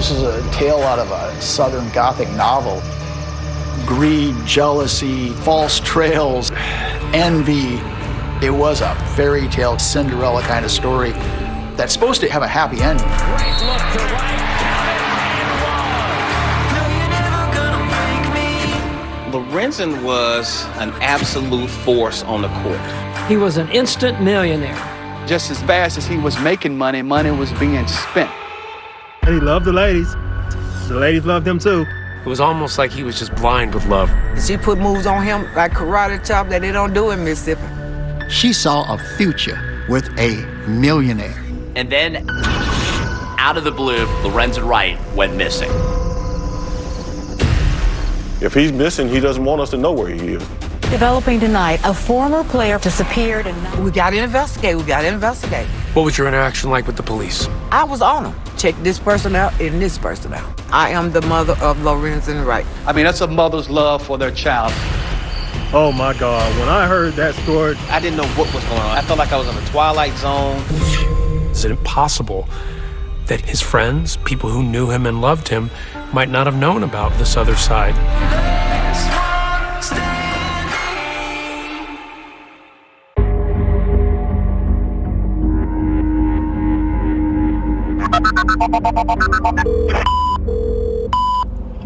This is a tale out of a Southern Gothic novel. Greed, jealousy, false trails, envy. It was a fairy tale, Cinderella kind of story that's supposed to have a happy ending. Great look to right. Lorenzen was an absolute force on the court. He was an instant millionaire. Just as fast as he was making money, money was being spent. He loved the ladies. The ladies loved him too. It was almost like he was just blind with love. She put moves on him like karate chop that they don't do in Mississippi. She saw a future with a millionaire. And then, out of the blue, Lorenzen Wright went missing. If he's missing, he doesn't want us to know where he is. Developing tonight, a former player disappeared and... We gotta investigate, What was your interaction like with the police? I was on him. Check this person out and this person out. I am the mother of Lorenzen Wright. I mean, that's a mother's love for their child. Oh my God, when I heard that story, I didn't know what was going on. I felt like I was in a twilight zone. Is it possible that his friends, people who knew him and loved him, might not have known about this other side?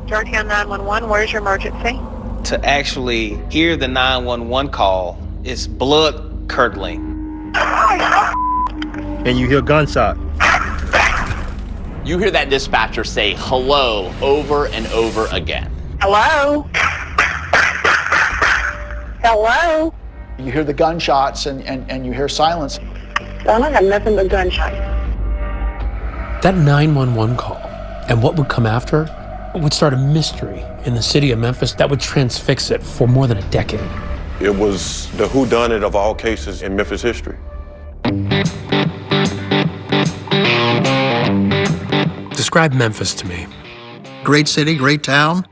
Georgetown 911, where's your emergency? To actually hear the 911 call is blood curdling. and you hear gunshot. You hear that dispatcher say hello over and over again. Hello? Hello? You hear the gunshots and you hear silence. I don't have nothing but gunshots. That 911 call and what would come after would start a mystery in the city of Memphis that would transfix it for more than a decade. It was the whodunit of all cases in Memphis history. Describe Memphis to me. Great city, great town,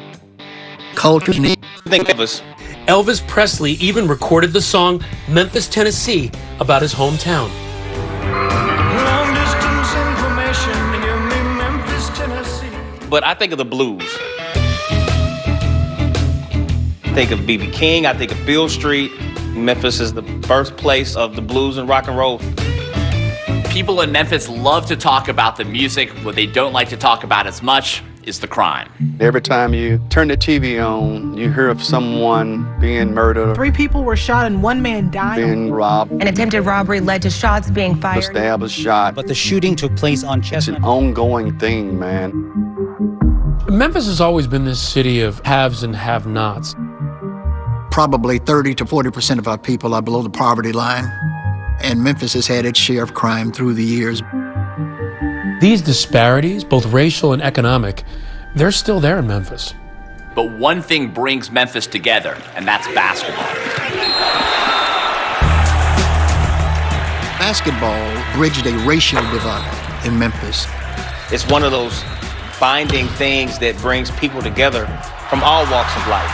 culture. Think of us. Elvis Presley even recorded the song Memphis, Tennessee about his hometown. Long distance information, give me Memphis, Tennessee. But I think of the blues. I think of B.B. King, I think of Beale Street. Memphis is the birthplace of the blues and rock and roll. People in Memphis love to talk about the music. What they don't like to talk about as much is the crime. Every time you turn the TV on, you hear of someone being murdered, 3 people were shot and 1 man died. being robbed. An attempted robbery led to shots being A fired. stab, a shot. But the shooting took place on It's Chestnut. an ongoing thing, man. Memphis has always been this city of haves and have-nots. Probably 30 to 40% of our people are below the poverty line. And Memphis has had its share of crime through the years. These disparities, both racial and economic, they're still there in Memphis. But one thing brings Memphis together, and that's basketball. Basketball bridged a racial divide in Memphis. It's one of those binding things that brings people together from all walks of life.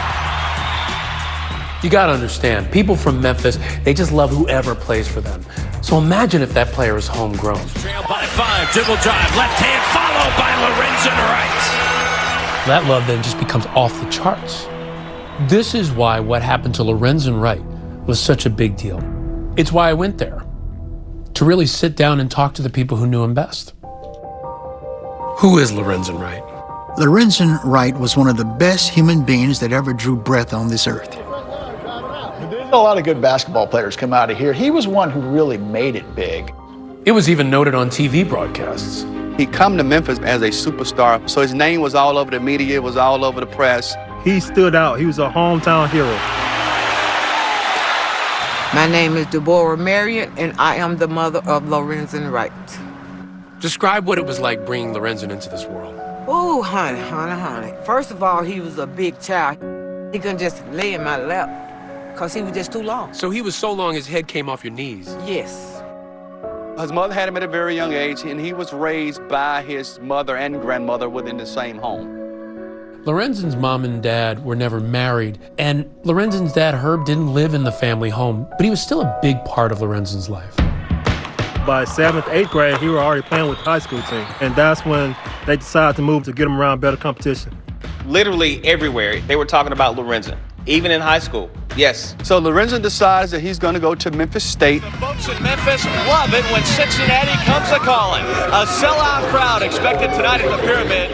You gotta understand, people from Memphis, they just love whoever plays for them. So imagine if that player is homegrown. Trail by 5, dribble drive, left hand followed by Lorenzen Wright. That love then just becomes off the charts. This is why what happened to Lorenzen Wright was such a big deal. It's why I went there, to really sit down and talk to the people who knew him best. Who is Lorenzen Wright? Lorenzen Wright was one of the best human beings that ever drew breath on this earth. A lot of good basketball players come out of here. He was one who really made it big. It was even noted on TV broadcasts. He come to Memphis as a superstar, so his name was all over the media, it was all over the press. He stood out. He was a hometown hero. My name is Deborah Marion, and I am the mother of Lorenzen Wright. Describe what it was like bringing Lorenzen into this world. Ooh, honey. First of all, he was a big child. He couldn't just lay in my lap, because he was just too long. So he was so long his head came off your knees. Yes. His mother had him at a very young age, and he was raised by his mother and grandmother within the same home. Lorenzen's mom and dad were never married, and Lorenzen's dad, Herb, didn't live in the family home, but he was still a big part of Lorenzen's life. By 7th, 8th grade, he was already playing with the high school team. And that's when they decided to move to get him around better competition. Literally everywhere, they were talking about Lorenzen, even in high school. Yes. So Lorenzen decides that he's going to go to Memphis State. The folks in Memphis love it when Cincinnati comes a-calling. A sellout crowd expected tonight at the Pyramid.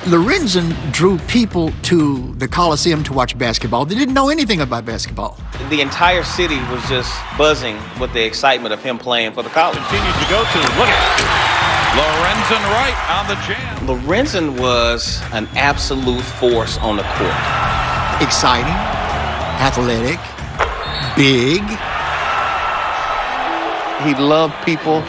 Lorenzen drew people to the Coliseum to watch basketball. They didn't know anything about basketball. The entire city was just buzzing with the excitement of him playing for the college. Continues to go to, look at Lorenzen Wright on the jam. Lorenzen was an absolute force on the court. Exciting, athletic, big. He loved people.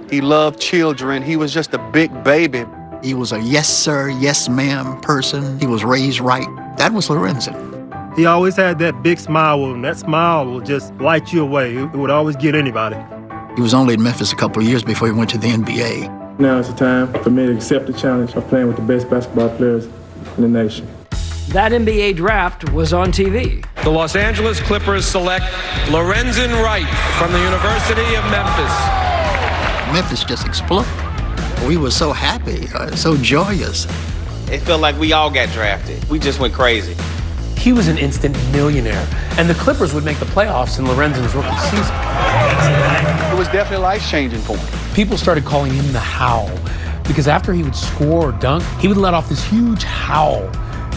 He loved children. He was just a big baby. He was a yes sir, yes ma'am person. He was raised right. That was Lorenzen. He always had that big smile with him. That smile will just light you away. It would always get anybody. He was only in Memphis a couple of years before he went to the NBA. Now it's the time for me to accept the challenge of playing with the best basketball players in the nation. That NBA draft was on TV. The Los Angeles Clippers select Lorenzen Wright from the University of Memphis. Memphis just exploded. We were so happy, so joyous. It felt like we all got drafted. We just went crazy. He was an instant millionaire, and the Clippers would make the playoffs in Lorenzen's rookie season. It was definitely life-changing for him. People started calling him the Howl, because after he would score or dunk, he would let off this huge howl,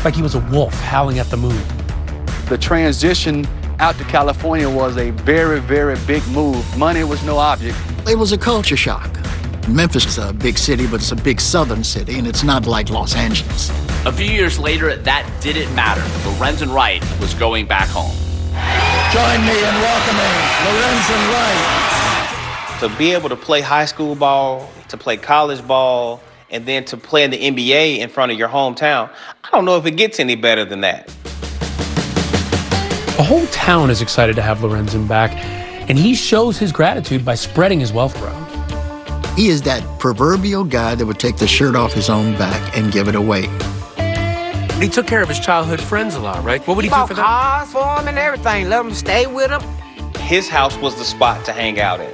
like he was a wolf howling at the moon. The transition out to California was a very, very big move. Money was no object. It was a culture shock. Memphis is a big city, but it's a big southern city, and it's not like Los Angeles. A few years later, that didn't matter. Lorenzen Wright was going back home. Join me in welcoming Lorenzen Wright. To be able to play high school ball, to play college ball, and then to play in the NBA in front of your hometown, I don't know if it gets any better than that. The whole town is excited to have Lorenzen back, and he shows his gratitude by spreading his wealth around. He is that proverbial guy that would take the shirt off his own back and give it away. He took care of his childhood friends a lot, right? What would he do for them? Cars for him and everything. Let him stay with him. His house was the spot to hang out in.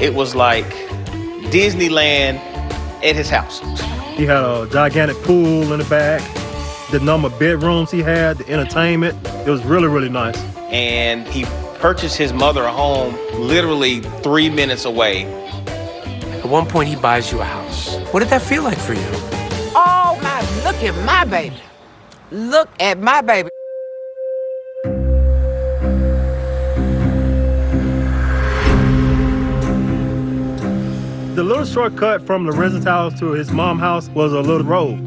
It was like Disneyland at his house. He had a gigantic pool in the back, the number of bedrooms he had, the entertainment. It was really, really nice. And he purchased his mother a home literally 3 minutes away. At one point, he buys you a house. What did that feel like for you? Oh, my, look at my baby. Look at my baby. The little shortcut from Lorenzen's house to his mom's house was a little road.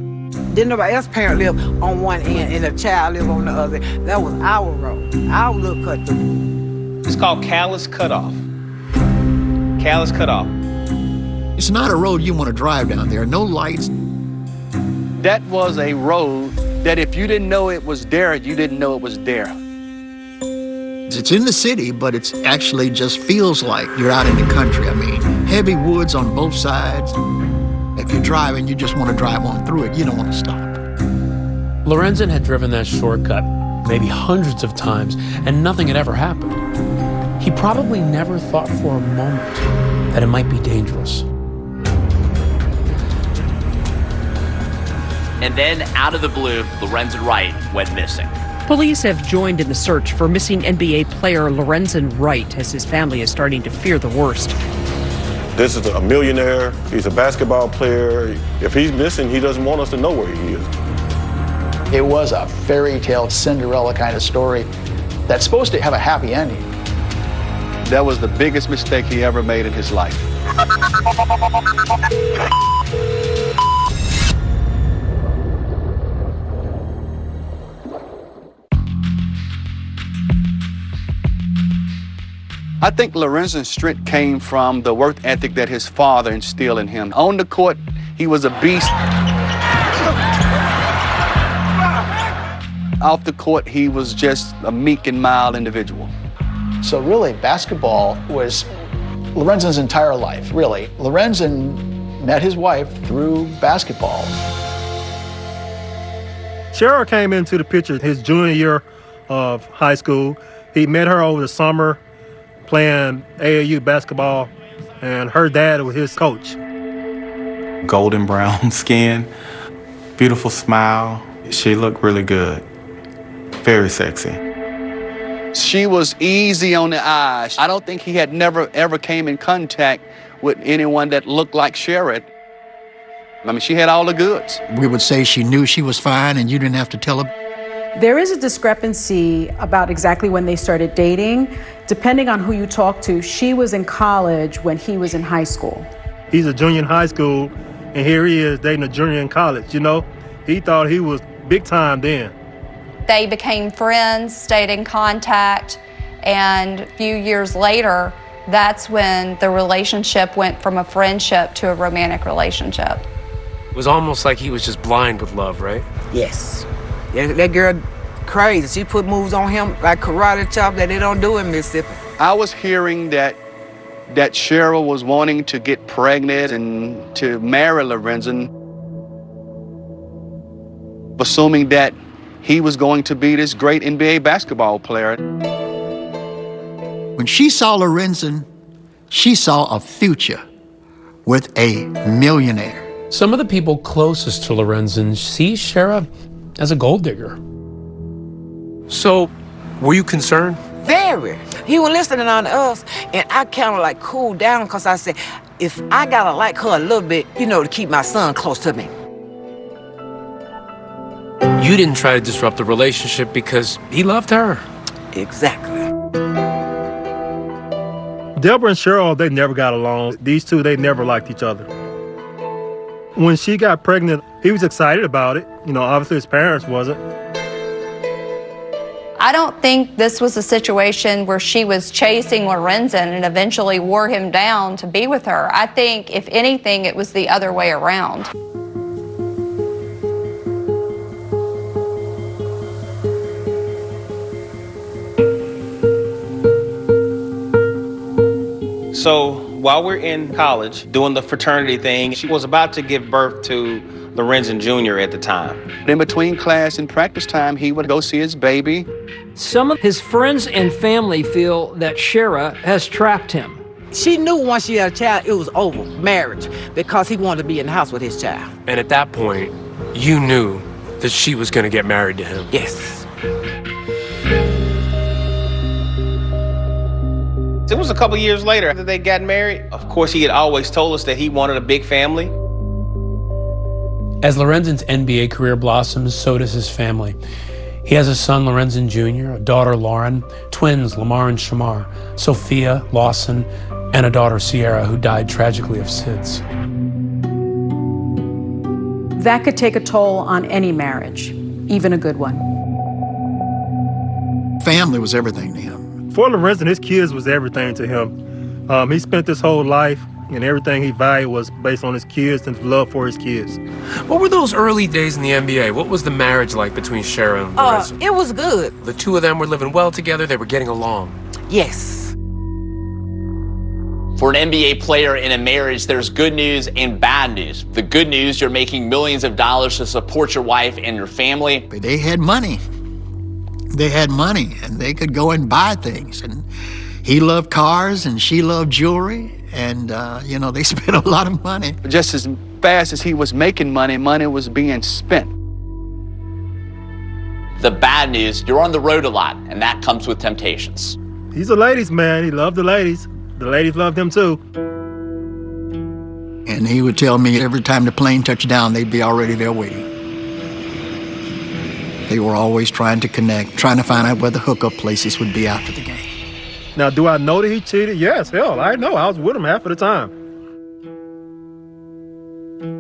Didn't nobody else's parent live on one end and the child live on the other. That was our road, our little cut through. It's called Callus Cutoff. Callus Cutoff. It's not a road you want to drive down there. No lights. That was a road that if you didn't know it was there, you didn't know it was there. It's in the city, but it's actually just feels like you're out in the country. I mean, heavy woods on both sides. If you're driving, you just want to drive on through it. You don't want to stop. Lorenzen had driven that shortcut maybe hundreds of times, and nothing had ever happened. He probably never thought for a moment that it might be dangerous. And then, out of the blue, Lorenzen Wright went missing. Police have joined in the search for missing NBA player Lorenzen Wright as his family is starting to fear the worst. This is a millionaire. He's a basketball player. If he's missing, he doesn't want us to know where he is. It was a fairy tale Cinderella kind of story that's supposed to have a happy ending. That was the biggest mistake he ever made in his life. I think Lorenzen's strength came from the work ethic that his father instilled in him. On the court, he was a beast. Off the court, he was just a meek and mild individual. So really, basketball was Lorenzen's entire life, really. Lorenzen met his wife through basketball. Cheryl came into the picture his junior year of high school. He met her over the summer playing AAU basketball, and her dad was his coach. golden brown skin, beautiful smile. She looked really good, very sexy. She was easy on the eyes. I don't think he had never, ever came in contact with anyone that looked like Shara. I mean, she had all the goods. We would say she knew she was fine and you didn't have to tell her. There is a discrepancy about exactly when they started dating. Depending on who you talk to, she was in college when he was in high school. He's a junior in high school, and here he is dating a junior in college, you know? He thought he was big time then. They became friends, stayed in contact, and a few years later, that's when the relationship went from a friendship to a romantic relationship. It was almost like he was just blind with love, right? Yes. That girl crazy. She put moves on him like karate chop that they don't do in Mississippi. I was hearing that Shara was wanting to get pregnant and to marry Lorenzen, assuming that he was going to be this great NBA basketball player. When she saw Lorenzen, she saw a future with a millionaire. Some of the people closest to Lorenzen see Shara as a gold digger. So, were you concerned? Very. He was listening on us, and I kind of like cooled down because I said, if I gotta like her a little bit, you know, to keep my son close to me. You didn't try to disrupt the relationship because he loved her. Exactly. Deborah and Cheryl, they never got along. These two, they never liked each other. When she got pregnant, he was excited about it. You know, obviously his parents wasn't. I don't think this was a situation where she was chasing Lorenzen and eventually wore him down to be with her. I think, if anything, it was the other way around. So while we're in college doing the fraternity thing, she was about to give birth to Lorenzen Jr. at the time. In between class and practice time, he would go see his baby. Some of his friends and family feel that Shara has trapped him. She knew once she had a child, it was over, marriage, because he wanted to be in the house with his child. And at that point, you knew that she was going to get married to him. Yes. It was a couple years later after they got married. Of course, he had always told us that he wanted a big family. As Lorenzen's NBA career blossoms, so does his family. He has a son, Lorenzen Jr., a daughter, Lauren, twins, Lamar and Shamar, Sophia, Lawson, and a daughter, Sierra, who died tragically of SIDS. That could take a toll on any marriage, even a good one. Family was everything to him. For Lorenzen, his kids was everything to him. He spent his whole life, and everything he valued was based on his kids and his love for his kids. What were those early days in the NBA? What was the marriage like between Shara and Lorenzen? It was good. The two of them were living well together. They were getting along. Yes. For an NBA player in a marriage, there's good news and bad news. The good news, you're making millions of dollars to support your wife and your family. But they had money. They had money, and they could go and buy things. And he loved cars, and she loved jewelry. And, you know, they spent a lot of money. Just as fast as he was making money, money was being spent. The bad news, you're on the road a lot, and that comes with temptations. He's a ladies' man. He loved the ladies. The ladies loved him, too. And he would tell me every time the plane touched down, they'd be already there waiting. They were always trying to connect, trying to find out where the hookup places would be after the game. Now, do I know that he cheated? Yes, hell, I know. I was with him half of the time.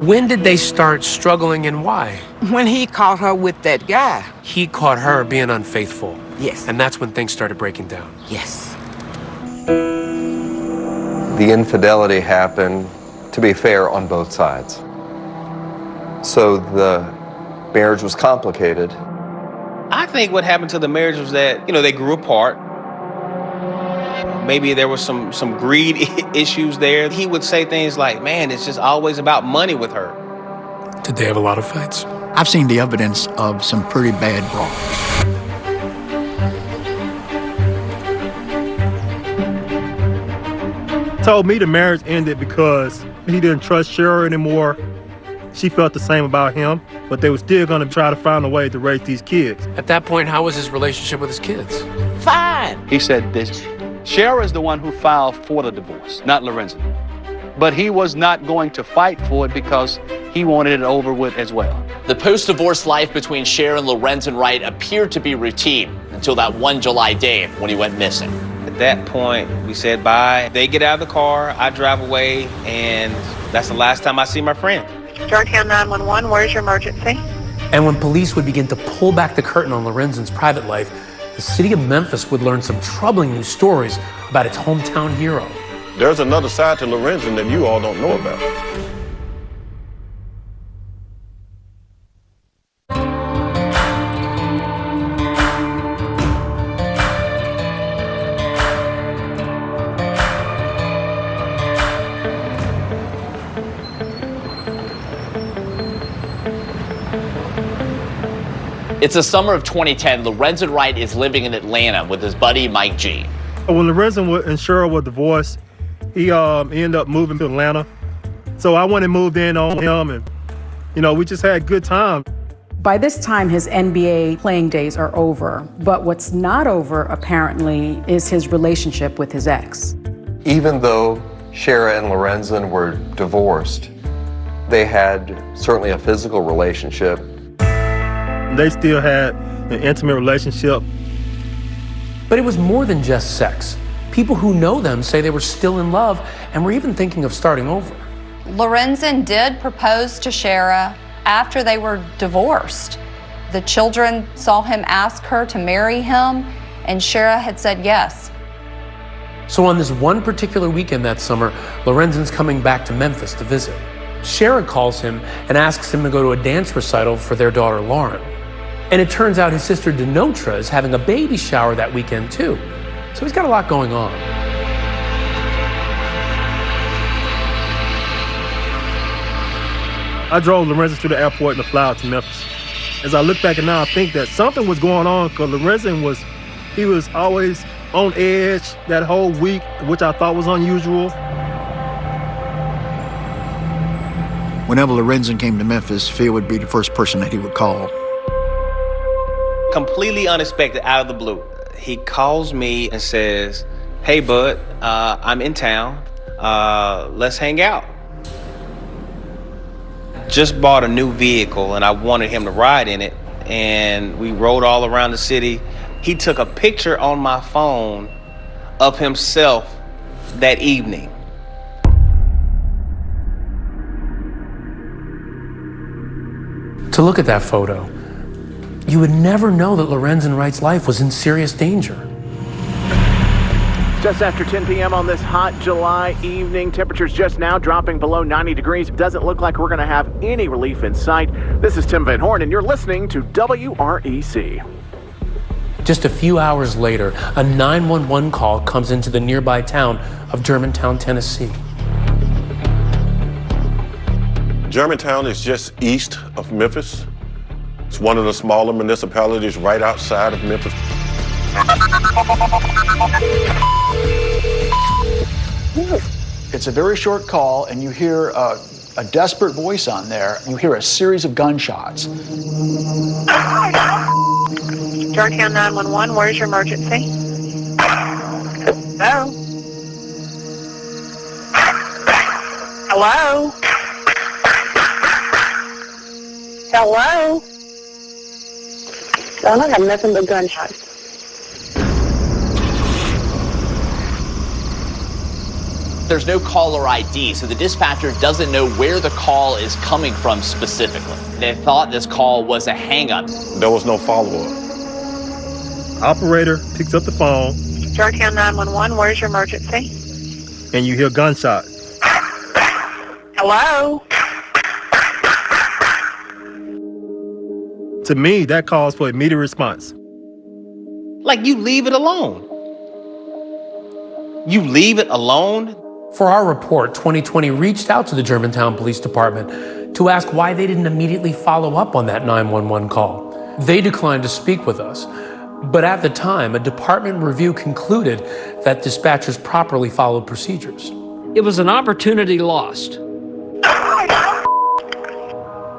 When did they start struggling and why? When he caught her with that guy. He caught her being unfaithful. Yes. And that's when things started breaking down. Yes. The infidelity happened, to be fair, on both sides. So the marriage was complicated. I think what happened to the marriage was that, you know, they grew apart. Maybe there was some greed issues there. He would say things like, man, it's just always about money with her. Did they have a lot of fights? I've seen the evidence of some pretty bad brawls. Told me the marriage ended because he didn't trust Shara anymore, she felt the same about him, but they were still going to try to find a way to raise these kids. At that point, how was his relationship with his kids? Fine. He said this, Shara is the one who filed for the divorce, not Lorenzen. But he was not going to fight for it because he wanted it over with as well. The post-divorce life between Shara and Lorenzen Wright appeared to be routine until that one July day when he went missing. At that point, we said bye. They get out of the car, I drive away, and that's the last time I see my friend. Georgetown 911, where's your emergency? And when police would begin to pull back the curtain on Lorenzen's private life, the city of Memphis would learn some troubling new stories about its hometown hero. There's another side to Lorenzen that you all don't know about. It's the summer of 2010. Lorenzen Wright is living in Atlanta with his buddy Mike G. When Lorenzen and Cheryl were divorced, he ended up moving to Atlanta. So I went and moved in on him, and we just had good time. By this time, his NBA playing days are over. But what's not over, apparently, is his relationship with his ex. Even though Shara and Lorenzen were divorced, they had certainly a physical relationship. They still had an intimate relationship. But it was more than just sex. People who know them say they were still in love and were even thinking of starting over. Lorenzen did propose to Shara after they were divorced. The children saw him ask her to marry him, and Shara had said yes. So on this one particular weekend that summer, Lorenzen's coming back to Memphis to visit. Shara calls him and asks him to go to a dance recital for their daughter, Lauren. And it turns out his sister, Denotra, is having a baby shower that weekend, too. So he's got a lot going on. I drove Lorenzen to the airport and to fly out to Memphis. As I look back and now, I think that something was going on because Lorenzen was always on edge that whole week, which I thought was unusual. Whenever Lorenzen came to Memphis, Phil would be the first person that he would call. Completely unexpected, out of the blue. He calls me and says, "Hey, bud, I'm in town. Let's hang out." Just bought a new vehicle and I wanted him to ride in it, and we rode all around the city. He took a picture on my phone of himself that evening. To look at that photo, you would never know that Lorenzen Wright's life was in serious danger. Just after 10 p.m. on this hot July evening, temperatures just now dropping below 90 degrees. Doesn't look like we're going to have any relief in sight. This is Tim Van Horn, and you're listening to WREC. Just a few hours later, a 911 call comes into the nearby town of Germantown, Tennessee. Germantown is just east of Memphis. It's one of the smaller municipalities right outside of Memphis. It's a very short call, and you hear a desperate voice on there. You hear a series of gunshots. Georgetown 911, where's your emergency? Hello? Hello? Hello? Sound like I'm nothing but gunshots. There's no caller ID, so the dispatcher doesn't know where the call is coming from specifically. They thought this call was a hang-up. There was no follow-up. Operator picks up the phone. Georgetown 911, where's your emergency? And you hear gunshots. Hello? To me, that calls for immediate response. Like, you leave it alone. You leave it alone? For our report, 2020 reached out to the Germantown Police Department to ask why they didn't immediately follow up on that 911 call. They declined to speak with us. But at the time, a department review concluded that dispatchers properly followed procedures. It was an opportunity lost.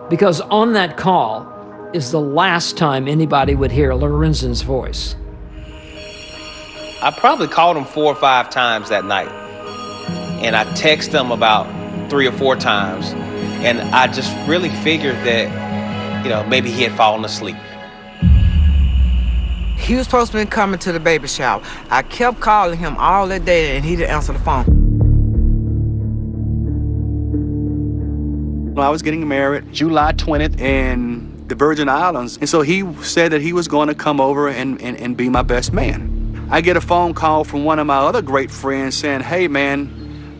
because on that call is the last time anybody would hear Lorenzen's voice. I probably called him 4 or 5 times that night. And I texted him about 3 or 4 times. And I just really figured that, maybe he had fallen asleep. He was supposed to be coming to the baby shower. I kept calling him all that day and he didn't answer the phone. I was getting married July 20th in the Virgin Islands. And so he said that he was going to come over and be my best man. I get a phone call from one of my other great friends saying, hey man,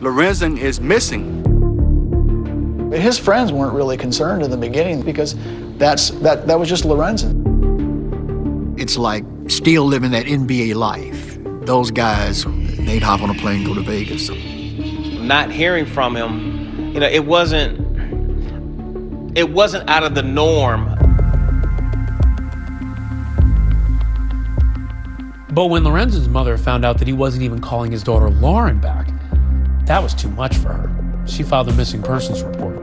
Lorenzen is missing. His friends weren't really concerned in the beginning because that was just Lorenzen. It's like still living that NBA life. Those guys, they'd hop on a plane, go to Vegas. Not hearing from him, it wasn't out of the norm. But when Lorenzen's mother found out that he wasn't even calling his daughter Lauren back, that was too much for her. She filed a missing persons report.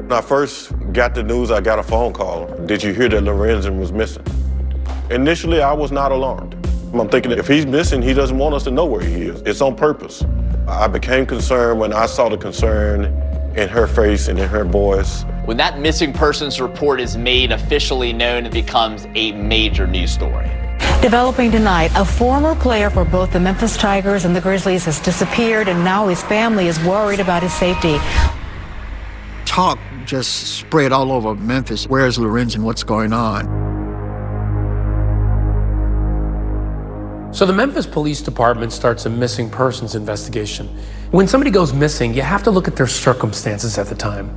When I first got the news, I got a phone call. Did you hear that Lorenzen was missing? Initially, I was not alarmed. I'm thinking if he's missing, he doesn't want us to know where he is. It's on purpose. I became concerned when I saw the concern in her face and in her voice. When that missing persons report is made officially known, it becomes a major news story. Developing tonight, a former player for both the Memphis Tigers and the Grizzlies has disappeared, and now his family is worried about his safety. Talk just spread all over Memphis. Where's Lorenzen? What's going on? So the Memphis Police Department starts a missing persons investigation. When somebody goes missing, you have to look at their circumstances at the time.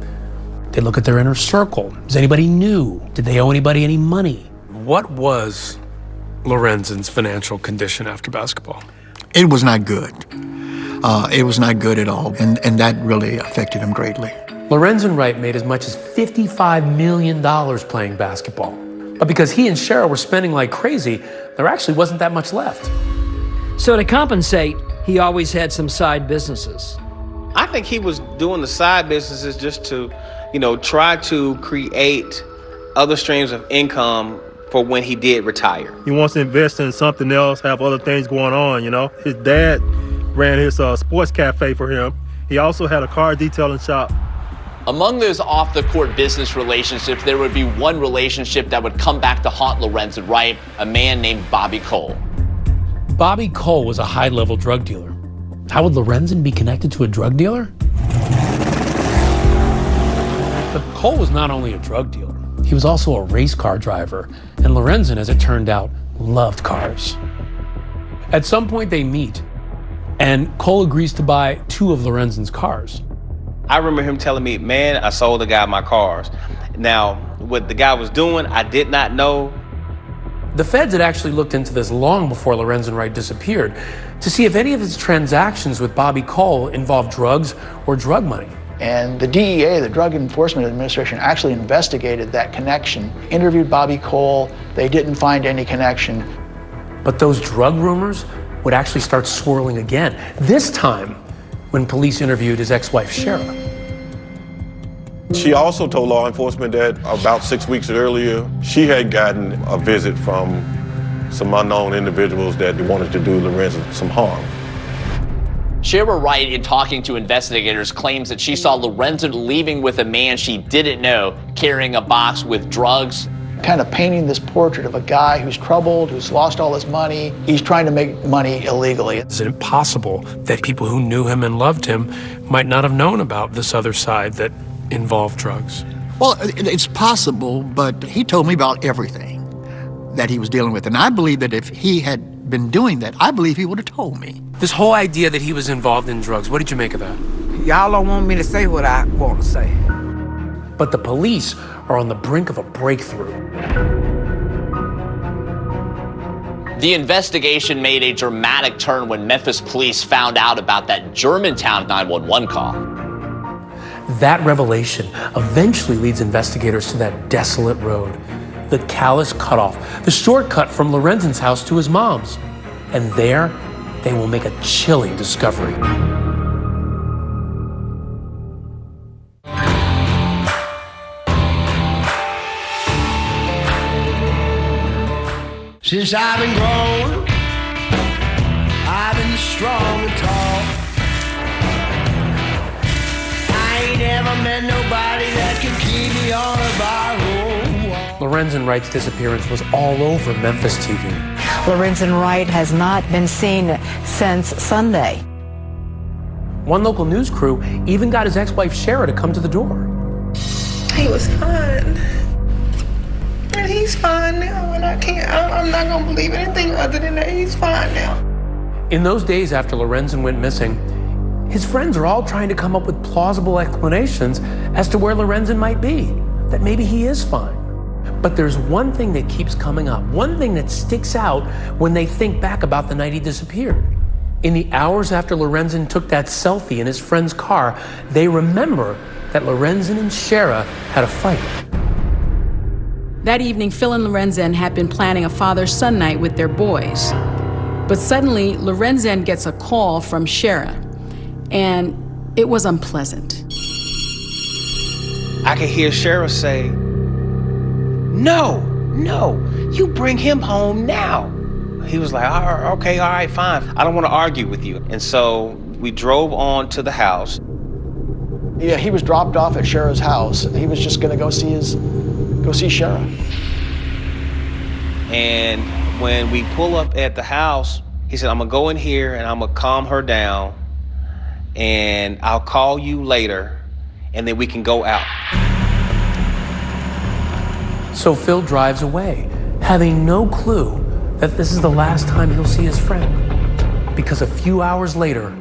They look at their inner circle. Is anybody new? Did they owe anybody any money? What was Lorenzen's financial condition after basketball? It was not good. It was not good at all, and that really affected him greatly. Lorenzen Wright made as much as $55 million playing basketball. But because he and Cheryl were spending like crazy, there actually wasn't that much left. So to compensate, he always had some side businesses. I think he was doing the side businesses just to, try to create other streams of income for when he did retire. He wants to invest in something else, have other things going on, His dad ran his sports cafe for him. He also had a car detailing shop. Among those off-the-court business relationships, there would be one relationship that would come back to haunt Lorenzen Wright, a man named Bobby Cole. Bobby Cole was a high-level drug dealer. How would Lorenzen be connected to a drug dealer? But Cole was not only a drug dealer, he was also a race car driver, and Lorenzen, as it turned out, loved cars. At some point they meet, and Cole agrees to buy 2 of Lorenzen's cars. I remember him telling me, man, I sold the guy my cars. Now, what the guy was doing, I did not know. The feds had actually looked into this long before Lorenzen Wright disappeared to see if any of his transactions with Bobby Cole involved drugs or drug money. And the DEA, the Drug Enforcement Administration, actually investigated that connection, interviewed Bobby Cole. They didn't find any connection. But those drug rumors would actually start swirling again, this time when police interviewed his ex-wife, Cheryl. She also told law enforcement that about 6 weeks earlier, she had gotten a visit from some unknown individuals that wanted to do Lorenzen some harm. Cheryl Wright, in talking to investigators, claims that she saw Lorenzen leaving with a man she didn't know, carrying a box with drugs. Kind of painting this portrait of a guy who's troubled, who's lost all his money. He's trying to make money illegally. Is it possible that people who knew him and loved him might not have known about this other side that involved drugs? Well, it's possible, but he told me about everything that he was dealing with. And I believe that if he had been doing that, I believe he would have told me. This whole idea that he was involved in drugs, what did you make of that? Y'all don't want me to say what I want to say. But the police are on the brink of a breakthrough. The investigation made a dramatic turn when Memphis police found out about that Germantown 911 call. That revelation eventually leads investigators to that desolate road, the Calais Cutoff, the shortcut from Lorenzen's house to his mom's. And there, they will make a chilling discovery. Since I've been growing, I've been strong and tall. I ain't ever met nobody that could keep me on a barroom wall. Lorenzen Wright's disappearance was all over Memphis TV. Lorenzen Wright has not been seen since Sunday. One local news crew even got his ex-wife Shara to come to the door. He was fine. And he's fine now, and I'm not gonna believe anything other than that. He's fine now. In those days after Lorenzen went missing, his friends are all trying to come up with plausible explanations as to where Lorenzen might be, that maybe he is fine. But there's one thing that keeps coming up, one thing that sticks out when they think back about the night he disappeared. In the hours after Lorenzen took that selfie in his friend's car, they remember that Lorenzen and Shara had a fight. That evening, Phil and Lorenzen had been planning a father-son night with their boys. But suddenly, Lorenzen gets a call from Shara, and it was unpleasant. I could hear Shara say, no, you bring him home now. He was like, okay, all right, fine. I don't want to argue with you. And so we drove on to the house. Yeah, he was dropped off at Shara's house. He was just gonna go see Shara. And when we pull up at the house, he said, I'm gonna go in here and I'm gonna calm her down and I'll call you later and then we can go out. So Phil drives away, having no clue that this is the last time he'll see his friend. Because a few hours later,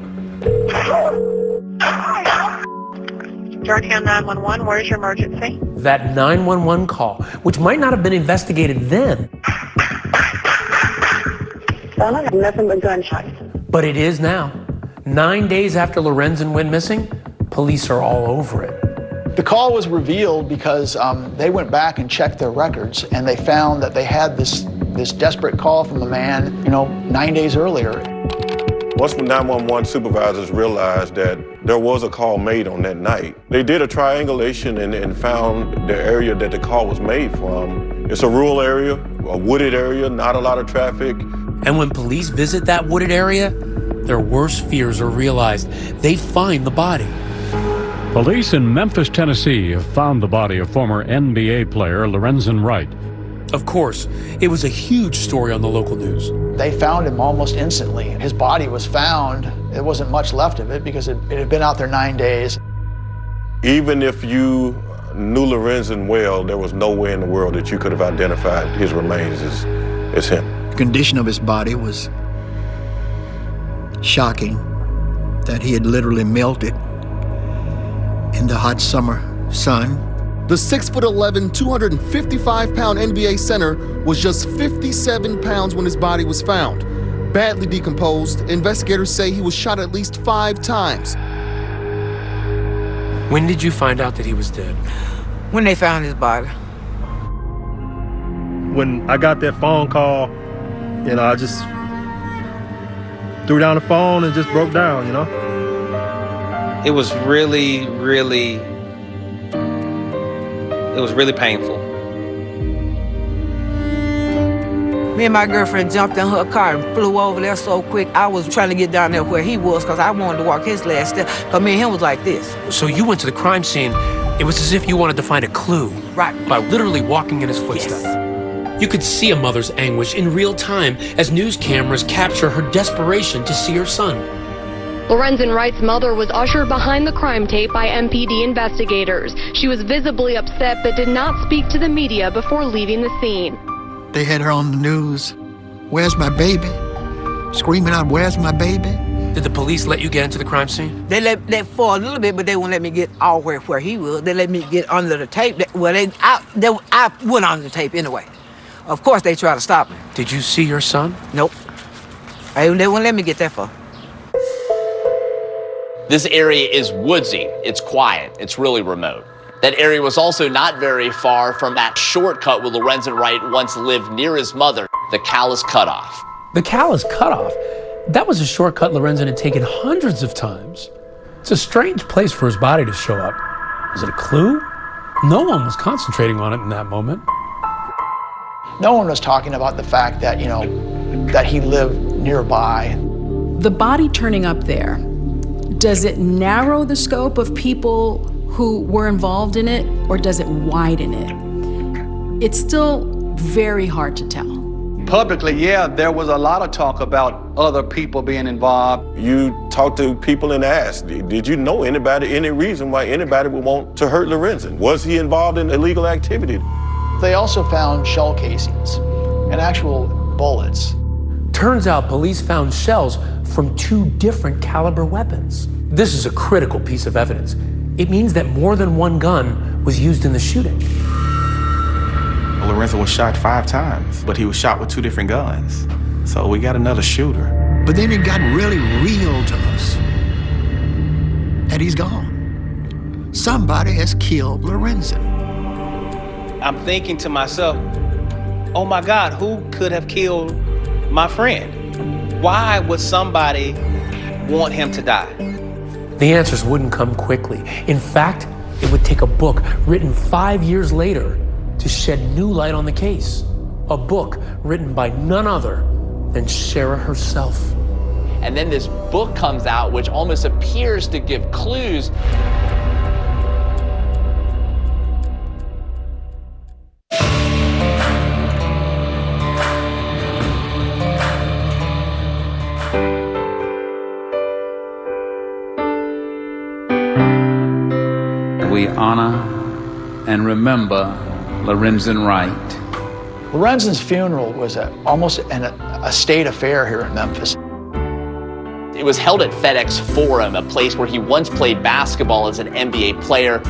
Georgetown 911, where's your emergency? that 911 call, which might not have been investigated then, Well, I have nothing but gunshots. but it is now. 9 days after Lorenzen went missing, police are all over it. The call was revealed because they went back and checked their records, and they found that they had this desperate call from a man, 9 days earlier. Once the 911 supervisors realized that there was a call made on that night, they did a triangulation and found the area that the call was made from. It's a rural area, a wooded area, not a lot of traffic. And when police visit that wooded area, their worst fears are realized. They find the body. Police in Memphis, Tennessee have found the body of former NBA player Lorenzen Wright. Of course, it was a huge story on the local news. They found him almost instantly. His body was found. There wasn't much left of it because it had been out there 9 days. Even if you knew Lorenzen well, there was no way in the world that you could have identified his remains as him. The condition of his body was shocking, that he had literally melted in the hot summer sun. The 6'11", 255-pound NBA center was just 57 pounds when his body was found. Badly decomposed, investigators say he was shot at least 5 times. When did you find out that he was dead? When they found his body. When I got that phone call, I just threw down the phone and just broke down, It was really, really painful. Me and my girlfriend jumped in her car and flew over there so quick. I was trying to get down there where he was because I wanted to walk his last step. Because me and him was like this. So you went to the crime scene. It was as if you wanted to find a clue. Right. By literally walking in his footsteps. Yes. You could see a mother's anguish in real time as news cameras capture her desperation to see her son. Lorenzen Wright's mother was ushered behind the crime tape by MPD investigators. She was visibly upset but did not speak to the media before leaving the scene. They had her on the news. Where's my baby? Screaming out, where's my baby? Did the police let you get into the crime scene? They let for a little bit, but they wouldn't let me get all where he was. They let me get under the tape. I went under the tape anyway. Of course, they tried to stop me. Did you see your son? Nope. They wouldn't let me get that far. This area is woodsy. It's quiet. It's really remote. That area was also not very far from that shortcut where Lorenzen Wright once lived near his mother, the Callis Cutoff. The Callis Cutoff? That was a shortcut Lorenzen had taken hundreds of times. It's a strange place for his body to show up. Was it a clue? No one was concentrating on it in that moment. No one was talking about the fact that, that he lived nearby. The body turning up there, does it narrow the scope of people who were involved in it, or does it widen it? It's still very hard to tell. Publicly, yeah, there was a lot of talk about other people being involved. You talked to people and asked, did you know anybody, any reason why anybody would want to hurt Lorenzen? Was he involved in illegal activity? They also found shell casings and actual bullets. Turns out police found shells from 2 different caliber weapons. This is a critical piece of evidence. It means that more than one gun was used in the shooting. Lorenzen was shot 5 times, but he was shot with 2 different guns. So we got another shooter. But then it got really real to us that he's gone. Somebody has killed Lorenzen. I'm thinking to myself, oh my God, who could have killed my friend? Why would somebody want him to die? The answers wouldn't come quickly. In fact, it would take a book written 5 years later to shed new light on the case. A book written by none other than Shara herself. And then this book comes out, which almost appears to give clues. We honor and remember Lorenzen Wright. Lorenzen's funeral was almost a state affair here in Memphis. It was held at FedEx Forum, a place where he once played basketball as an NBA player.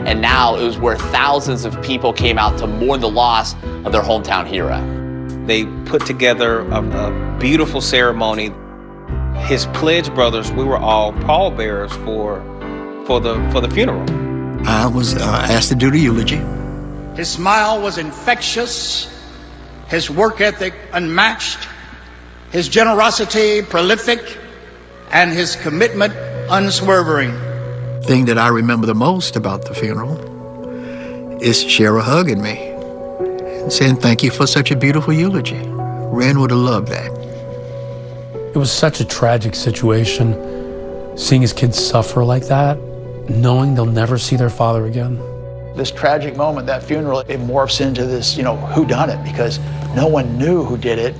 And now it was where thousands of people came out to mourn the loss of their hometown hero. They put together a beautiful ceremony. His pledge brothers, we were all pallbearers for the funeral. I was asked to do the eulogy. His smile was infectious, his work ethic unmatched, his generosity prolific, and his commitment unswerving. The thing that I remember the most about the funeral is Shara hugging me and saying, "Thank you for such a beautiful eulogy." Ren would have loved that. It was such a tragic situation, seeing his kids suffer like that, knowing they'll never see their father again. This tragic moment, that funeral, it morphs into this, whodunit, because no one knew who did it.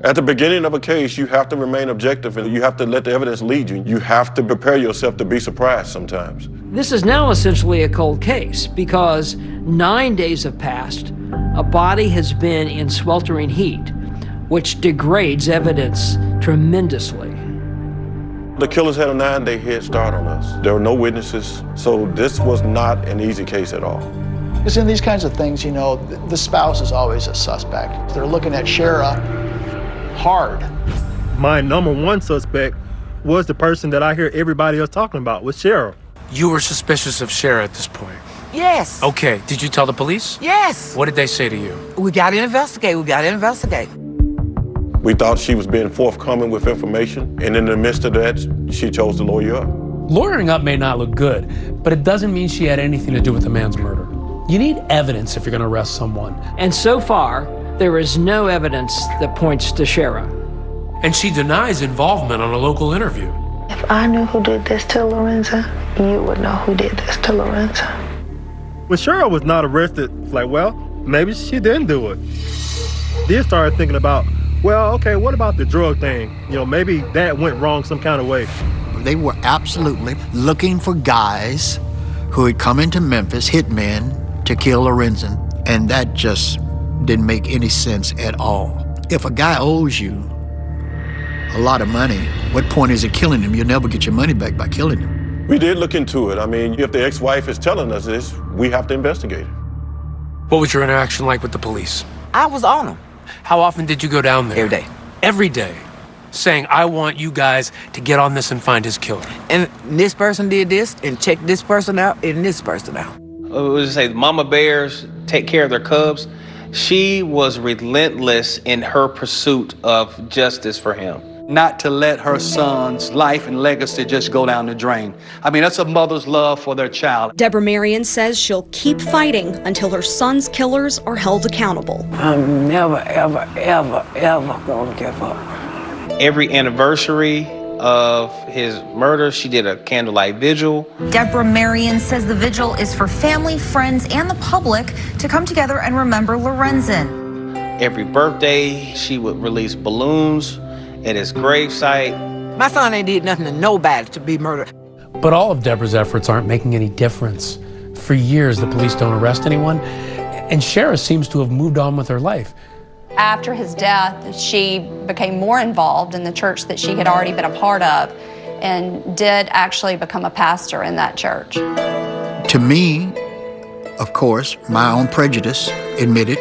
At the beginning of a case, you have to remain objective and you have to let the evidence lead you. You have to prepare yourself to be surprised sometimes. This is now essentially a cold case because 9 days have passed. A body has been in sweltering heat, which degrades evidence tremendously. The killers had a 9-day head start on us. There were no witnesses, so this was not an easy case at all. Because in these kinds of things, the spouse is always a suspect. They're looking at Shara hard. My number one suspect was the person that I hear everybody else talking about, was Shara. You were suspicious of Shara at this point? Yes. Okay, did you tell the police? Yes. What did they say to you? We got to investigate. We thought she was being forthcoming with information, and in the midst of that, she chose to lawyer up. Lawyering up may not look good, but it doesn't mean she had anything to do with the man's murder. You need evidence if you're going to arrest someone. And so far, there is no evidence that points to Shara. And she denies involvement on a local interview. If I knew who did this to Lorenzen, you would know who did this to Lorenzen. When Shara was not arrested, it's like, well, maybe she didn't do it. Then started thinking about, well, okay, what about the drug thing? Maybe that went wrong some kind of way. They were absolutely looking for guys who had come into Memphis, hitmen, to kill Lorenzen, and that just didn't make any sense at all. If a guy owes you a lot of money, what point is it killing him? You'll never get your money back by killing him. We did look into it. I mean, if the ex-wife is telling us this, we have to investigate it. What was your interaction like with the police? I was on them. How often did you go down there? Every day. Every day? Saying, I want you guys to get on this and find his killer. And this person did this, and check this person out, and this person out. We just say mama bears take care of their cubs. She was relentless in her pursuit of justice for him. not to let her son's life and legacy just go down the drain. I mean, that's a mother's love for their child. Deborah Marion says she'll keep fighting until her son's killers are held accountable. I'm never, ever, ever, ever gonna give up. Every anniversary of his murder, she did a candlelight vigil. Deborah Marion says the vigil is for family, friends, and the public to come together and remember Lorenzen. Every birthday, she would release balloons at his gravesite. My son ain't did nothing to nobody to be murdered. But all of Deborah's efforts aren't making any difference. For years, the police don't arrest anyone, and Shara seems to have moved on with her life. After his death, she became more involved in the church that she had already been a part of and did actually become a pastor in that church. To me, of course, my own prejudice admitted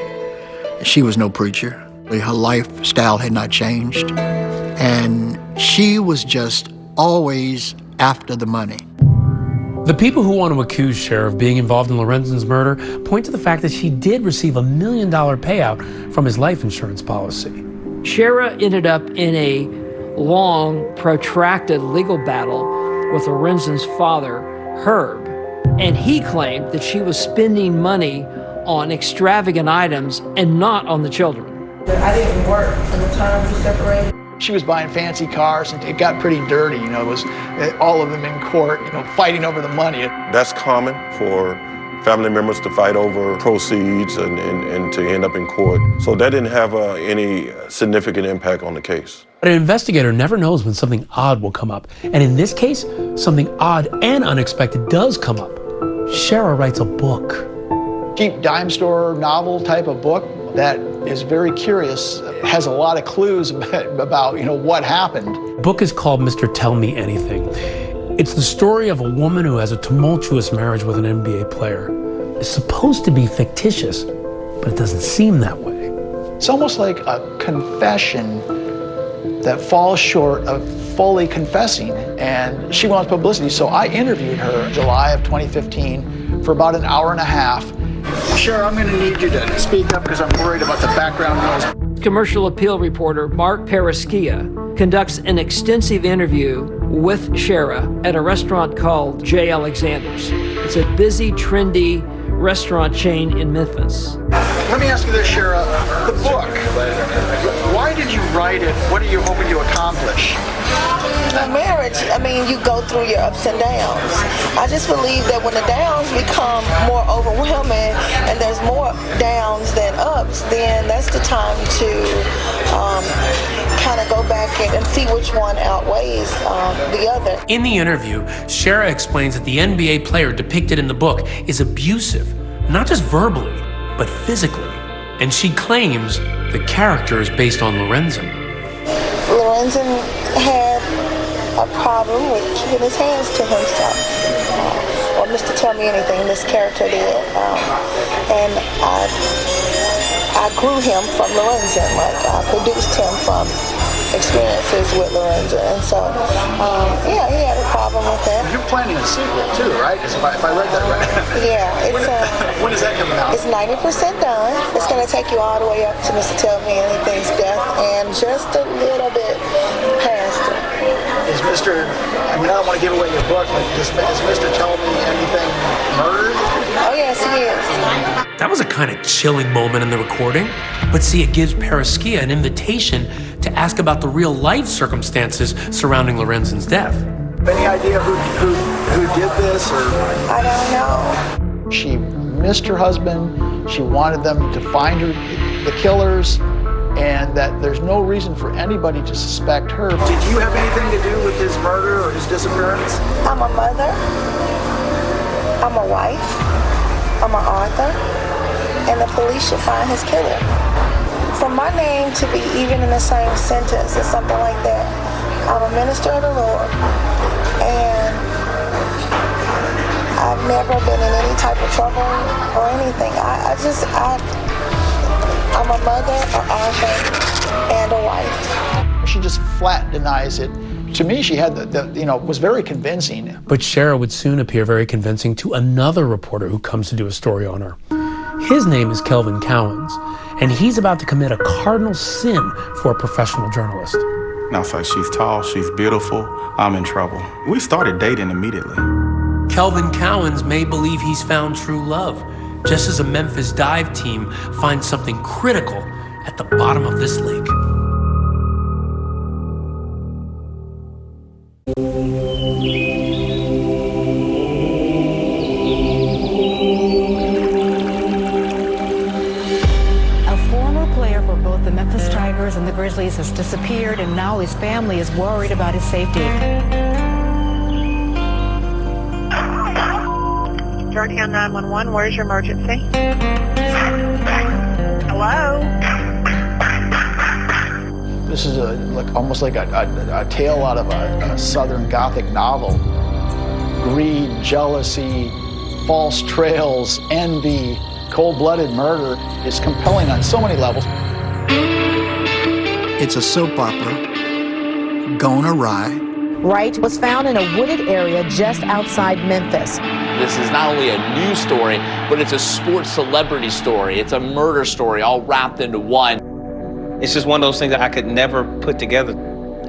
she was no preacher. Her lifestyle had not changed. And she was just always after the money. The people who want to accuse Shara of being involved in Lorenzen's murder point to the fact that she did receive $1 million payout from his life insurance policy. Shara ended up in a long, protracted legal battle with Lorenzen's father, Herb, and he claimed that she was spending money on extravagant items and not on the children. I didn't work from the time we separated. She was buying fancy cars, and it got pretty dirty. It was all of them in court, fighting over the money. That's common for family members to fight over proceeds and to end up in court. So that didn't have any significant impact on the case. But an investigator never knows when something odd will come up. And in this case, something odd and unexpected does come up. Shara writes a book. Cheap dime store novel type of book that is very curious, has a lot of clues about what happened. The book is called Mr. Tell Me Anything. It's the story of a woman who has a tumultuous marriage with an NBA player. It's supposed to be fictitious, but it doesn't seem that way. It's almost like a confession that falls short of fully confessing, and she wants publicity. So I interviewed her in July of 2015 for about an hour and a half. Sure, I'm going to need you to speak up because I'm worried about the background noise. Commercial appeal reporter Mark Paraschia conducts an extensive interview with Shara at a restaurant called J. Alexander's. It's a busy, trendy restaurant chain in Memphis. Let me ask you this, Shara. The book, why did you write it? What are you hoping to accomplish? The marriage, you go through your ups and downs. I just believe that when the downs become more overwhelming and there's more downs than ups, then that's the time to kind of go back and see which one outweighs the other. In the interview, Shara explains that the NBA player depicted in the book is abusive, not just verbally, but physically. And she claims the character is based on Lorenzen. Lorenzen had a problem with keeping his hands to himself. Or Mr. Tell Me Anything, this character did. And I grew him from Lorenzen. I produced him from experiences with Lorenzen. And so, he had a problem with that. You're planning a sequel too, right? If I read that right. Yeah. When is that coming out? It's 90% done. It's going to take you all the way up to Mr. Tell Me Anything's death and just a little bit past it. Is Mr. I don't want to give away your book, but is Mr. Tell Me Anything murdered? Oh, yes, he is. That was a kind of chilling moment in the recording. But see, it gives Paraschia an invitation to ask about the real life circumstances surrounding Lorenzen's death. Any idea who did this? Or I don't know. She missed her husband. She wanted them to find the killers, and that there's no reason for anybody to suspect her. Did you have anything to do with his murder or his disappearance? I'm a mother. I'm a wife. I'm an author. And the police should find his killer. For my name to be even in the same sentence or something like that, I'm a minister of the Lord, and I've never been in any type of trouble or anything. I'm a mother, an author, and a wife. She just flat denies it. To me, she had was very convincing. But Shara would soon appear very convincing to another reporter who comes to do a story on her. His name is Kelvin Cowens, and he's about to commit a cardinal sin for a professional journalist. And I was like, she's tall, she's beautiful, I'm in trouble. We started dating immediately. Kelvin Cowens may believe he's found true love, just as a Memphis dive team finds something critical at the bottom of this lake. And the Grizzlies has disappeared, and now his family is worried about his safety. Georgetown 911, where's your emergency? Hello? This is almost like a tale out of a Southern Gothic novel. Greed, jealousy, false trails, envy, cold-blooded murder is compelling on so many levels. It's a soap opera gone awry. Wright was found in a wooded area just outside Memphis. This is not only a news story, but it's a sports celebrity story. It's a murder story all wrapped into one. It's just one of those things that I could never put together.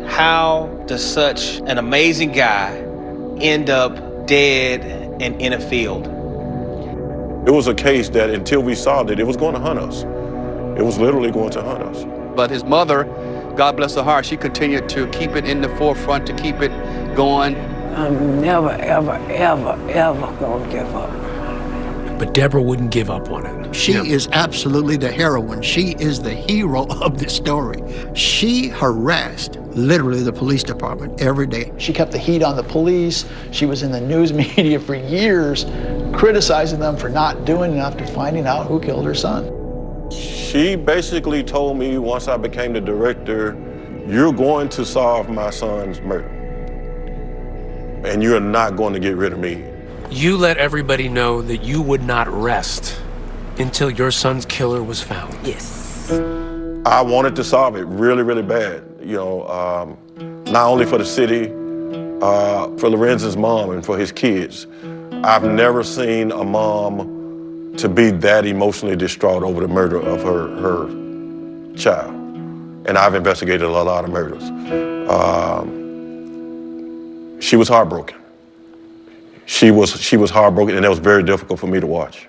How does such an amazing guy end up dead and in a field? It was a case that until we solved it, it was going to hunt us. It was literally going to hunt us. But his mother, God bless her heart, she continued to keep it in the forefront, to keep it going. I'm never, ever, ever, ever gonna give up. But Deborah wouldn't give up on it. She is absolutely the heroine. She is the hero of this story. She harassed literally the police department every day. She kept the heat on the police. She was in the news media for years, criticizing them for not doing enough to finding out who killed her son. She basically told me once I became the director, you're going to solve my son's murder. And you're not going to get rid of me. You let everybody know that you would not rest until your son's killer was found. Yes. I wanted to solve it really, really bad. You know, not only for the city, for Lorenzen's mom and for his kids. I've never seen a mom to be that emotionally distraught over the murder of her child. And I've investigated a lot of murders. She was heartbroken. She was heartbroken, and it was very difficult for me to watch.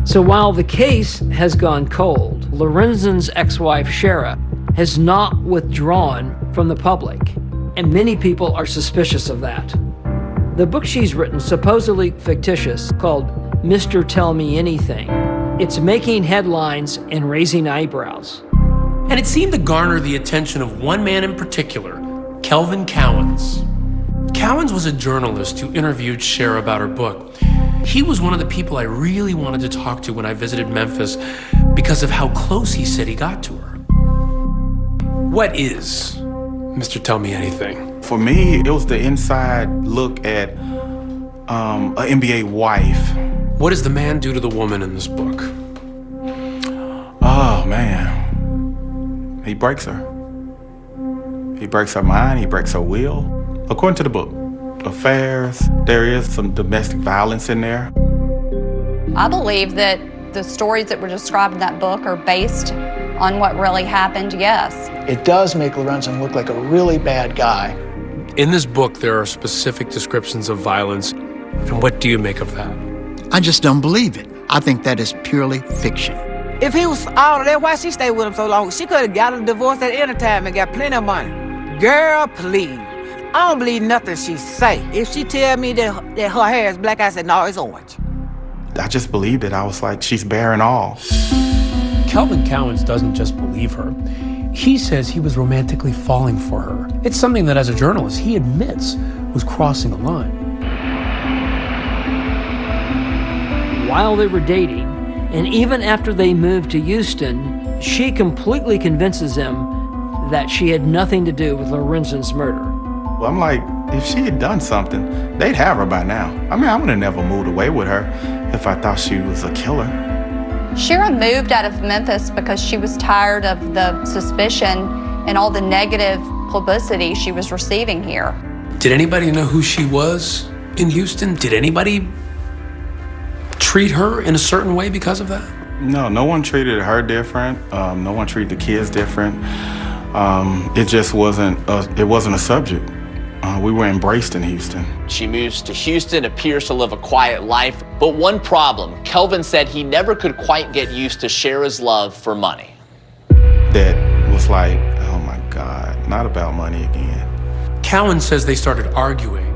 So while the case has gone cold, Lorenzen's ex-wife, Shara, has not withdrawn from the public, and many people are suspicious of that. The book she's written, supposedly fictitious, called Mr. Tell Me Anything, it's making headlines and raising eyebrows. And it seemed to garner the attention of one man in particular, Kelvin Cowens. Cowens was a journalist who interviewed Cher about her book. He was one of the people I really wanted to talk to when I visited Memphis because of how close he said he got to her. What is Mr. Tell Me Anything? For me, it was the inside look at an NBA wife. What does the man do to the woman in this book? Oh, man. He breaks her. He breaks her mind, he breaks her will. According to the book, affairs, there is some domestic violence in there. I believe that the stories that were described in that book are based on what really happened, yes. It does make Lorenzen look like a really bad guy. In this book, there are specific descriptions of violence. And what do you make of that? I just don't believe it. I think that is purely fiction. If he was all of that, why she stayed with him so long? She could have got a divorce at any time and got plenty of money. Girl, please. I don't believe nothing she say. If she tell me that her hair is black, I said, no, it's orange. I just believed it. I was like, she's bearing all. Kelvin Cowens doesn't just believe her. He says he was romantically falling for her. It's something that, as a journalist, he admits was crossing a line. While they were dating, and even after they moved to Houston, she completely convinces him that she had nothing to do with Lorenzen's murder. Well, I'm like, if she had done something, they'd have her by now. I mean, I would have never moved away with her if I thought she was a killer. Shara moved out of Memphis because she was tired of the suspicion and all the negative publicity she was receiving here. Did anybody know who she was in Houston? Did anybody treat her in a certain way because of that? No one treated her different. No one treated the kids different. It just wasn't a subject. We were embraced in Houston. She moves to Houston, appears to live a quiet life, but one problem, Kelvin said he never could quite get used to Shara's love for money. That was like, oh my God, not about money again. Cowan says they started arguing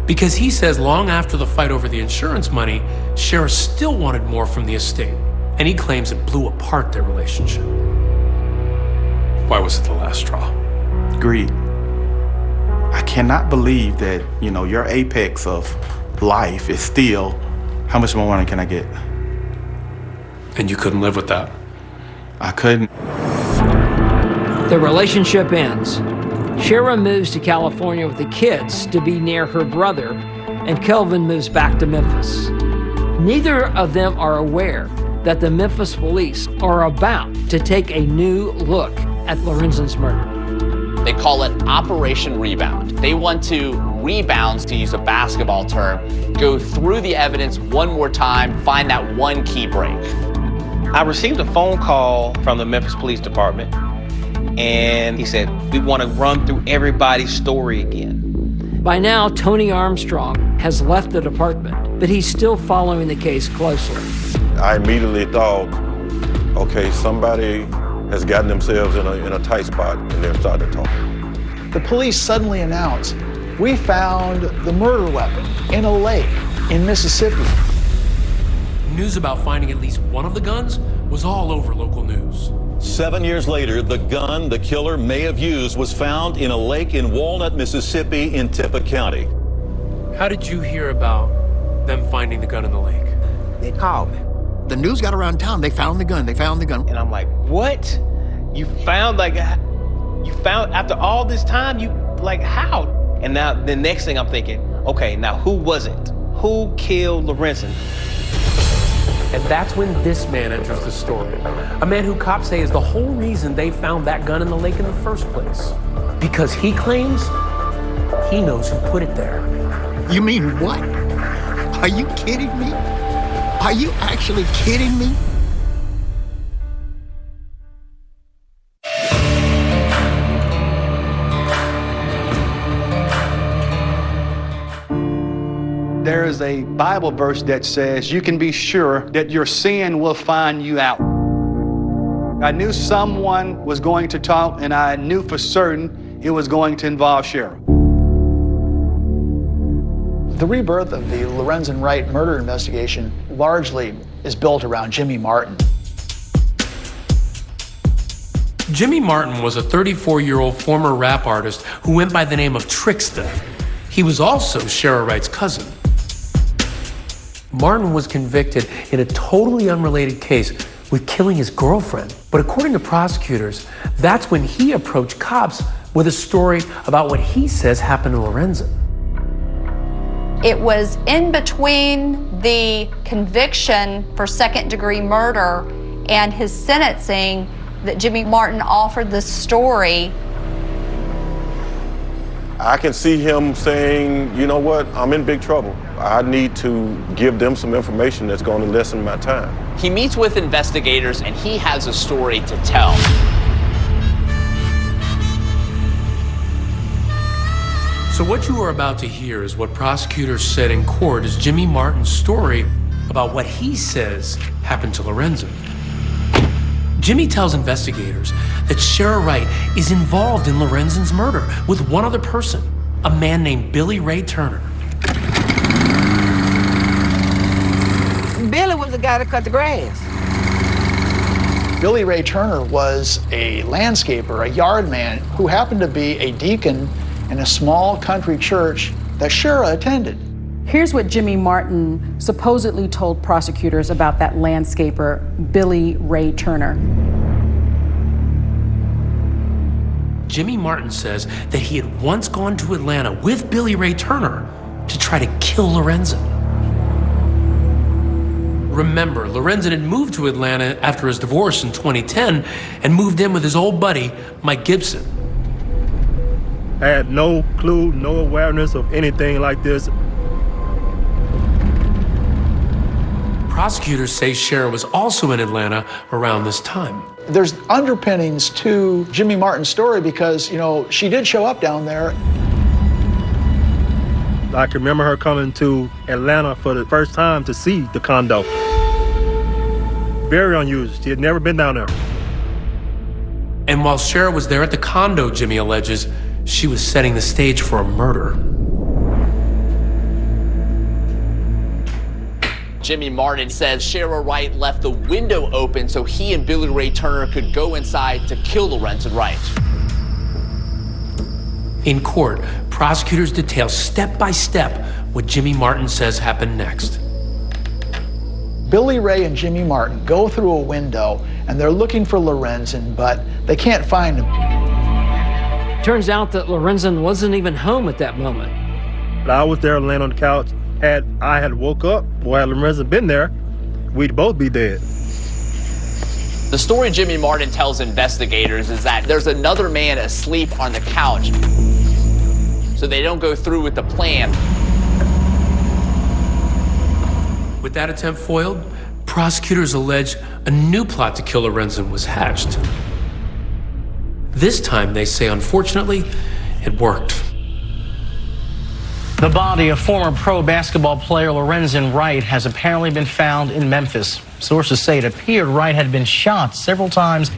because he says long after the fight over the insurance money, Shara still wanted more from the estate, and he claims it blew apart their relationship. Why was it the last straw? Greed. I cannot believe that, your apex of life is still, how much more money can I get? And you couldn't live with that? I couldn't. The relationship ends. Shara moves to California with the kids to be near her brother, and Kelvin moves back to Memphis. Neither of them are aware that the Memphis police are about to take a new look at Lorenzen's murder. They call it Operation Rebound. They want to rebound, to use a basketball term, go through the evidence one more time, find that one key break. I received a phone call from the Memphis Police Department, and he said, we want to run through everybody's story again. By now, Tony Armstrong has left the department, but he's still following the case closely. I immediately thought, okay, somebody has gotten themselves in a tight spot, and they're starting to talk. The police suddenly announced, we found the murder weapon in a lake in Mississippi. News about finding at least one of the guns was all over local news. 7 years later, the gun the killer may have used was found in a lake in Walnut, Mississippi in Tippah County. How did you hear about them finding the gun in the lake? They called me. The news got around town. They found the gun. And I'm like, what? You found after all this time, how? And now the next thing I'm thinking, okay, now who was it? Who killed Lorenzen? And that's when this man enters the story. A man who cops say is the whole reason they found that gun in the lake in the first place. Because he claims he knows who put it there. You mean what? Are you kidding me? Are you actually kidding me? There is a Bible verse that says you can be sure that your sin will find you out. I knew someone was going to talk, and I knew for certain it was going to involve Shara. The rebirth of the Lorenzen Wright murder investigation largely is built around Jimmy Martin. Jimmy Martin was a 34-year-old former rap artist who went by the name of Trickster. He was also Shara Wright's cousin. Martin was convicted in a totally unrelated case with killing his girlfriend. But according to prosecutors, that's when he approached cops with a story about what he says happened to Lorenzen. It was in between the conviction for second-degree murder and his sentencing that Jimmy Martin offered the story. I can see him saying, you know what, I'm in big trouble. I need to give them some information that's going to lessen my time. He meets with investigators and he has a story to tell. So what you are about to hear is what prosecutors said in court is Jimmy Martin's story about what he says happened to Lorenzen. Jimmy tells investigators that Shara Wright is involved in Lorenzen's murder with one other person, a man named Billy Ray Turner. Billy was the guy that cut the grass. Billy Ray Turner was a landscaper, a yard man, who happened to be a deacon in a small country church that Shara attended. Here's what Jimmy Martin supposedly told prosecutors about that landscaper, Billy Ray Turner. Jimmy Martin says that he had once gone to Atlanta with Billy Ray Turner to try to kill Lorenzen. Remember, Lorenzen had moved to Atlanta after his divorce in 2010 and moved in with his old buddy, Mike Gibson. I had no clue, no awareness of anything like this. Prosecutors say Shara was also in Atlanta around this time. There's underpinnings to Jimmy Martin's story because, she did show up down there. I can remember her coming to Atlanta for the first time to see the condo. Very unusual. She had never been down there. And while Shara was there at the condo, Jimmy alleges, she was setting the stage for a murder. Jimmy Martin says Shara Wright left the window open so he and Billy Ray Turner could go inside to kill Lorenzen Wright. In court, prosecutors detail step by step what Jimmy Martin says happened next. Billy Ray and Jimmy Martin go through a window and they're looking for Lorenzen, but they can't find him. Turns out that Lorenzen wasn't even home at that moment. I was there laying on the couch. Had I had woke up, or had Lorenzen been there, we'd both be dead. The story Jimmy Martin tells investigators is that there's another man asleep on the couch, so they don't go through with the plan. With that attempt foiled, prosecutors allege a new plot to kill Lorenzen was hatched. This time, they say, unfortunately, it worked. The body of former pro basketball player Lorenzen Wright has apparently been found in Memphis. Sources say it appeared Wright had been shot several times.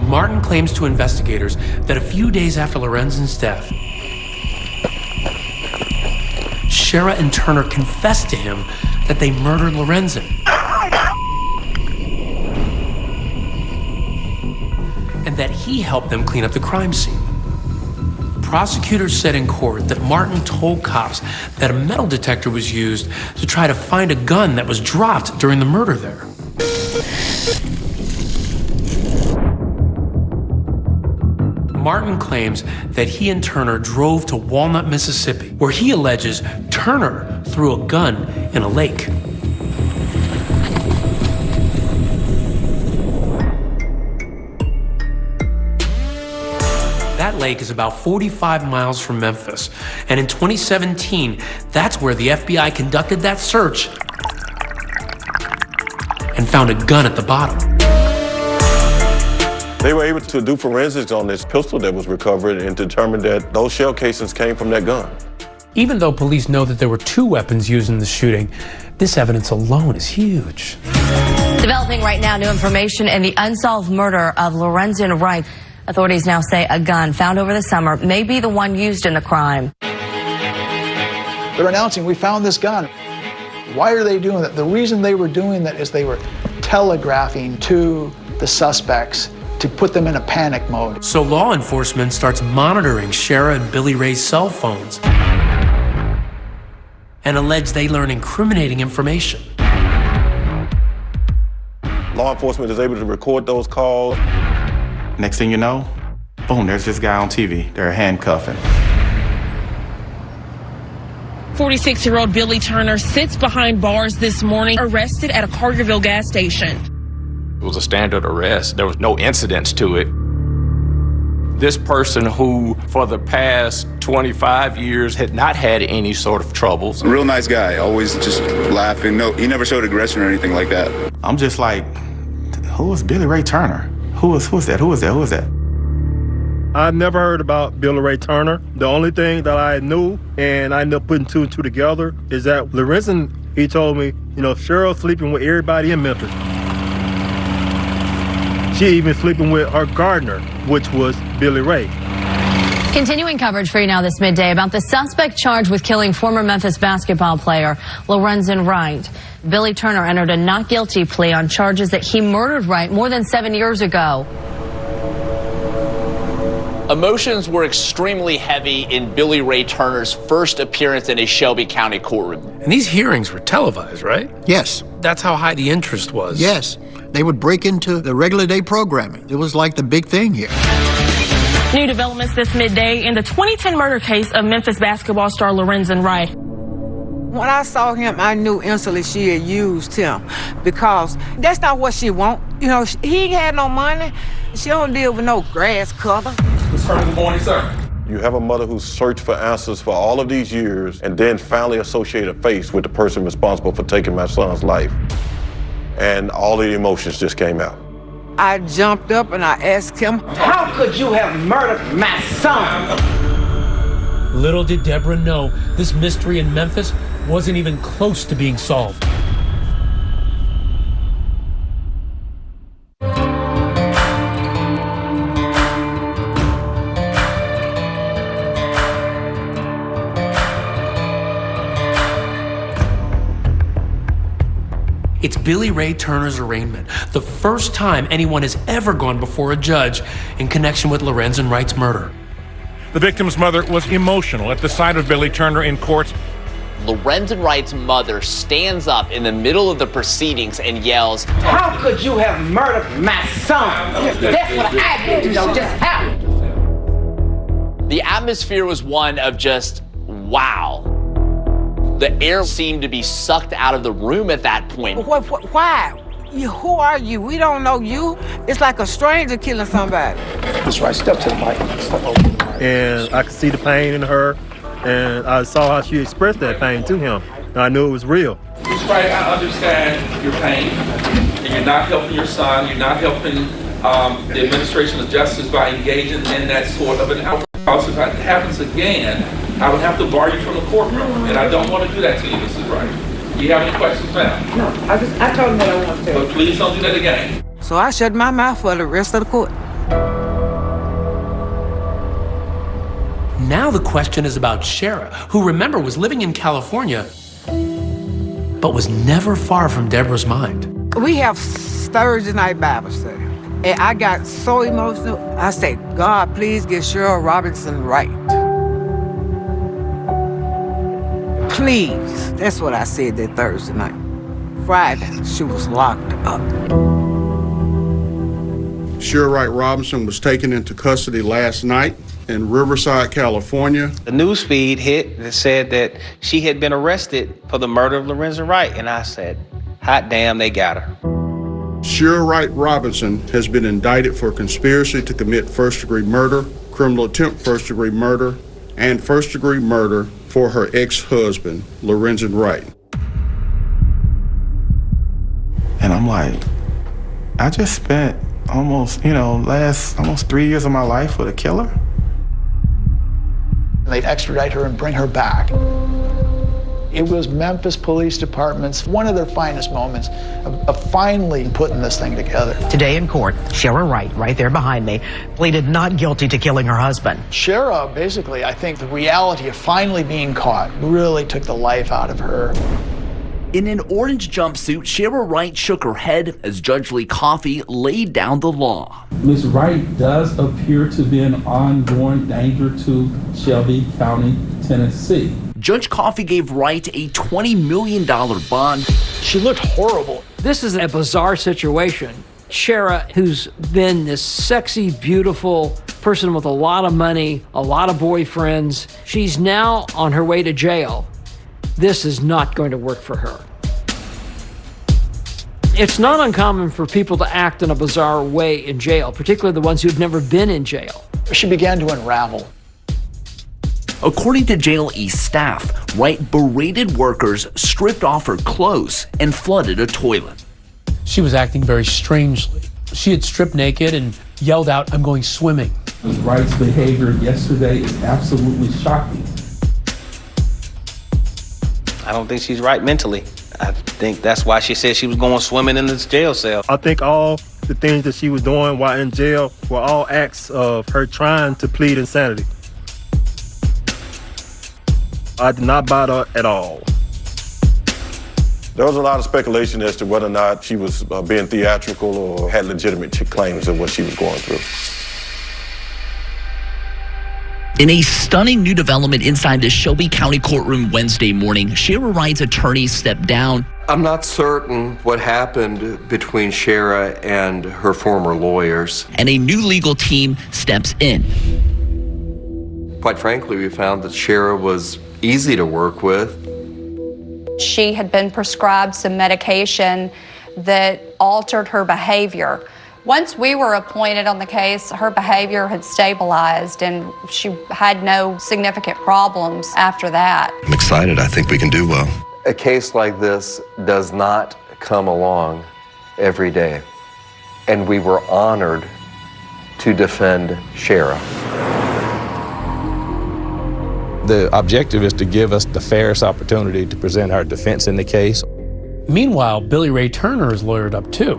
Martin claims to investigators that a few days after Lorenzen's death, Shara and Turner confessed to him that they murdered Lorenzen. And that he helped them clean up the crime scene. Prosecutors said in court that Martin told cops that a metal detector was used to try to find a gun that was dropped during the murder there. Martin claims that he and Turner drove to Walnut, Mississippi, where he alleges Turner threw a gun in a lake. That lake is about 45 miles from Memphis, and in 2017, that's where the FBI conducted that search and found a gun at the bottom. They were able to do forensics on this pistol that was recovered and determined that those shell casings came from that gun. Even though police know that there were 2 weapons used in the shooting, this evidence alone is huge. Developing right now, new information in the unsolved murder of Lorenzen Wright. Authorities now say a gun found over the summer may be the one used in the crime. They're announcing, we found this gun. Why are they doing that? The reason they were doing that is they were telegraphing to the suspects to put them in a panic mode. So law enforcement starts monitoring Shara and Billy Ray's cell phones and allege they learn incriminating information. Law enforcement is able to record those calls. Next thing you know, boom, there's this guy on TV. They're handcuffing. 46-year-old Billy Turner sits behind bars this morning, arrested at a Carterville gas station. It was a standard arrest. There was no incidents to it. This person who, for the past 25 years, had not had any sort of troubles. A real nice guy, always just laughing. No, he never showed aggression or anything like that. I'm just like, who is Billy Ray Turner? Who is that? I've never heard about Billy Ray Turner. The only thing that I knew, and I ended up putting 2 and 2 together, is that Lorenzen, he told me, Cheryl's sleeping with everybody in Memphis. She even sleeping with her gardener, which was Billy Ray. Continuing coverage for you now this midday about the suspect charged with killing former Memphis basketball player Lorenzen Wright. Billy Turner entered a not guilty plea on charges that he murdered Wright more than 7 years ago. Emotions were extremely heavy in Billy Ray Turner's first appearance in a Shelby County courtroom. And these hearings were televised, right? Yes. That's how high the interest was. Yes. They would break into the regular day programming. It was like the big thing here. New developments this midday in the 2010 murder case of Memphis basketball star Lorenzen Wright. When I saw him, I knew instantly she had used him because that's not what she want. He ain't had no money. She don't deal with no grass cutter. Good morning, sir. You have a mother who searched for answers for all of these years and then finally associate a face with the person responsible for taking my son's life. and all the emotions just came out. I jumped up and I asked him, how could you have murdered my son? Little did Deborah know this mystery in Memphis wasn't even close to being solved. It's Billy Ray Turner's arraignment, the first time anyone has ever gone before a judge in connection with Lorenzen Wright's murder. The victim's mother was emotional at the sight of Billy Turner in court. Lorenzen Wright's mother stands up in the middle of the proceedings and yells, how could you have murdered my son? That's what I did, just how? The atmosphere was one of just, wow. The air seemed to be sucked out of the room at that point. Why? Who are you? We don't know you. It's like a stranger killing somebody. That's right. Step to the mic. And I could see the pain in her, and I saw how she expressed that pain to him. And I knew it was real. Ms. Wright, I understand your pain, and you're not helping your son. You're not helping the administration of justice by engaging in that sort of an outcry. If that happens again, I would have to bar you from the courtroom, and I don't want to do that to you, Mrs. Wright. Do you have any questions, ma'am? No, I told him what I wanted to. But please don't do that again. So I shut my mouth for the rest of the court. Now the question is about Shara, who, remember, was living in California, but was never far from Deborah's mind. We have Thursday night Bible study, and I got so emotional. I said, God, please get Cheryl Robinson right. Please. That's what I said that Thursday night. Friday, she was locked up. Cheryl Wright Robinson was taken into custody last night in Riverside, California. The news feed hit that said that she had been arrested for the murder of Lorenzen Wright, and I said, hot damn, they got her. Cheryl Wright Robinson has been indicted for conspiracy to commit first-degree murder, criminal attempt first-degree murder, and first-degree murder for her ex-husband, Lorenzen Wright. And I'm like, I just spent almost 3 years of my life with a killer. They'd extradite her and bring her back. It was Memphis Police Department's one of their finest moments of finally putting this thing together. Today in court, Shara Wright, right there behind me, pleaded not guilty to killing her husband. Shara, basically, I think the reality of finally being caught really took the life out of her. In an orange jumpsuit, Shara Wright shook her head as Judge Lee Coffey laid down the law. Ms. Wright does appear to be an ongoing danger to Shelby County, Tennessee. Judge Coffey gave Wright a $20 million bond. She looked horrible. This is a bizarre situation. Shara, who's been this sexy, beautiful person with a lot of money, a lot of boyfriends, she's now on her way to jail. This is not going to work for her. It's not uncommon for people to act in a bizarre way in jail, particularly the ones who've never been in jail. She began to unravel. According to Jail East staff, Wright berated workers, stripped off her clothes, and flooded a toilet. She was acting very strangely. She had stripped naked and yelled out, "I'm going swimming." Ms. Wright's behavior yesterday is absolutely shocking. I don't think she's right mentally. I think that's why she said she was going swimming in this jail cell. I think all the things that she was doing while in jail were all acts of her trying to plead insanity. I did not buy that at all. There was a lot of speculation as to whether or not she was being theatrical or had legitimate claims of what she was going through. In a stunning new development inside the Shelby County courtroom Wednesday morning, Shara Wright's attorney stepped down. I'm not certain what happened between Shara and her former lawyers. And a new legal team steps in. Quite frankly, we found that Shara was easy to work with. She had been prescribed some medication that altered her behavior. Once we were appointed on the case, her behavior had stabilized and she had no significant problems after that. I'm excited. I think we can do well. A case like this does not come along every day. And we were honored to defend Shara. The objective is to give us the fairest opportunity to present our defense in the case. Meanwhile, Billy Ray Turner is lawyered up too.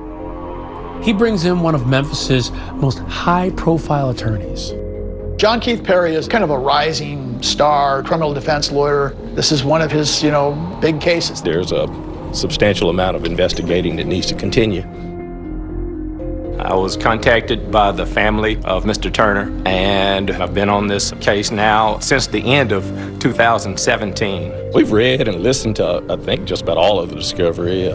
He brings in one of Memphis's most high-profile attorneys. John Keith Perry is kind of a rising star criminal defense lawyer. This is one of his, big cases. There's a substantial amount of investigating that needs to continue. I was contacted by the family of Mr. Turner, and I've been on this case now since the end of 2017. We've read and listened to, I think, just about all of the discovery.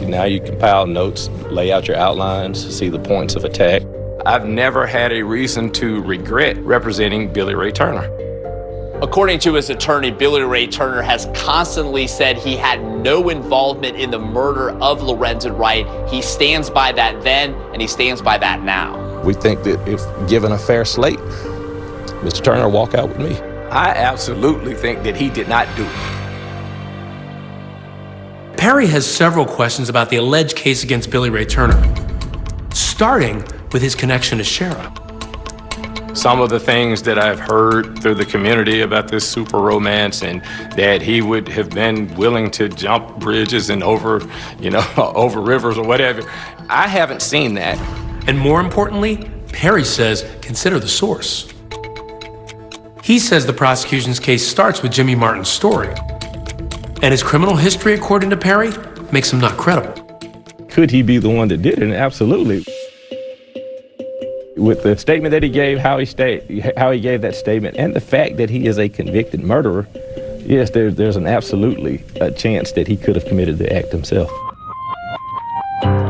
Now you compile notes, lay out your outlines, see the points of attack. I've never had a reason to regret representing Billy Ray Turner. According to his attorney, Billy Ray Turner has constantly said he had no involvement in the murder of Lorenzen Wright. He stands by that then, and he stands by that now. We think that if given a fair slate, Mr. Turner will walk out with me. I absolutely think that he did not do it. Perry has several questions about the alleged case against Billy Ray Turner, starting with his connection to Shara. Some of the things that I've heard through the community about this super romance, and that he would have been willing to jump bridges and over rivers or whatever. I haven't seen that. And more importantly, Perry says, consider the source. He says the prosecution's case starts with Jimmy Martin's story. And his criminal history, according to Perry, makes him not credible. Could he be the one that did it? Absolutely. With the statement that he gave, how he gave that statement, and the fact that he is a convicted murderer, yes, there's an absolutely a chance that he could have committed the act himself.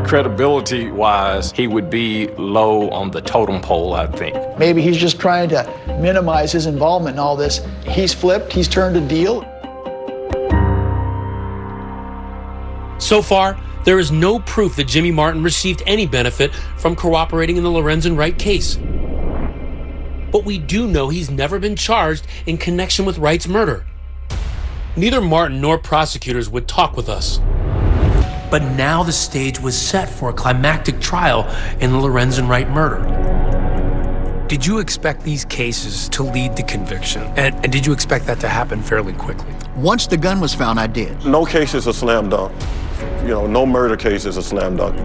Credibility-wise, he would be low on the totem pole, I think. Maybe he's just trying to minimize his involvement in all this. He's flipped, he's turned a deal. So far, there is no proof that Jimmy Martin received any benefit from cooperating in the Lorenzen Wright case. But we do know he's never been charged in connection with Wright's murder. Neither Martin nor prosecutors would talk with us. But now the stage was set for a climactic trial in the Lorenzen Wright murder. Did you expect these cases to lead to conviction? And did you expect that to happen fairly quickly? Once the gun was found, I did. No case is a slam dunk. No murder case is a slam dunk.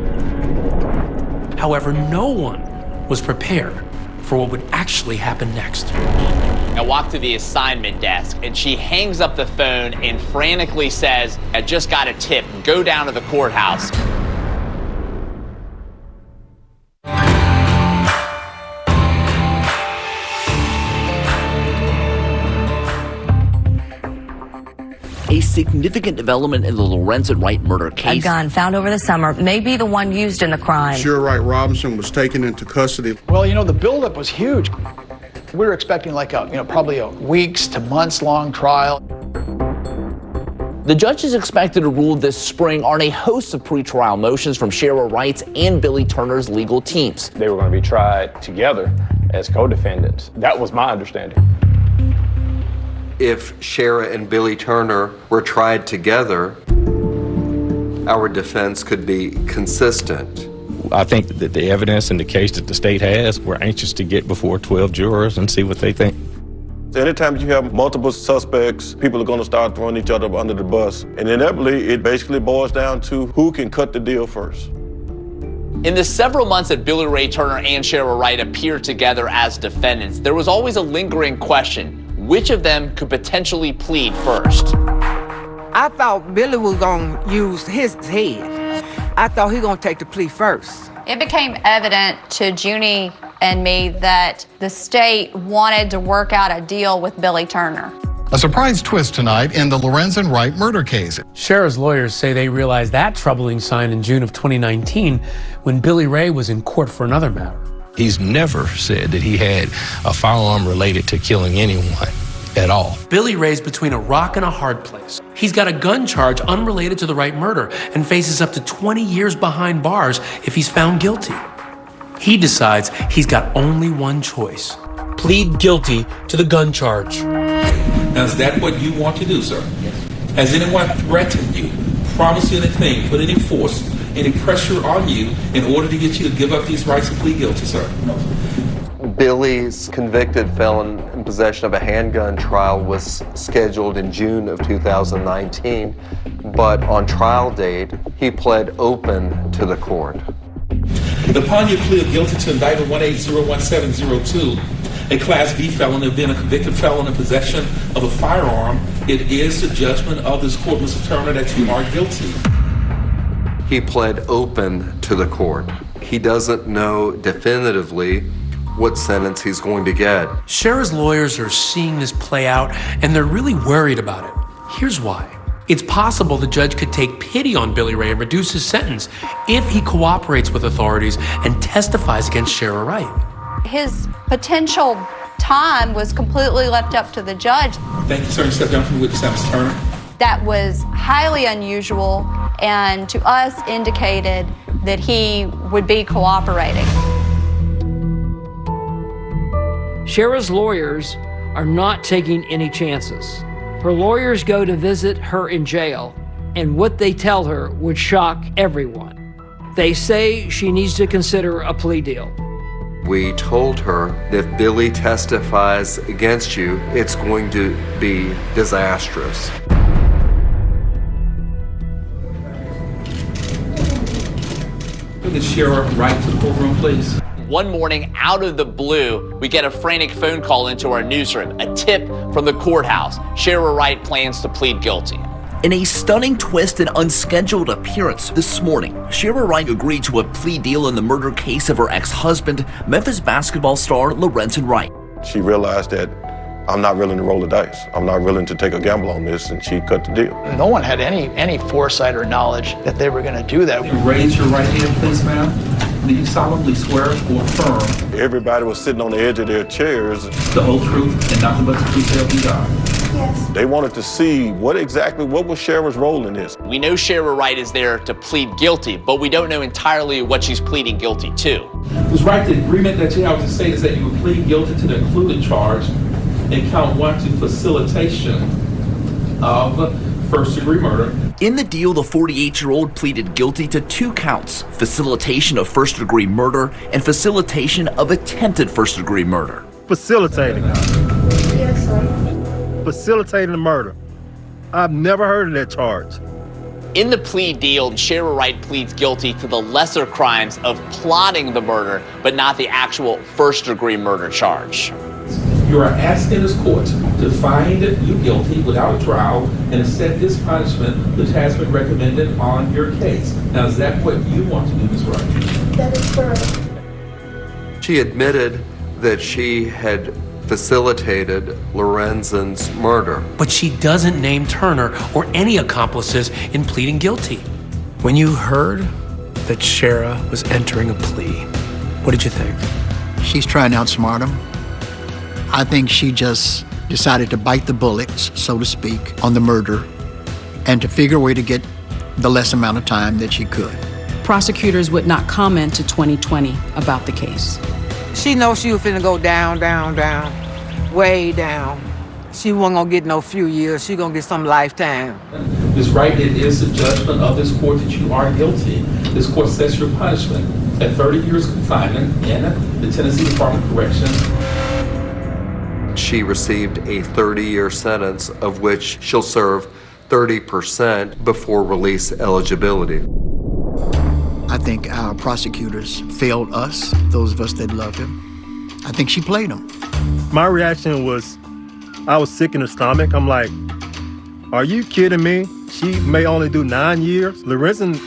However, no one was prepared for what would actually happen next. I walk to the assignment desk, and she hangs up the phone and frantically says, I just got a tip. Go down to the courthouse. A significant development in the Lorenzen Wright murder case. A gun found over the summer may be the one used in the crime. Shara Wright Robinson was taken into custody. Well, the buildup was huge. We were expecting probably a weeks to months long trial. The judge is expected to rule this spring on a host of pretrial motions from Shara Wright's and Billy Turner's legal teams. They were going to be tried together as co-defendants. That was my understanding. If Shara and Billy Turner were tried together, our defense could be consistent. I think that the evidence in the case that the state has, we're anxious to get before 12 jurors and see what they think. Anytime you have multiple suspects, people are going to start throwing each other under the bus. And inevitably, it basically boils down to who can cut the deal first. In the several months that Billy Ray Turner and Shara Wright appeared together as defendants, there was always a lingering question. Which of them could potentially plead first? I thought Billy was gonna use his head. I thought he was gonna take the plea first. It became evident to Junie and me that the state wanted to work out a deal with Billy Turner. A surprise twist tonight in the Lorenzen Wright murder case. Shara's lawyers say they realized that troubling sign in June of 2019 when Billy Ray was in court for another matter. He's never said that he had a firearm related to killing anyone at all. Billy Ray's between a rock and a hard place. He's got a gun charge unrelated to the Wright murder and faces up to 20 years behind bars if he's found guilty. He decides he's got only one choice: plead guilty to the gun charge. Now, is that what you want to do, sir? Yes. Has anyone threatened you, promised you anything, put any force any pressure on you in order to get you to give up these rights and plead guilty, sir? Billy's convicted felon in possession of a handgun trial was scheduled in June of 2019, but on trial date, he pled open to the court. Upon your plea of guilty to indictment 1801702, a Class B felon have been a convicted felon in possession of a firearm, it is the judgment of this court, Mr. Turner, that you are guilty. He pled open to the court. He doesn't know definitively what sentence he's going to get. Shara's lawyers are seeing this play out, and they're really worried about it. Here's why. It's possible the judge could take pity on Billy Ray and reduce his sentence if he cooperates with authorities and testifies against Shara Wright. His potential time was completely left up to the judge. Thank you, sir. You step down from the witness stand, Mr. Turner. That was highly unusual and to us indicated that he would be cooperating. Shara's lawyers are not taking any chances. Her lawyers go to visit her in jail, and what they tell her would shock everyone. They say she needs to consider a plea deal. We told her that if Billy testifies against you, it's going to be disastrous. Get Shara Wright to the courtroom, please. One morning, out of the blue, we get a frantic phone call into our newsroom, a tip from the courthouse. Shara Wright plans to plead guilty. In a stunning twist and unscheduled appearance this morning, Shara Wright agreed to a plea deal in the murder case of her ex-husband, Memphis basketball star Lorenzen Wright. She realized that I'm not willing to roll the dice. I'm not willing to take a gamble on this, and she cut the deal. No one had any foresight or knowledge that they were going to do that. You raise your right hand, please, ma'am. Do you solemnly swear or affirm Everybody was sitting on the edge of their chairs. the whole truth and nothing but the truth, so help you God? Yes. They wanted to see what was Shara's role in this. We know Shara Wright is there to plead guilty, but we don't know entirely what she's pleading guilty to. Ms. Wright, the agreement that you have to say is that you would plead guilty to the included charge in count 1 to facilitation of first-degree murder. In the deal, the 48-year-old pleaded guilty to 2 counts, facilitation of first-degree murder and facilitation of attempted first-degree murder. Facilitating. Yes, sir. Facilitating the murder. I've never heard of that charge. In the plea deal, Shara Wright pleads guilty to the lesser crimes of plotting the murder, but not the actual first-degree murder charge. You are asking this court to find you guilty without a trial and to set this punishment which has been recommended on your case. Now, is that what you want to do, Ms. Wright? That is correct. She admitted that she had facilitated Lorenzen's murder. But she doesn't name Turner or any accomplices in pleading guilty. When you heard that Shara was entering a plea, what did you think? She's trying to outsmart him. I think she just decided to bite the bullet, so to speak, on the murder and to figure a way to get the less amount of time that she could. Prosecutors would not comment to 2020 about the case. She knows she was finna go down, down, down, way down. She wasn't gonna get no few years. She gonna get some lifetime. Ms. Wright, it is the judgment of this court that you are guilty. This court sets your punishment at 30 years confinement in the Tennessee Department of Corrections. She received a 30-year sentence, of which she'll serve 30% before release eligibility. I think our prosecutors failed us, those of us that love him. I think she played him. My reaction was, I was sick in the stomach. I'm like, are you kidding me? She may only do 9 years. Lorenzen,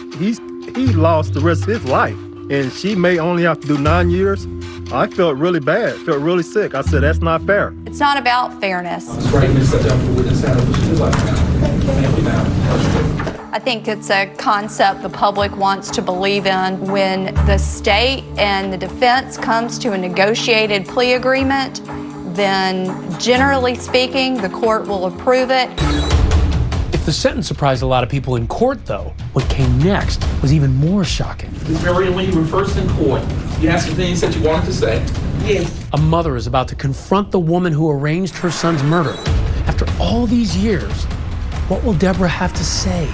he lost the rest of his life, and she may only have to do 9 years. I felt really bad, felt really sick. I said, that's not fair. It's not about fairness. Ms. Wright, you step down from the witness stand. Thank you, ma'am. I think it's a concept the public wants to believe in. When the state and the defense comes to a negotiated plea agreement, then generally speaking, the court will approve it. If the sentence surprised a lot of people in court, though, what came next was even more shocking. Ms. Marion, when you were first in court, you had some things that you wanted to say. Yes. A mother is about to confront the woman who arranged her son's murder. After all these years, what will Deborah have to say?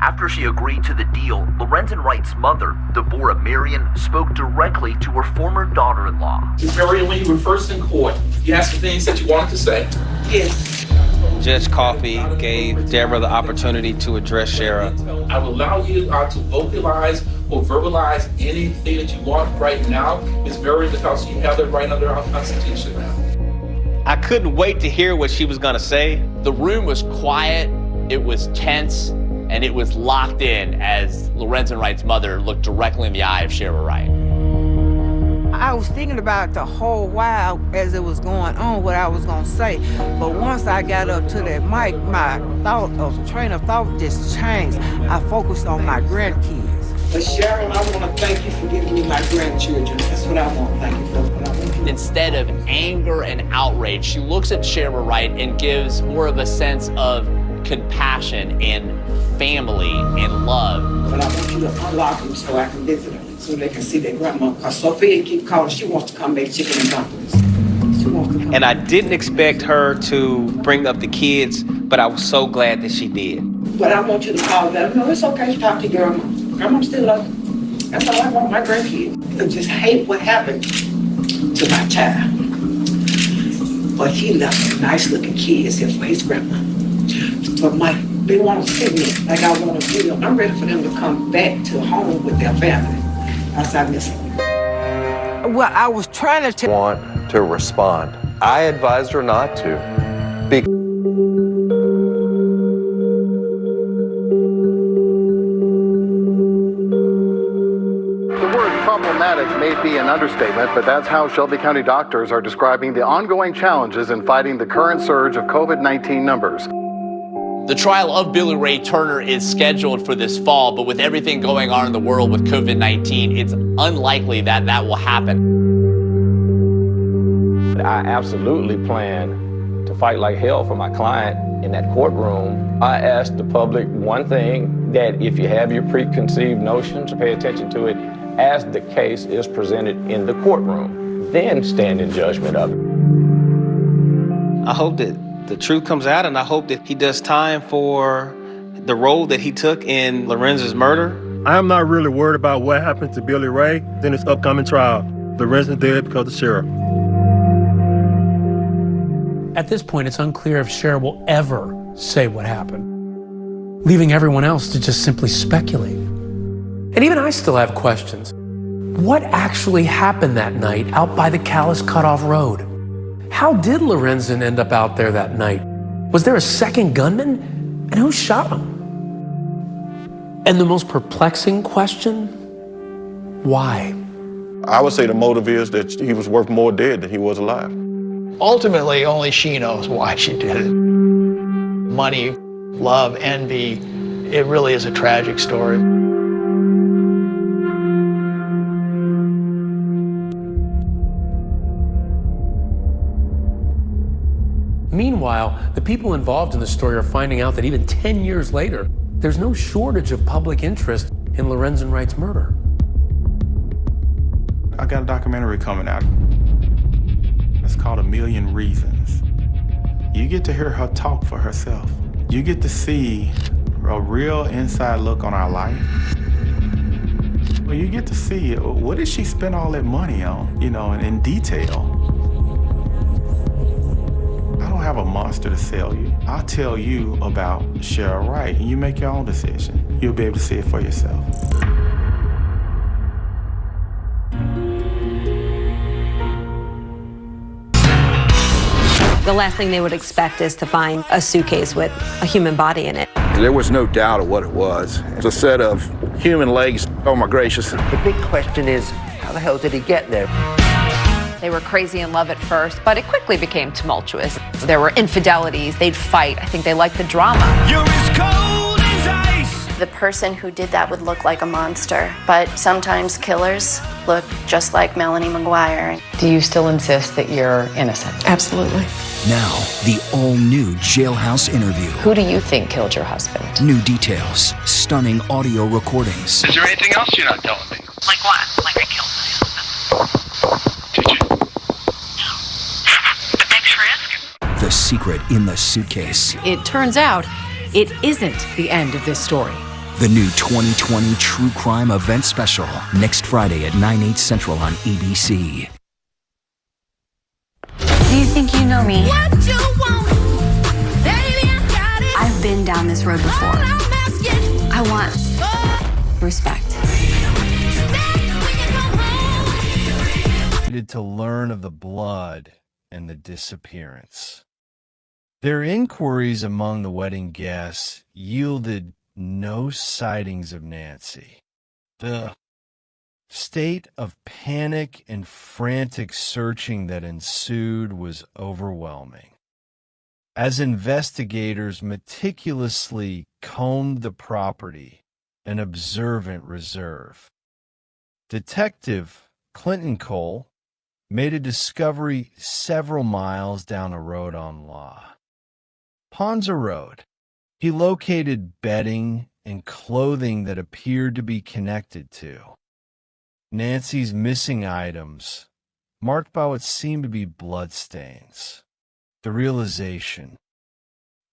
After she agreed to the deal, Lorenzen Wright's mother, Deborah Marion, spoke directly to her former daughter-in-law. Marion, when you were first in court, you had some things that you wanted to say. Yes. Judge Coffey gave Deborah the opportunity to address Shara. I will allow you to vocalize or verbalize anything that you want right now. It's very because you have that right under our Constitution now. I couldn't wait to hear what she was gonna say. The room was quiet, it was tense, and it was locked in as Lorenzen Wright's mother looked directly in the eye of Shara Wright. I was thinking about it the whole while as it was going on, what I was gonna say. But once I got up to that mic, my train of thought just changed. I focused on my grandkids. But Sharon, I want to thank you for giving me my grandchildren. That's what I want. Thank you for that. Instead of anger and outrage, she looks at Shara Wright and gives more of a sense of compassion and family and love. But I want you to unlock them so I can visit them, so they can see their grandma. Because Sophia keep calling, she wants to come make chicken and dumplings. She wants to come. And I didn't expect her to bring up the kids, but I was so glad that she did. But I want you to call them. No, it's okay to talk to your grandma. Grandma still love you. That's all I want, my grandkids. I just hate what happened to my child. But he left some nice looking kids here for his grandma. But they want to see me like I want to see them. I'm ready for them to come back to home with their family. That's I miss them. Well, I was trying to Want to respond. I advised her not to. Problematic may be an understatement, but that's how Shelby County doctors are describing the ongoing challenges in fighting the current surge of COVID-19 numbers. The trial of Billy Ray Turner is scheduled for this fall, but with everything going on in the world with COVID-19, it's unlikely that that will happen. I absolutely plan to fight like hell for my client in that courtroom. I ask the public one thing, that if you have your preconceived notions, pay attention to it as the case is presented in the courtroom, then stand in judgment of it. I hope that the truth comes out, and I hope that he does time for the role that he took in Lorenzen's murder. I am not really worried about what happened to Billy Ray in his upcoming trial. Lorenzen's dead because of Shara. At this point, it's unclear if Shara will ever say what happened, leaving everyone else to just simply speculate. And even I still have questions. What actually happened that night out by the Callis Cutoff Road? How did Lorenzen end up out there that night? Was there a second gunman? And who shot him? And the most perplexing question, why? I would say the motive is that he was worth more dead than he was alive. Ultimately, only she knows why she did it. Money, love, envy, it really is a tragic story. Meanwhile, the people involved in the story are finding out that even 10 years later, there's no shortage of public interest in Lorenzen Wright's murder. I got a documentary coming out. It's called A Million Reasons. You get to hear her talk for herself. You get to see a real inside look on our life. Well, you get to see what did she spend all that money on, in detail. I don't have a monster to sell you. I'll tell you about Shara Wright, and you make your own decision. You'll be able to see it for yourself. The last thing they would expect is to find a suitcase with a human body in it. There was no doubt of what it was. It's a set of human legs. Oh my gracious. The big question is, how the hell did he get there? They were crazy in love at first, but it quickly became tumultuous. There were infidelities, they'd fight. I think they liked the drama. You're as cold as ice. The person who did that would look like a monster, but sometimes killers look just like Melanie McGuire. Do you still insist that you're innocent? Absolutely. Now, the all-new Jailhouse interview. Who do you think killed your husband? New details, stunning audio recordings. Is there anything else you're not telling me? Like what? Like I killed my husband. Did you? No. But thanks for asking. The secret in the suitcase. It turns out it isn't the end of this story. The new 2020 True Crime Event Special, next Friday at 9/8 Central on ABC. Do you think you know me? What you want, baby, I got it. I've been down this road before. I want respect. Needed to learn of the blood and the disappearance. Their inquiries among the wedding guests yielded no sightings of Nancy. The state of panic and frantic searching that ensued was overwhelming. As investigators meticulously combed the property, an observant reserve, Detective Clinton Cole made a discovery several miles down a road on Law. Ponza Road. He located bedding and clothing that appeared to be connected to Nancy's missing items, marked by what seemed to be bloodstains. The realization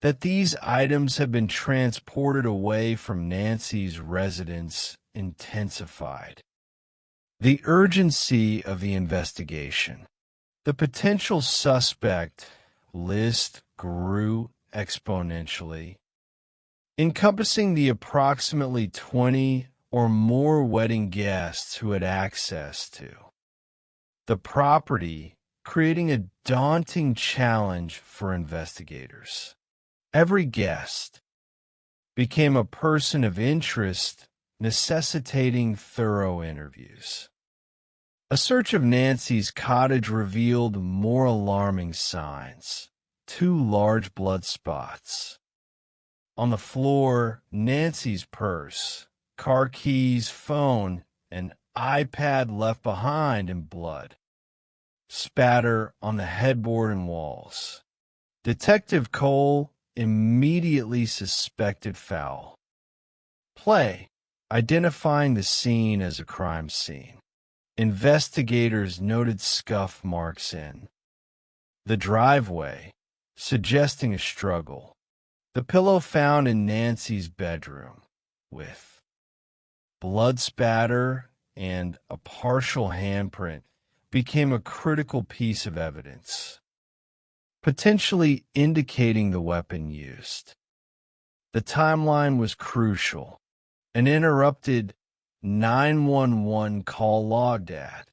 that these items had been transported away from Nancy's residence intensified the urgency of the investigation. The potential suspect list grew exponentially, encompassing the approximately 20 or more wedding guests who had access to the property, creating a daunting challenge for investigators. Every guest became a person of interest, necessitating thorough interviews. A search of Nancy's cottage revealed more alarming signs: 2 large blood spots. On the floor, Nancy's purse, car keys, phone, and iPad left behind in blood. Spatter on the headboard and walls. Detective Cole immediately suspected foul play, identifying the scene as a crime scene. Investigators noted scuff marks in the driveway, suggesting a struggle. The pillow found in Nancy's bedroom, with blood spatter and a partial handprint, became a critical piece of evidence, potentially indicating the weapon used. The timeline was crucial. An interrupted 911 call logged at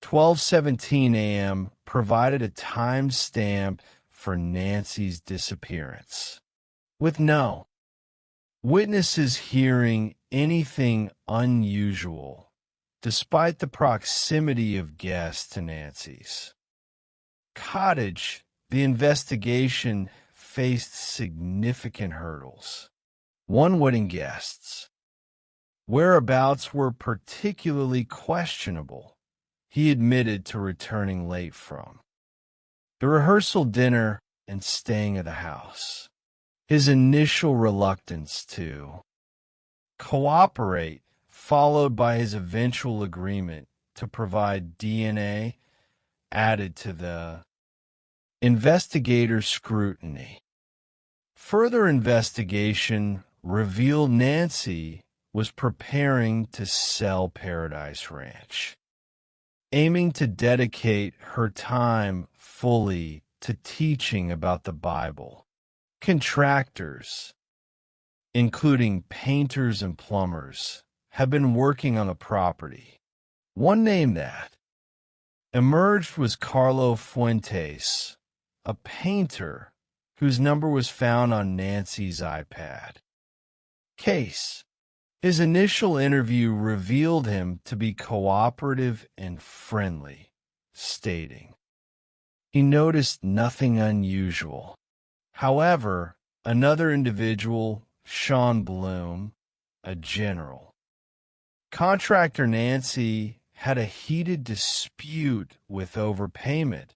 12:17 a.m. provided a timestamp for Nancy's disappearance, with no witnesses hearing anything unusual, despite the proximity of guests to Nancy's cottage. The investigation faced significant hurdles. One wedding guest's whereabouts were particularly questionable. He admitted to returning late from the rehearsal dinner and staying at the house. His initial reluctance to cooperate, followed by his eventual agreement to provide DNA, added to the investigator's scrutiny. Further investigation revealed Nancy was preparing to sell Paradise Ranch, aiming to dedicate her time fully to teaching about the Bible. Contractors, including painters and plumbers, have been working on the property. One name that emerged was Carlo Fuentes, a painter whose number was found on Nancy's iPad case. His initial interview revealed him to be cooperative and friendly, stating he noticed nothing unusual. However, another individual, Sean Bloom, a general contractor Nancy had a heated dispute with overpayment,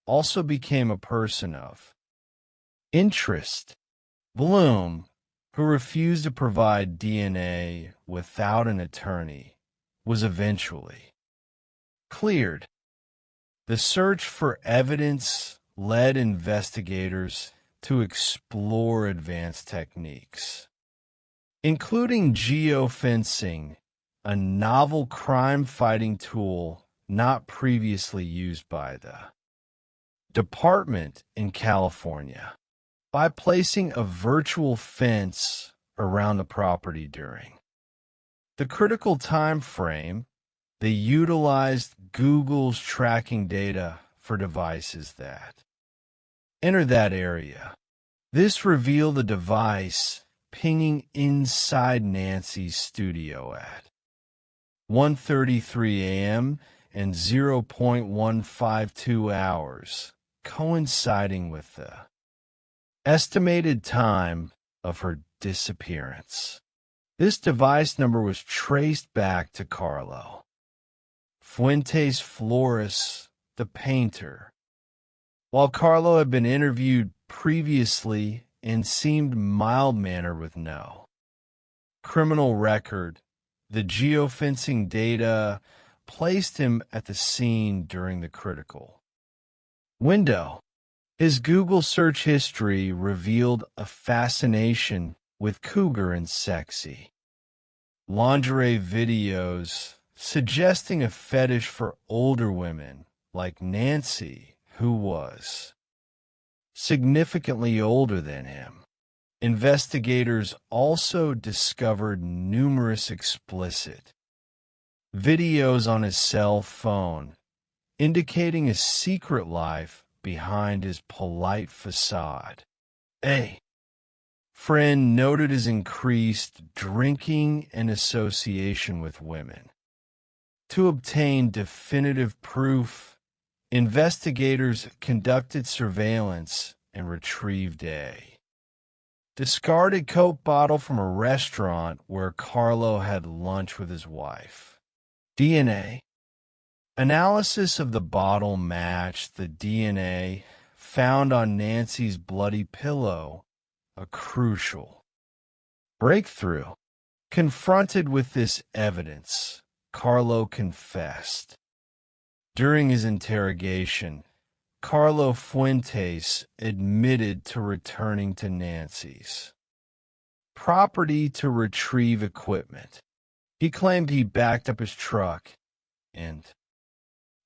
also became a person of interest. Bloom, who refused to provide DNA without an attorney, was eventually cleared. The search for evidence led investigators to explore advanced techniques, including geofencing, a novel crime-fighting tool not previously used by the department in California, by placing a virtual fence around the property during the critical time frame. They utilized Google's tracking data for devices that enter that area. This revealed the device pinging inside Nancy's studio at 1:33 a.m. and 0.152 hours, coinciding with the estimated time of her disappearance. This device number was traced back to Carlo Fuentes Flores, the painter. While Carlo had been interviewed previously and seemed mild-mannered with no criminal record, the geofencing data placed him at the scene during the critical window. His Google search history revealed a fascination with cougar and sexy lingerie videos, suggesting a fetish for older women like Nancy, who was significantly older than him. Investigators also discovered numerous explicit videos on his cell phone, indicating a secret life behind his polite facade. A friend noted his increased drinking and association with women. To obtain definitive proof, investigators conducted surveillance and retrieved a discarded Coke bottle from a restaurant where Carlo had lunch with his wife. DNA analysis of the bottle matched the DNA found on Nancy's bloody pillow, a crucial breakthrough. Confronted with this evidence, Carlo confessed. During his interrogation, Carlo Fuentes admitted to returning to Nancy's property to retrieve equipment. He claimed he backed up his truck and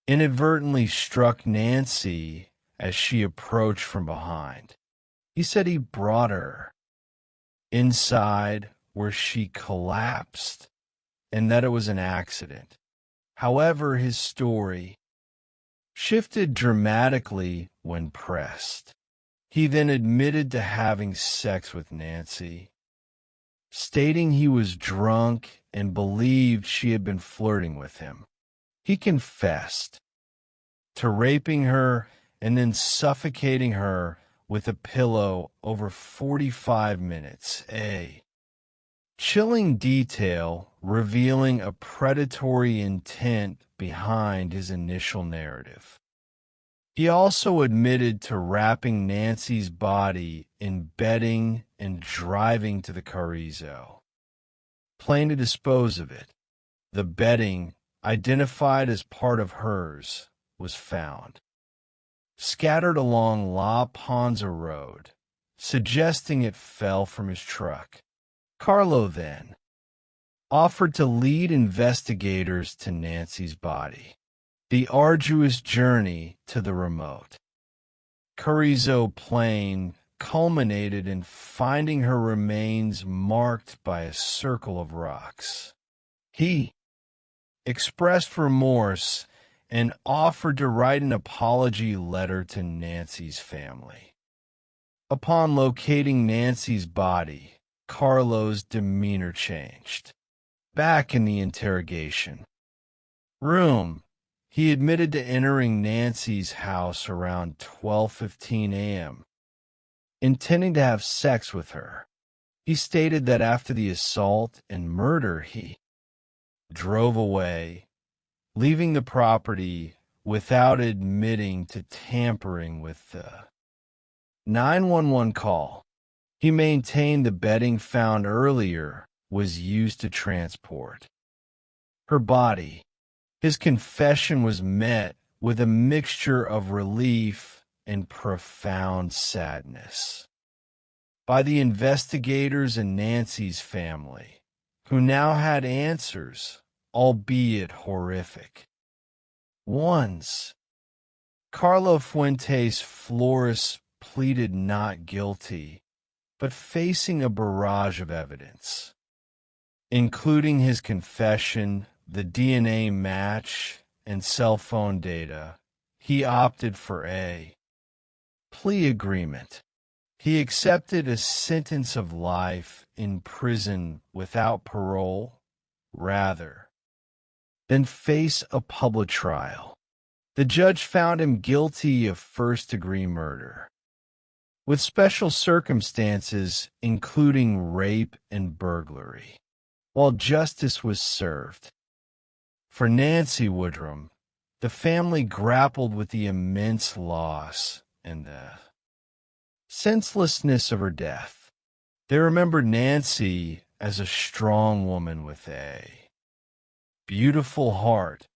inadvertently struck Nancy as she approached from behind. He said he brought her inside where she collapsed and that it was an accident. However, his story shifted dramatically when pressed. He then admitted to having sex with Nancy, stating he was drunk and believed she had been flirting with him. He confessed to raping her and then suffocating her with a pillow over 45 minutes. A chilling detail revealing a predatory intent behind his initial narrative. He also admitted to wrapping Nancy's body in bedding and driving to the Carrizo, planning to dispose of it. The bedding, identified as part of hers, was found scattered along La Ponza Road, suggesting it fell from his truck. Carlo then offered to lead investigators to Nancy's body. The arduous journey to the remote Carrizo Plain culminated in finding her remains marked by a circle of rocks. He expressed remorse and offered to write an apology letter to Nancy's family. Upon locating Nancy's body, Carlo's demeanor changed. Back in the interrogation room, he admitted to entering Nancy's house around 12:15 a.m., intending to have sex with her. He stated that after the assault and murder, he drove away, leaving the property without admitting to tampering with the 911 call. He maintained the bedding found earlier was used to transport her body. His confession was met with a mixture of relief and profound sadness. by the investigators and Nancy's family, who now had answers, albeit horrific. Once, Carlo Fuentes Flores pleaded not guilty, but facing a barrage of evidence, including his confession, the DNA match, and cell phone data, he opted for a plea agreement. He accepted a sentence of life in prison without parole, rather than face a public trial. The judge found him guilty of first-degree murder, with special circumstances including rape and burglary, while justice was served. For Nancy Woodrum, the family grappled with the immense loss and the senselessness of her death. They remembered Nancy as a strong woman with a beautiful heart,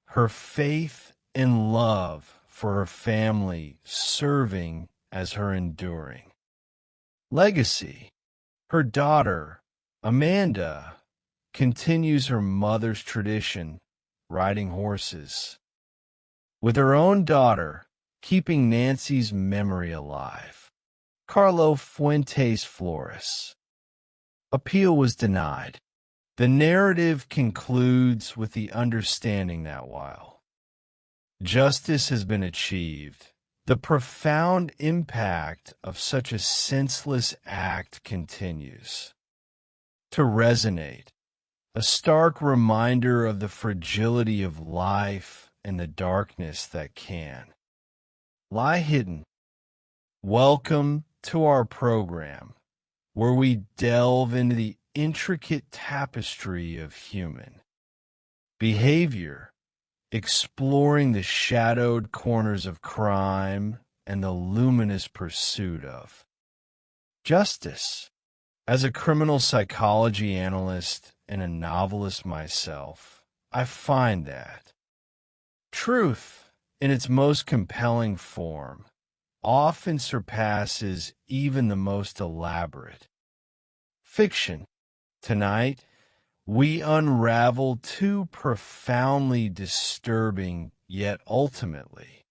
her faith and love for her family serving as her enduring legacy. Her daughter, Amanda, continues her mother's tradition, riding horses, with her own daughter keeping Nancy's memory alive. Carlo Fuentes Flores. Appeal was denied. The narrative concludes with the understanding that while justice has been achieved, the profound impact of such a senseless act continues to resonate, a stark reminder of the fragility of life and the darkness that can lie hidden. Welcome to our program, where we delve into the intricate tapestry of human behavior, exploring the shadowed corners of crime and the luminous pursuit of justice. As a criminal psychology analyst and a novelist myself, I find that truth, in its most compelling form, often surpasses even the most elaborate fiction. Tonight, we unravel two profoundly disturbing yet ultimately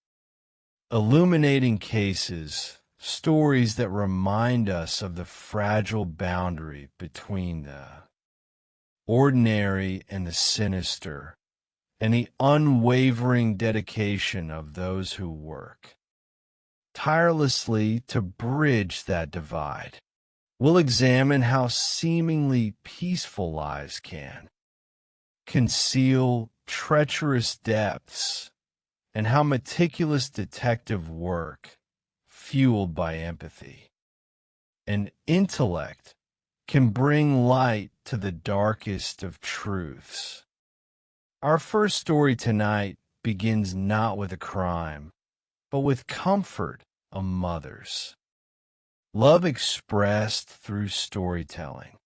illuminating cases, stories that remind us of the fragile boundary between the ordinary and the sinister, and the unwavering dedication of those who work tirelessly to bridge that divide. We'll examine how seemingly peaceful lives can conceal treacherous depths, and how meticulous detective work, fueled by empathy and intellect, can bring light to the darkest of truths. Our first story tonight begins not with a crime, but with comfort of mothers. Love expressed through storytelling.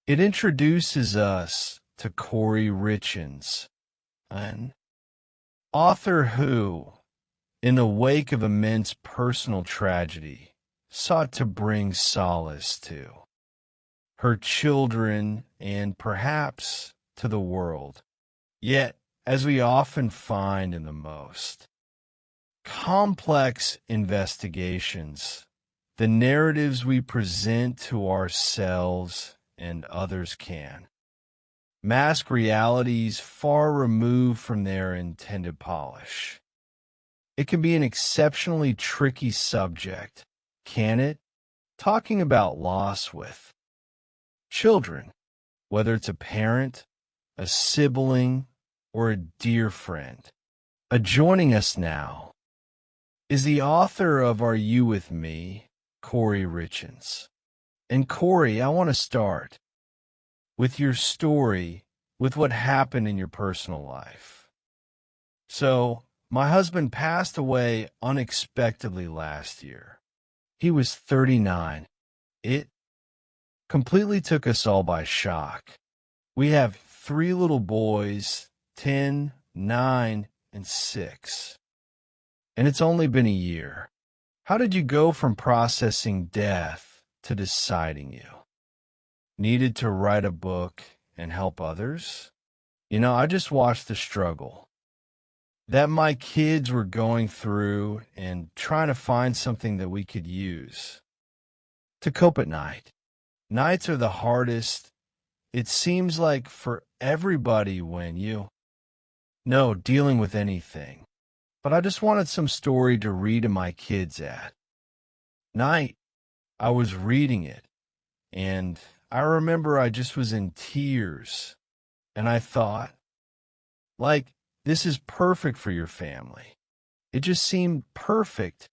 It introduces us to Corey Richins, an author who, in the wake of immense personal tragedy, sought to bring solace to her children and perhaps to the world. Yet, as we often find in the most complex investigations, the narratives we present to ourselves and others can mask realities far removed from their intended polish. It can be an exceptionally tricky subject, can it? Talking about loss with children, whether it's a parent, a sibling, or a dear friend. Joining us now is the author of Are You With Me, Corey Richins. And Corey, I want to start with your story, with what happened in your personal life. So, my husband passed away unexpectedly last year. He was 39. It completely took us all by shock. We have 3 little boys, 10, 9, and 6. And it's only been a year. How did you go from processing death to deciding you. Needed to write a book and help others? You know, I just watched the struggle that my kids were going through and trying to find something that we could use to cope at night. Nights are the hardest, it seems like, for everybody when dealing with anything. But I just wanted some story to read to my kids at night. I was reading it, and I remember I just was in tears, and I thought, this is perfect for your family. It just seemed perfect.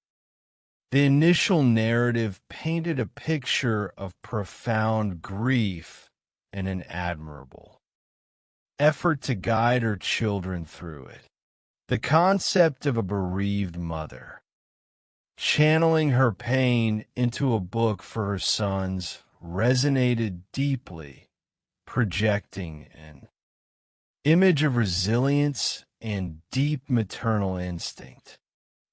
The initial narrative painted a picture of profound grief and an admirable effort to guide her children through it. The concept of a bereaved mother channeling her pain into a book for her sons resonated deeply, projecting an image of resilience and deep maternal instinct.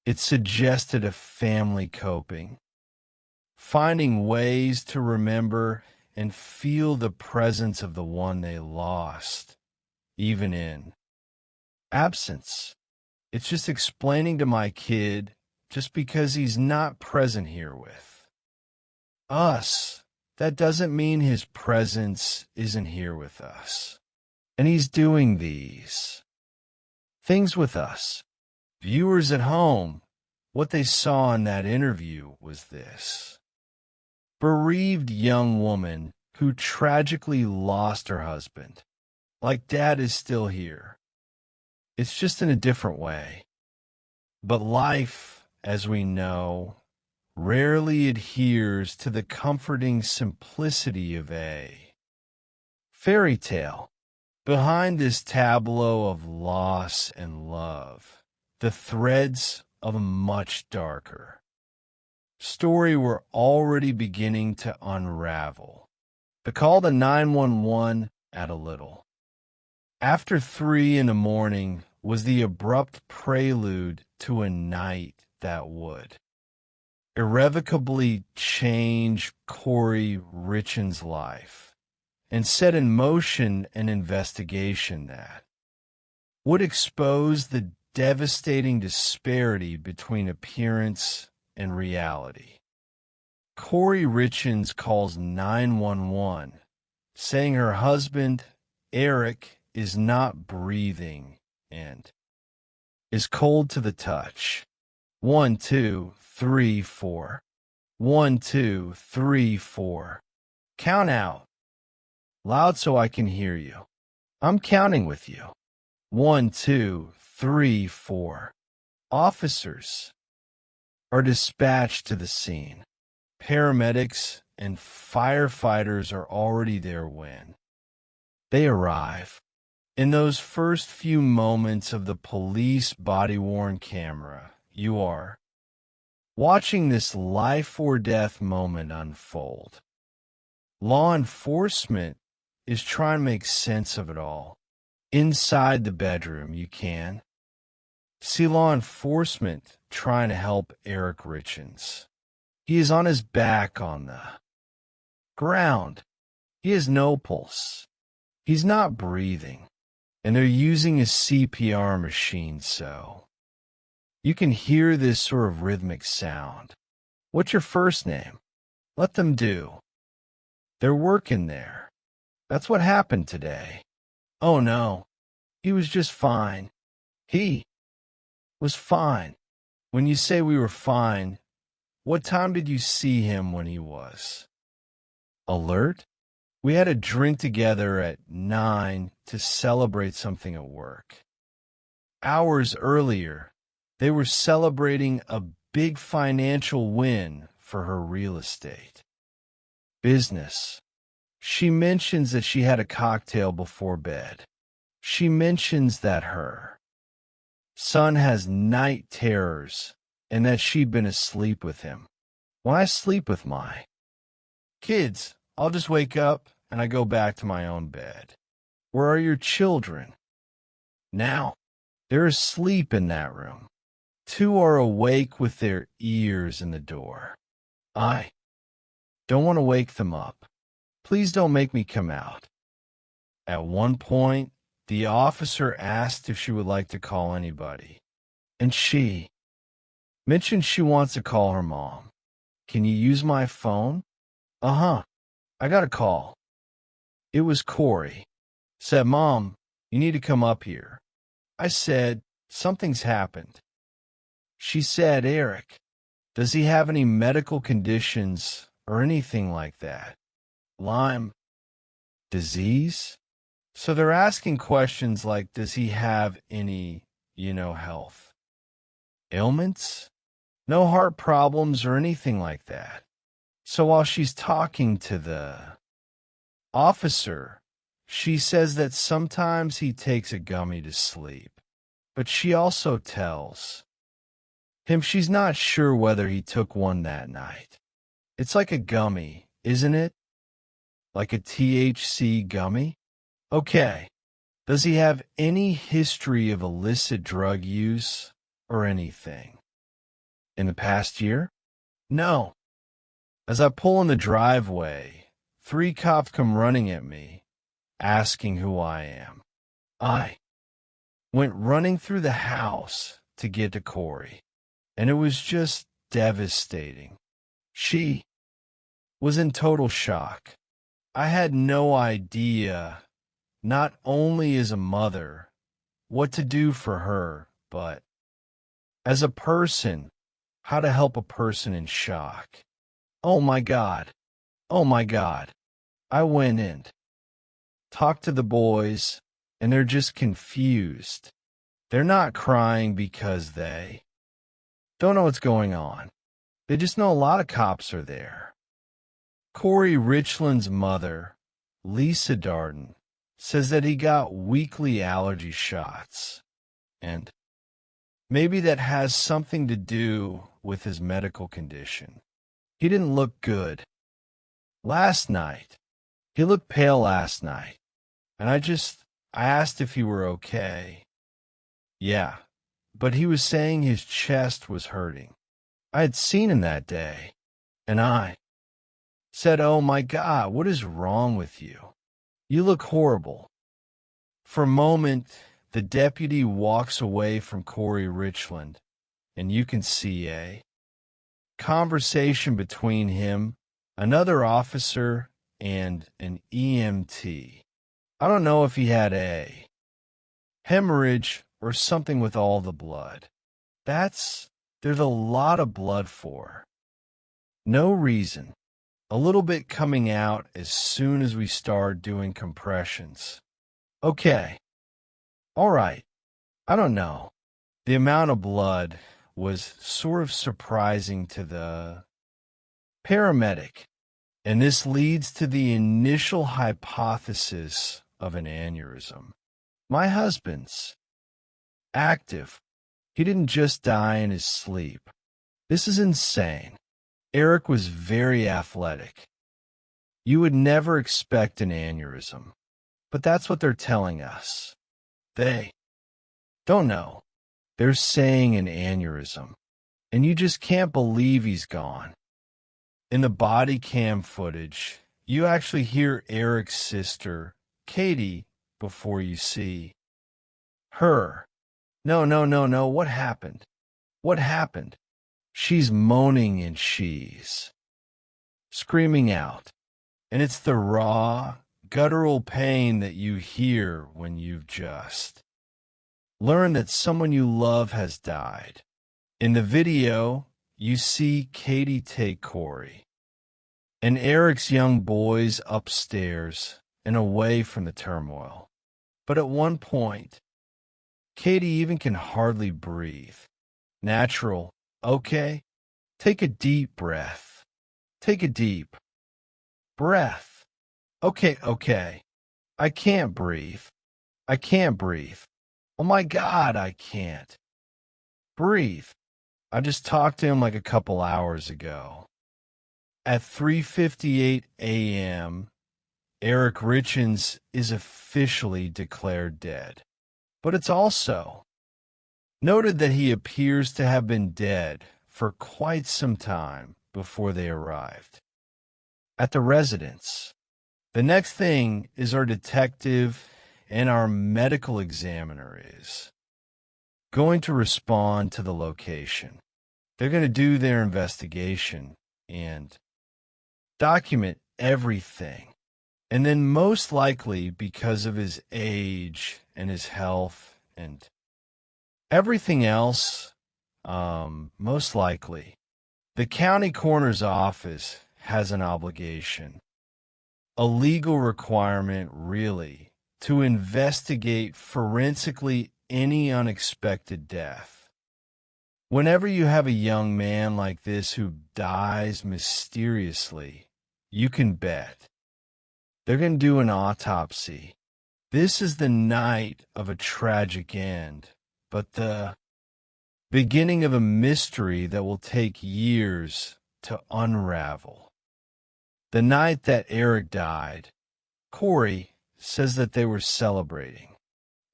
It suggested a family coping, finding ways to remember and feel the presence of the one they lost, even in absence. It's just explaining to my kid, just because he's not present here with us, that doesn't mean his presence isn't here with us. And he's doing these things with us. Viewers at home, what they saw in that interview was this: bereaved young woman who tragically lost her husband. Like, Dad is still here. It's just in a different way. But life, as we know, rarely adheres to the comforting simplicity of a fairy tale. Behind this tableau of loss and love, the threads of a much darker story were already beginning to unravel. The call to 911 at a little after 3 a.m. was the abrupt prelude to a night that would irrevocably change Corey Richen's life and set in motion an investigation that would expose the devastating disparity between appearance and reality. Corey Richens calls 911, saying her husband, Eric, is not breathing and is cold to the touch. 1, 2, 3, 4. 1, 2, 3, 4. Count out. Loud so I can hear you. I'm counting with you. 1, 2, 3, 4. Officers are dispatched to the scene. Paramedics and firefighters are already there when they arrive. In those first few moments of the police body-worn camera, you are watching this life or death moment unfold. Law enforcement is trying to make sense of it all. Inside the bedroom, you can see law enforcement trying to help Eric Richens. He is on his back on the ground. He has no pulse. He's not breathing. And they're using a CPR machine, so you can hear this sort of rhythmic sound. What's your first name? Let them do. They're working there. That's what happened today. Oh no, he was just fine. He was fine. When you say we were fine, what time did you see him when he was alert? We had a drink together at 9 to celebrate something at work. Hours earlier, they were celebrating a big financial win for her real estate business. She mentions that she had a cocktail before bed. She mentions that her son has night terrors and that she'd been asleep with him. When I sleep with my kids, I'll just wake up and I go back to my own bed. Where are your children? Now, they're asleep in that room. 2 are awake with their ears in the door. I Don't want to wake them up. Please don't make me come out. At one point, the officer asked if she would like to call anybody, and she mentioned she wants to call her mom. Can you use my phone? Uh-huh. I got a call. It was Corey. Said, Mom, you need to come up here. I said, something's happened. She said, Eric, does he have any medical conditions or anything like that? Lyme disease? So they're asking questions like, does he have any, health ailments? No heart problems or anything like that. So while she's talking to the officer, she says that sometimes he takes a gummy to sleep. But she also tells him she's not sure whether he took one that night. It's like a gummy, isn't it? Like a THC gummy? Okay. Does he have any history of illicit drug use or anything? In the past year? No. As I pull in the driveway, 3 cops come running at me, asking who I am. I went running through the house to get to Corey, and it was just devastating. She was in total shock. I had no idea, not only as a mother, what to do for her, but as a person, how to help a person in shock. Oh my God. Oh my God. I went in, talked to the boys, and they're just confused. They're not crying because they don't know what's going on. They just know a lot of cops are there. Corey Richland's mother, Lisa Darden, says that he got weekly allergy shots, and maybe that has something to do with his medical condition. He didn't look good. Last night, he looked pale last night, and I asked if he were okay. Yeah, but he was saying his chest was hurting. I had seen him that day, and I said, oh my God, what is wrong with you? You look horrible. For a moment, the deputy walks away from Corey Richland, and you can see a conversation between him, another officer, and an EMT. I don't know if he had a hemorrhage or something with all the blood. There's a lot of blood for no reason. A little bit coming out as soon as we start doing compressions. Okay. All right. I don't know. The amount of blood was sort of surprising to the paramedic, and this leads to the initial hypothesis of an aneurysm. My husband's active. He didn't just die in his sleep. This is insane. Eric was very athletic. You would never expect an aneurysm, but that's what they're telling us. They don't know. They're saying an aneurysm, and you just can't believe he's gone. In the body cam footage, you actually hear Eric's sister, Katie, before you see her. No, what happened? What happened? She's moaning and she's screaming out, and it's the raw, guttural pain that you hear when you've just learned that someone you love has died. In the video, you see Katie take Corey and Eric's young boys upstairs and away from the turmoil. But at one point, Katie even can hardly breathe. Natural, okay? Take a deep breath. Take a deep breath. Okay. I can't breathe. I can't breathe. Oh my God, I can't breathe. I just talked to him like a couple hours ago. At 3:58 a.m., Eric Richens is officially declared dead. But it's also noted that he appears to have been dead for quite some time before they arrived. at the residence. The next thing is our detective and our medical examiner is going to respond to the location. They're going to do their investigation and document everything. And then most likely, because of his age and his health and everything else, most likely, the county coroner's office has an obligation, a legal requirement really, to investigate forensically any unexpected death. Whenever you have a young man like this who dies mysteriously, you can bet they're going to do an autopsy. This is the night of a tragic end, but the beginning of a mystery that will take years to unravel. The night that Eric died, Corey says that they were celebrating.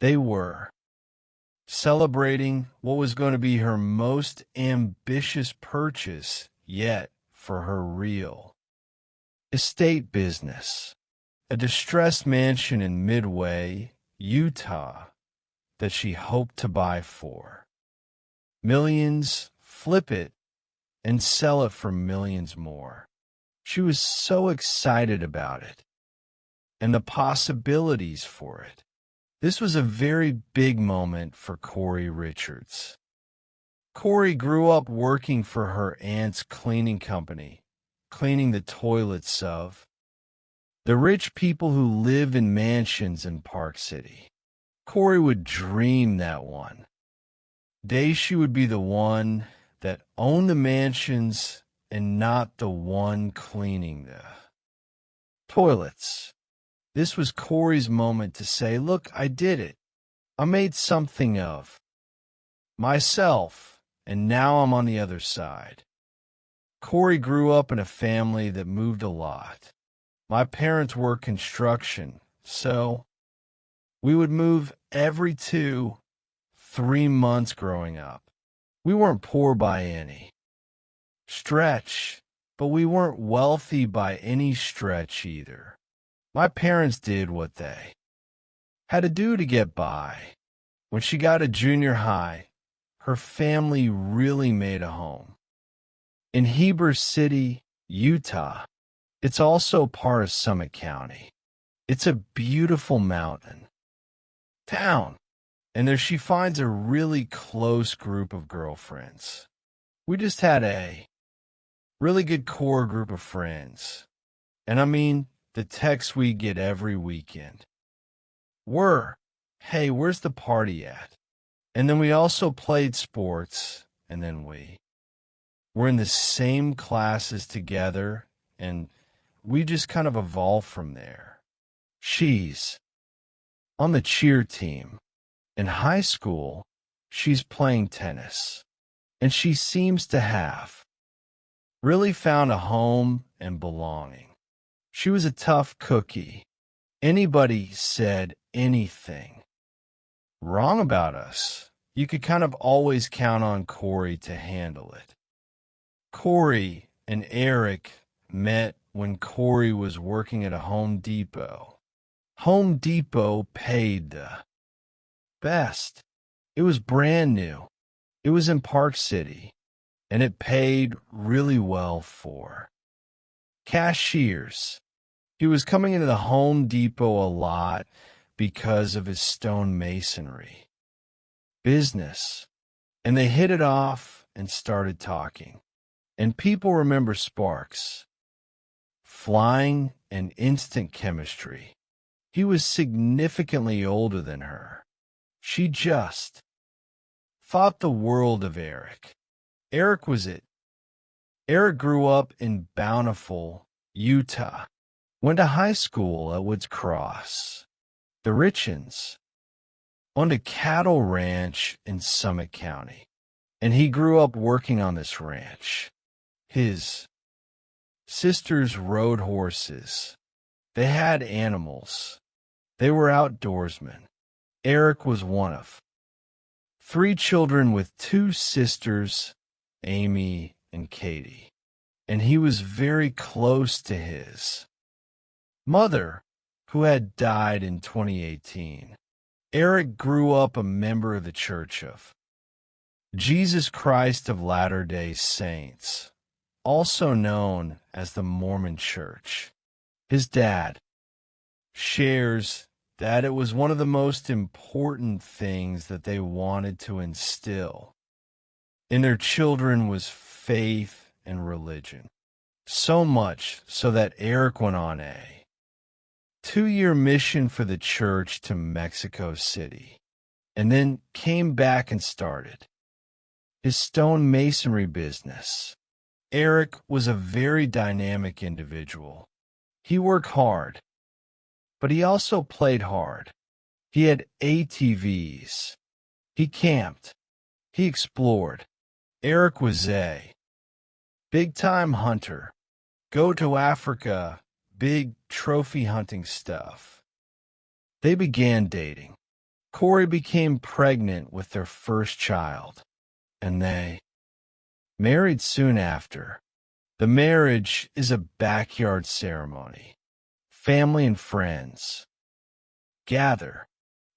They were celebrating what was going to be her most ambitious purchase yet for her real estate business. A distressed mansion in Midway, Utah, that she hoped to buy for millions, flip it, and sell it for millions more. She was so excited about it and the possibilities for it. This was a very big moment for Corey Richards. Corey grew up working for her aunt's cleaning company, cleaning the toilets of the rich people who live in mansions in Park City. Corey would dream that one day she would be the one that owned the mansions and not the one cleaning the toilets. This was Corey's moment to say, look, I did it. I made something of myself, and now I'm on the other side. Corey grew up in a family that moved a lot. My parents worked construction, so we would move every 2-3 months growing up. We weren't poor by any stretch, but we weren't wealthy by any stretch either. My parents did what they had to do to get by. When she got to junior high, her family really made a home. In Heber City, Utah, it's also part of Summit County. It's a beautiful mountain town, and there she finds a really close group of girlfriends. We just had a really good core group of friends. And I mean, the texts we get every weekend were, hey, where's the party at? And then we also played sports, and then we were in the same classes together, and we just kind of evolved from there. She's on the cheer team. In high school, she's playing tennis, and she seems to have really found a home and belonging. She was a tough cookie. Anybody said anything wrong about us, you could kind of always count on Corey to handle it. Corey and Eric met when Corey was working at a Home Depot. Home Depot paid the best. It was brand new. It was in Park City, and it paid really well for cashiers. He was coming into the Home Depot a lot because of his stone masonry business, and they hit it off and started talking. And people remember sparks flying and instant chemistry. He was significantly older than her. She just thought the world of Eric. Eric was it. Eric grew up in Bountiful, Utah. Went to high school at Woods Cross. The Richens owned a cattle ranch in Summit County, and he grew up working on this ranch. His sisters rode horses. They had animals. They were outdoorsmen. Eric was one of 3 children with 2 sisters, Amy and Katie. and he was very close to his mother, who had died in 2018. Eric grew up a member of the Church of Jesus Christ of Latter-day Saints, also known as the Mormon Church. His dad shares that it was one of the most important things that they wanted to instill in their children was faith and religion. So much so that Eric went on a 2-year mission for the church to Mexico City, and then came back and started his stone masonry business. Eric was a very dynamic individual. He worked hard, but he also played hard. He had ATVs. He camped. He explored. Eric was a big-time hunter. Go to Africa, big trophy hunting stuff. They began dating. Corey became pregnant with their first child, and they married soon after. The marriage is a backyard ceremony. Family and friends gather.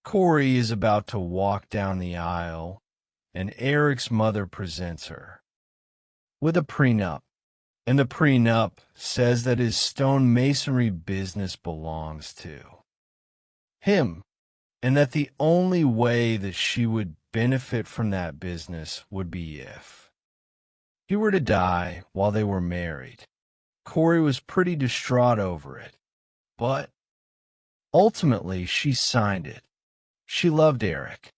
Corey is about to walk down the aisle, and Eric's mother presents her with a prenup. And the prenup says that his stone masonry business belongs to him, and that the only way that she would benefit from that business would be if he were to die while they were married. Corey was pretty distraught over it, but ultimately she signed it. She loved Eric.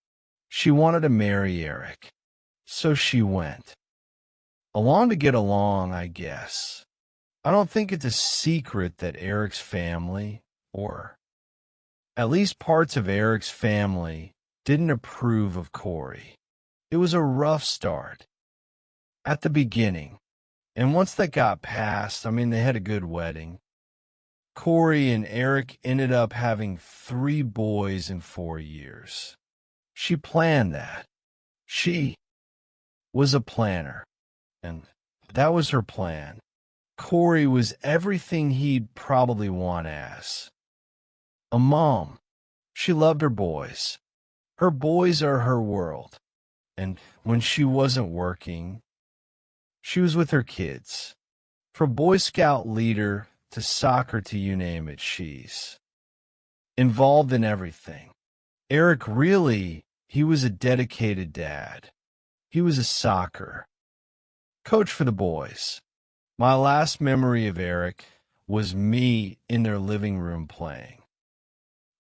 She wanted to marry Eric, so she went along to get along, I guess. I don't think it's a secret that Eric's family, or at least parts of Eric's family, didn't approve of Corey. It was a rough start at the beginning, and once that got past, they had a good wedding. Corey and Eric ended up having 3 boys in 4 years. She planned that. She was a planner, and that was her plan. Corey was everything he'd probably want as a mom. She loved her boys. Her boys are her world. And when she wasn't working, she was with her kids. From Boy Scout leader to soccer to you name it, she's involved in everything. Eric he was a dedicated dad. He was a soccer coach for the boys. My last memory of Eric was me in their living room playing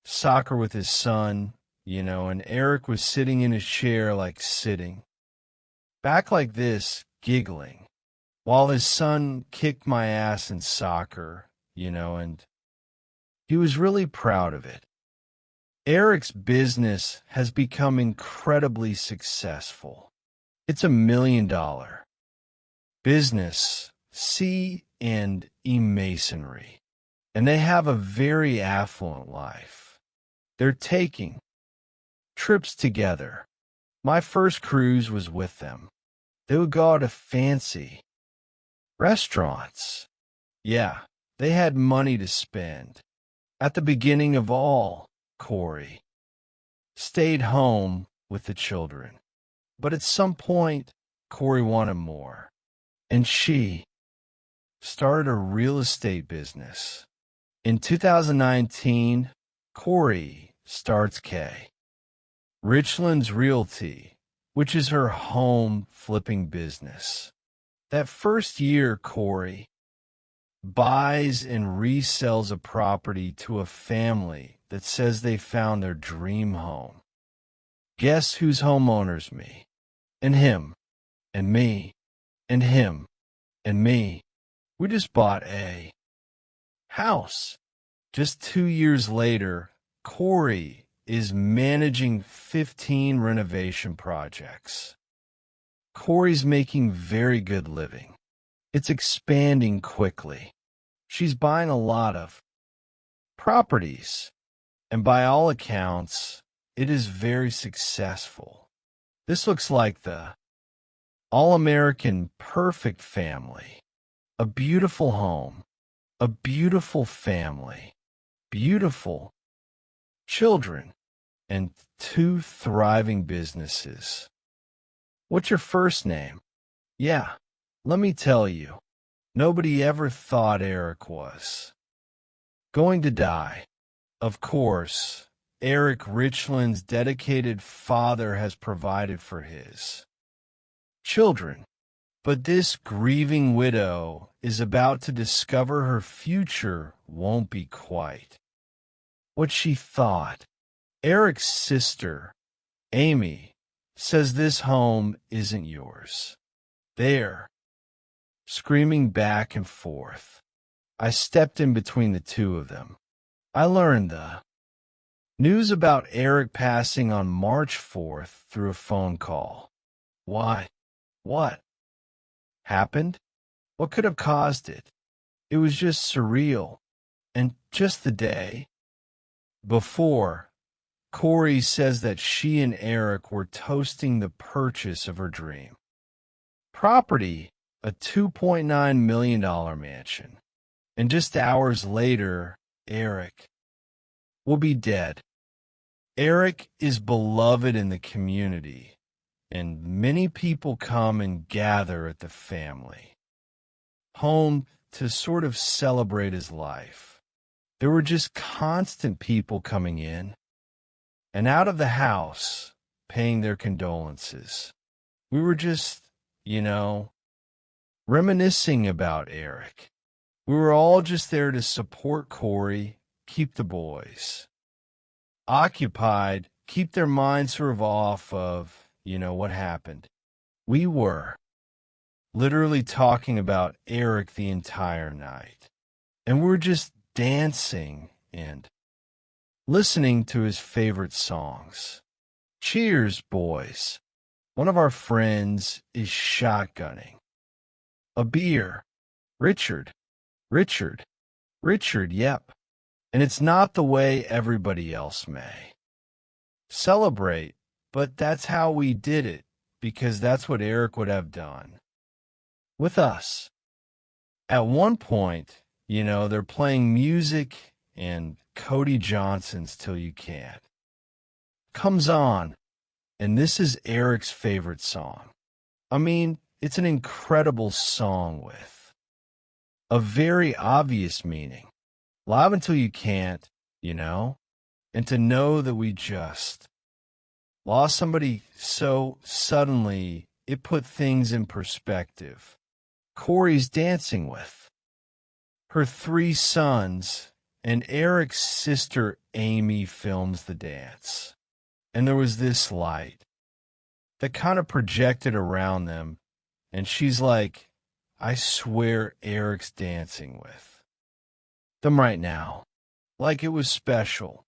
soccer with his son, and Eric was sitting in his chair, sitting back like this, giggling, while his son kicked my ass in soccer, and he was really proud of it. Eric's business has become incredibly successful. It's $1 million business, C&E Masonry, and they have a very affluent life. They're taking trips together. My first cruise was with them. They would go to fancy restaurants. Yeah, they had money to spend. At the beginning of all, Corey stayed home with the children. But at some point, Corey wanted more. And she started a real estate business. In 2019, Corey starts Richland's Realty, which is her home flipping business. That first year, Corey buys and resells a property to a family that says they found their dream home. Guess whose homeowner's me? And him. And me. And him. And me. We just bought a house. Just 2 years later, Corey is managing 15 renovation projects. Corey's making very good living. It's expanding quickly. She's buying a lot of properties, and by all accounts, it is very successful. This looks like the all-American perfect family. A beautiful home, a beautiful family, beautiful children, and 2 thriving businesses. What's your first name? Yeah, let me tell you, nobody ever thought Eric was going to die. Of course, Eric Richland's dedicated father has provided for his children, but this grieving widow is about to discover her future won't be quite what she thought. Eric's sister, Amy, says this home isn't yours. They're screaming back and forth. I stepped in between the two of them. I learned the news about Eric passing on March 4th through a phone call. Why? What happened? What could have caused it? It was just surreal. And just the day before, Corey says that she and Eric were toasting the purchase of her dream property, a $2.9 million mansion. And just hours later, Eric will be dead. Eric is beloved in the community, and many people come and gather at the family home to sort of celebrate his life. There were just constant people coming in and out of the house paying their condolences. We were just, reminiscing about Eric. We were all just there to support Corey, keep the boys occupied, keep their minds sort of off of, what happened. We were literally talking about Eric the entire night. And we're just dancing and listening to his favorite songs. Cheers, boys. One of our friends is shotgunning a beer. Richard, yep. And it's not the way everybody else may celebrate, but that's how we did it, because that's what Eric would have done with us. At one point, they're playing music, and Cody Johnson's Till You Can't comes on, and this is Eric's favorite song. I mean, it's an incredible song with a very obvious meaning. Live Until You Can't, and to know that we just lost somebody so suddenly, it put things in perspective. Corey's dancing with her 3 sons, and Eric's sister Amy films the dance. And there was this light that kind of projected around them, and she's like, I swear Eric's dancing with them right now, like it was special.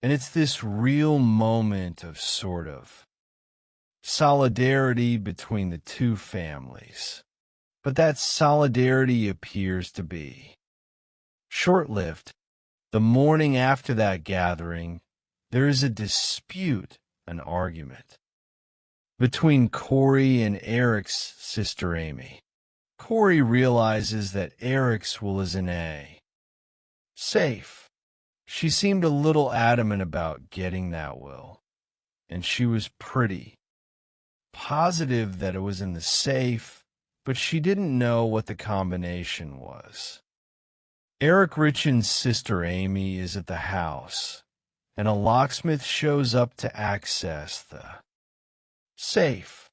And it's this real moment of sort of solidarity between the 2 families. But that solidarity appears to be short-lived. The morning after that gathering, there is a dispute, an argument, between Corey and Eric's sister Amy. Corey realizes that Eric's will is an A. Safe. She seemed a little adamant about getting that will, and she was pretty positive that it was in the safe, but she didn't know what the combination was. Eric Richand's sister Amy is at the house, and a locksmith shows up to access the safe.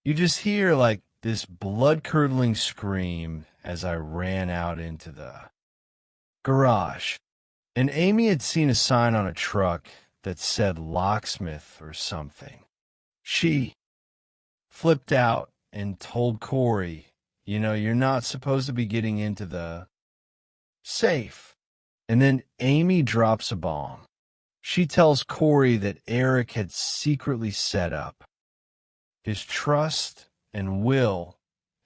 You just hear like this blood-curdling scream as I ran out into the garage. And Amy had seen a sign on a truck that said locksmith or something. She flipped out and told Corey, you're not supposed to be getting into the safe. And then Amy drops a bomb. She tells Corey that Eric had secretly set up his trust and will,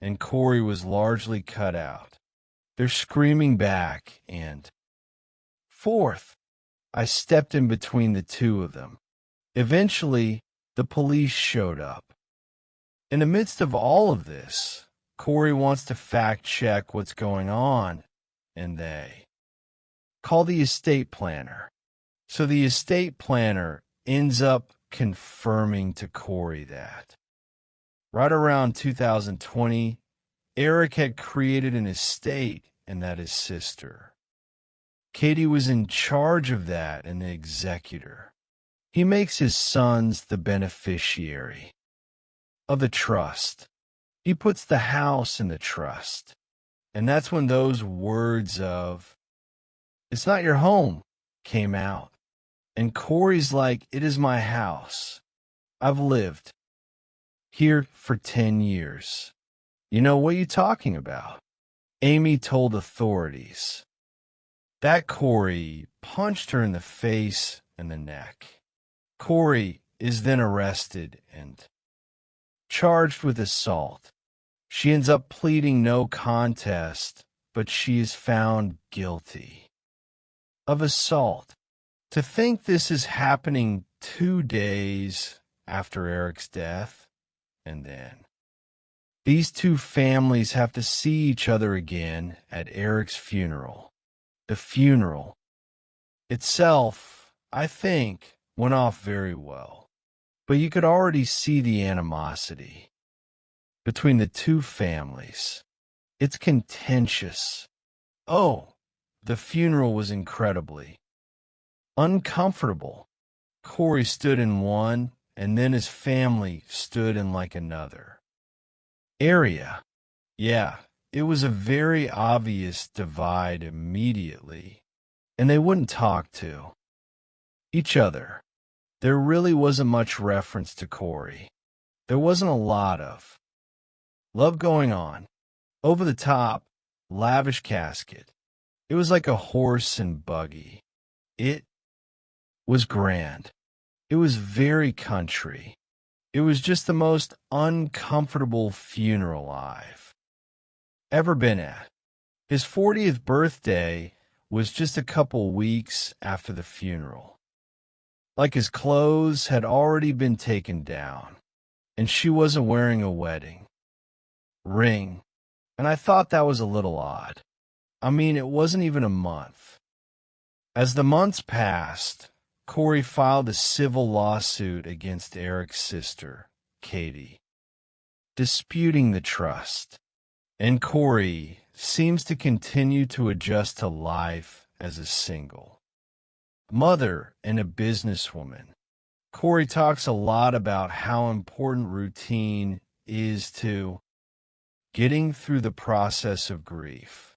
and Corey was largely cut out. They're screaming back, and fourth, I stepped in between the 2 of them. Eventually, the police showed up. In the midst of all of this, Corey wants to fact check what's going on, and they call the estate planner. So the estate planner ends up confirming to Corey that right around 2020, Eric had created an estate and that his sister, Katie, was in charge of that and the executor. He makes his sons the beneficiary of the trust. He puts the house in the trust. And that's when those words of, "It's not your home," came out. And Corey's like, "It is my house. I've lived here for 10 years. You know, what are you talking about?" Amy told authorities. That Corey punched her in the face and the neck. Corey is then arrested and charged with assault. She ends up pleading no contest, but she is found guilty of assault. To think this is happening 2 days after Eric's death, and then these two families have to see each other again at Eric's funeral. The funeral itself, I think, went off very well, but you could already see the animosity between the two families. It's contentious. Oh, the funeral was incredibly uncomfortable. Corey stood in one, and then his family stood in like another area. Yeah, it was a very obvious divide immediately, and they wouldn't talk to each other. There really wasn't much reference to Corey. There wasn't a lot of love going on. Over the top, lavish casket. It was like a horse and buggy. It was grand. It was very country. It was just the most uncomfortable funeral I've ever been at. His 40th birthday was just a couple weeks after the funeral. Like his clothes had already been taken down, and she wasn't wearing a wedding ring, and I thought that was a little odd. I mean, it wasn't even a month. As the months passed, Corey filed a civil lawsuit against Eric's sister, Katie, disputing the trust. And Corey seems to continue to adjust to life as a single mother and a businesswoman. Corey talks a lot about how important routine is to getting through the process of grief.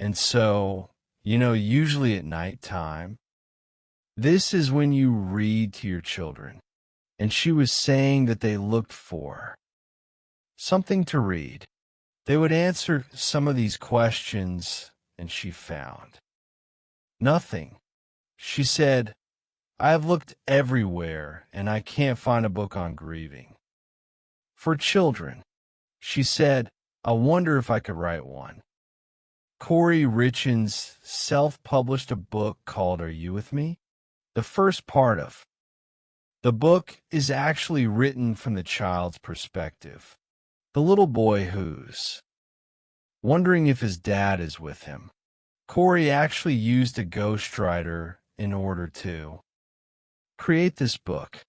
And so, usually at nighttime, this is when you read to your children. And she was saying that they looked for something to read. They would answer some of these questions, and she found nothing. She said, "I have looked everywhere, and I can't find a book on grieving for children." She said, "I wonder if I could write one." Corey Richins self-published a book called Are You With Me? The first part of the book is actually written from the child's perspective. The little boy who's wondering if his dad is with him. Corey actually used a ghostwriter in order to create this book.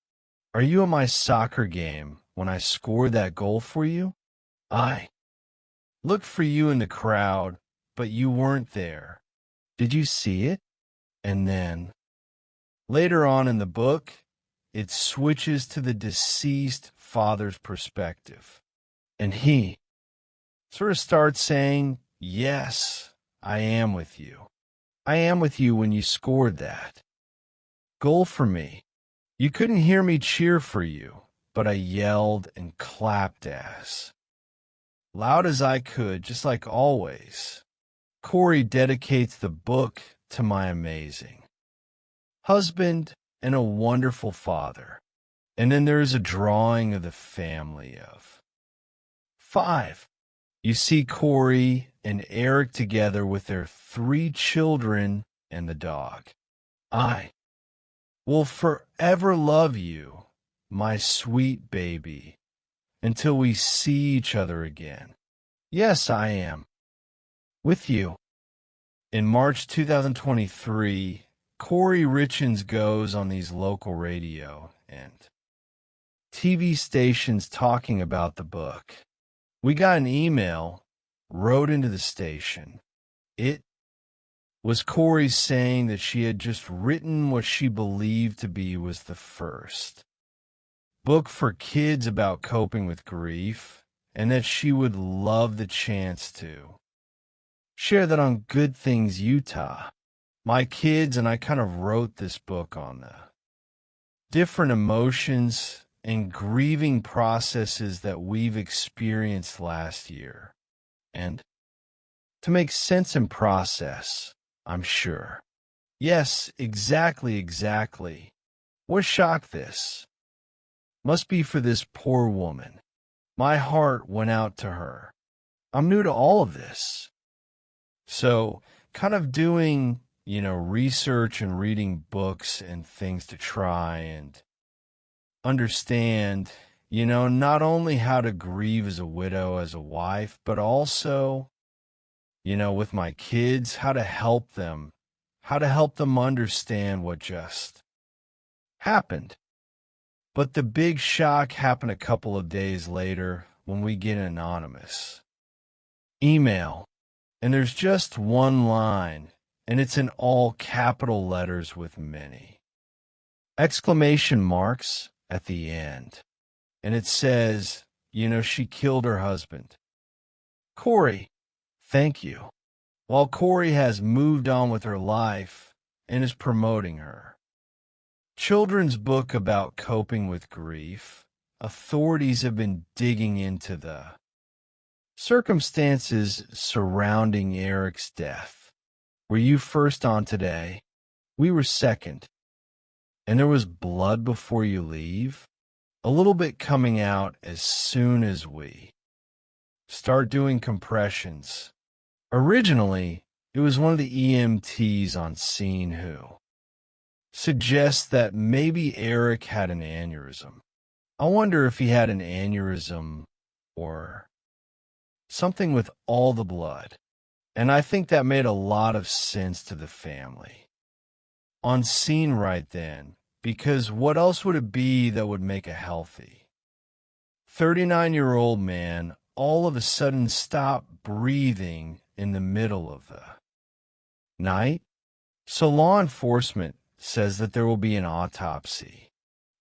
Are you at my soccer game when I scored that goal for you? I looked for you in the crowd, but you weren't there. Did you see it? And then, later on in the book, it switches to the deceased father's perspective. And he sort of starts saying, "Yes, I am with you. I am with you when you scored that goal for me. You couldn't hear me cheer for you, but I yelled and clapped as loud as I could, just like always." Corey dedicates the book to my amazing husband and a wonderful father. And then there's a drawing of the family of 5. You see Corey and Eric together with their 3 children and the dog. I will forever love you, my sweet baby, until we see each other again. Yes, I am. With you. In March 2023, Corey Richens goes on these local radio and TV stations talking about the book. We got an email, wrote into the station. It was Corey saying that she had just written what she believed to be was the first book for kids about coping with grief, and that she would love the chance to share that on Good Things Utah. My kids and I kind of wrote this book on the different emotions and grieving processes that we've experienced last year. And to make sense and process, I'm sure. Yes, exactly. What shocked this? Must be for this poor woman. My heart went out to her. I'm new to all of this. So, kind of doing, research and reading books and things to try and understand, not only how to grieve as a widow, as a wife, but also, with my kids, how to help them understand what just happened. But the big shock happened a couple of days later when we get an anonymous email, and there's just one line, and it's in all capital letters with many exclamation marks at the end. And it says, she killed her husband. Corey, thank you. While Corey has moved on with her life and is promoting her children's book about coping with grief, authorities have been digging into the circumstances surrounding Eric's death. Were you first on today? We were second. And there was blood before you leave? A little bit coming out as soon as we start doing compressions. Originally, it was one of the EMTs on scene who suggests that maybe Eric had an aneurysm. I wonder if he had an aneurysm or something with all the blood. And I think that made a lot of sense to the family. On scene right then, because what else would it be that would make a healthy 39-year-old man all of a sudden stop breathing in the middle of the night? So law enforcement says that there will be an autopsy.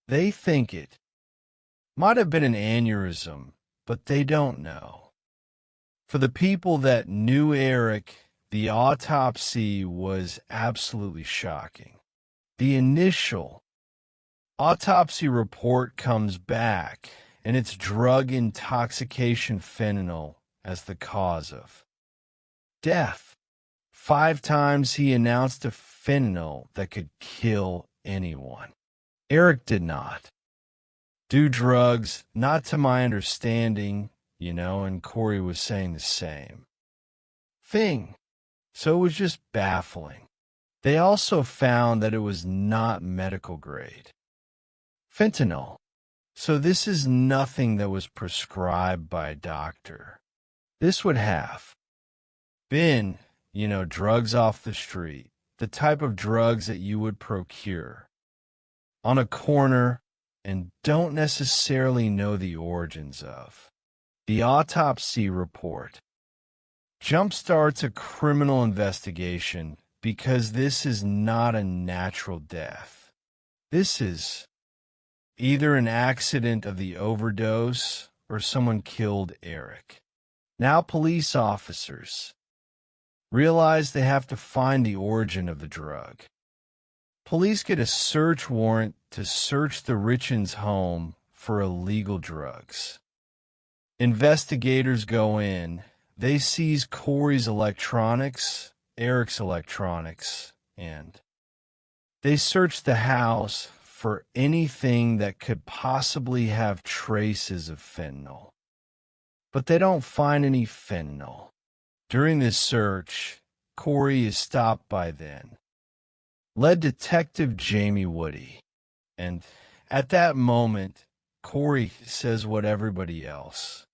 They think it might have been an aneurysm, but they don't know. For the people that knew Eric, the autopsy was absolutely shocking. The initial autopsy report comes back, and it's drug intoxication fentanyl as the cause of death. 5 times he announced a fentanyl that could kill anyone. Eric did not do drugs, not to my understanding, and Corey was saying the same thing. So it was just baffling. They also found that it was not medical grade fentanyl. So this is nothing that was prescribed by a doctor. This would have been, drugs off the street, the type of drugs that you would procure on a corner and don't necessarily know the origins of. The autopsy report jumpstarts a criminal investigation because this is not a natural death. This is either an accident of the overdose or someone killed Eric. Now police officers realize they have to find the origin of the drug. Police get a search warrant to search the Richens' home for illegal drugs. Investigators go in. They seize Corey's electronics, Eric's electronics, and they search the house for anything that could possibly have traces of fentanyl. But they don't find any fentanyl. During this search, Corey is stopped by lead detective Jamie Woody. And at that moment, Corey says what everybody else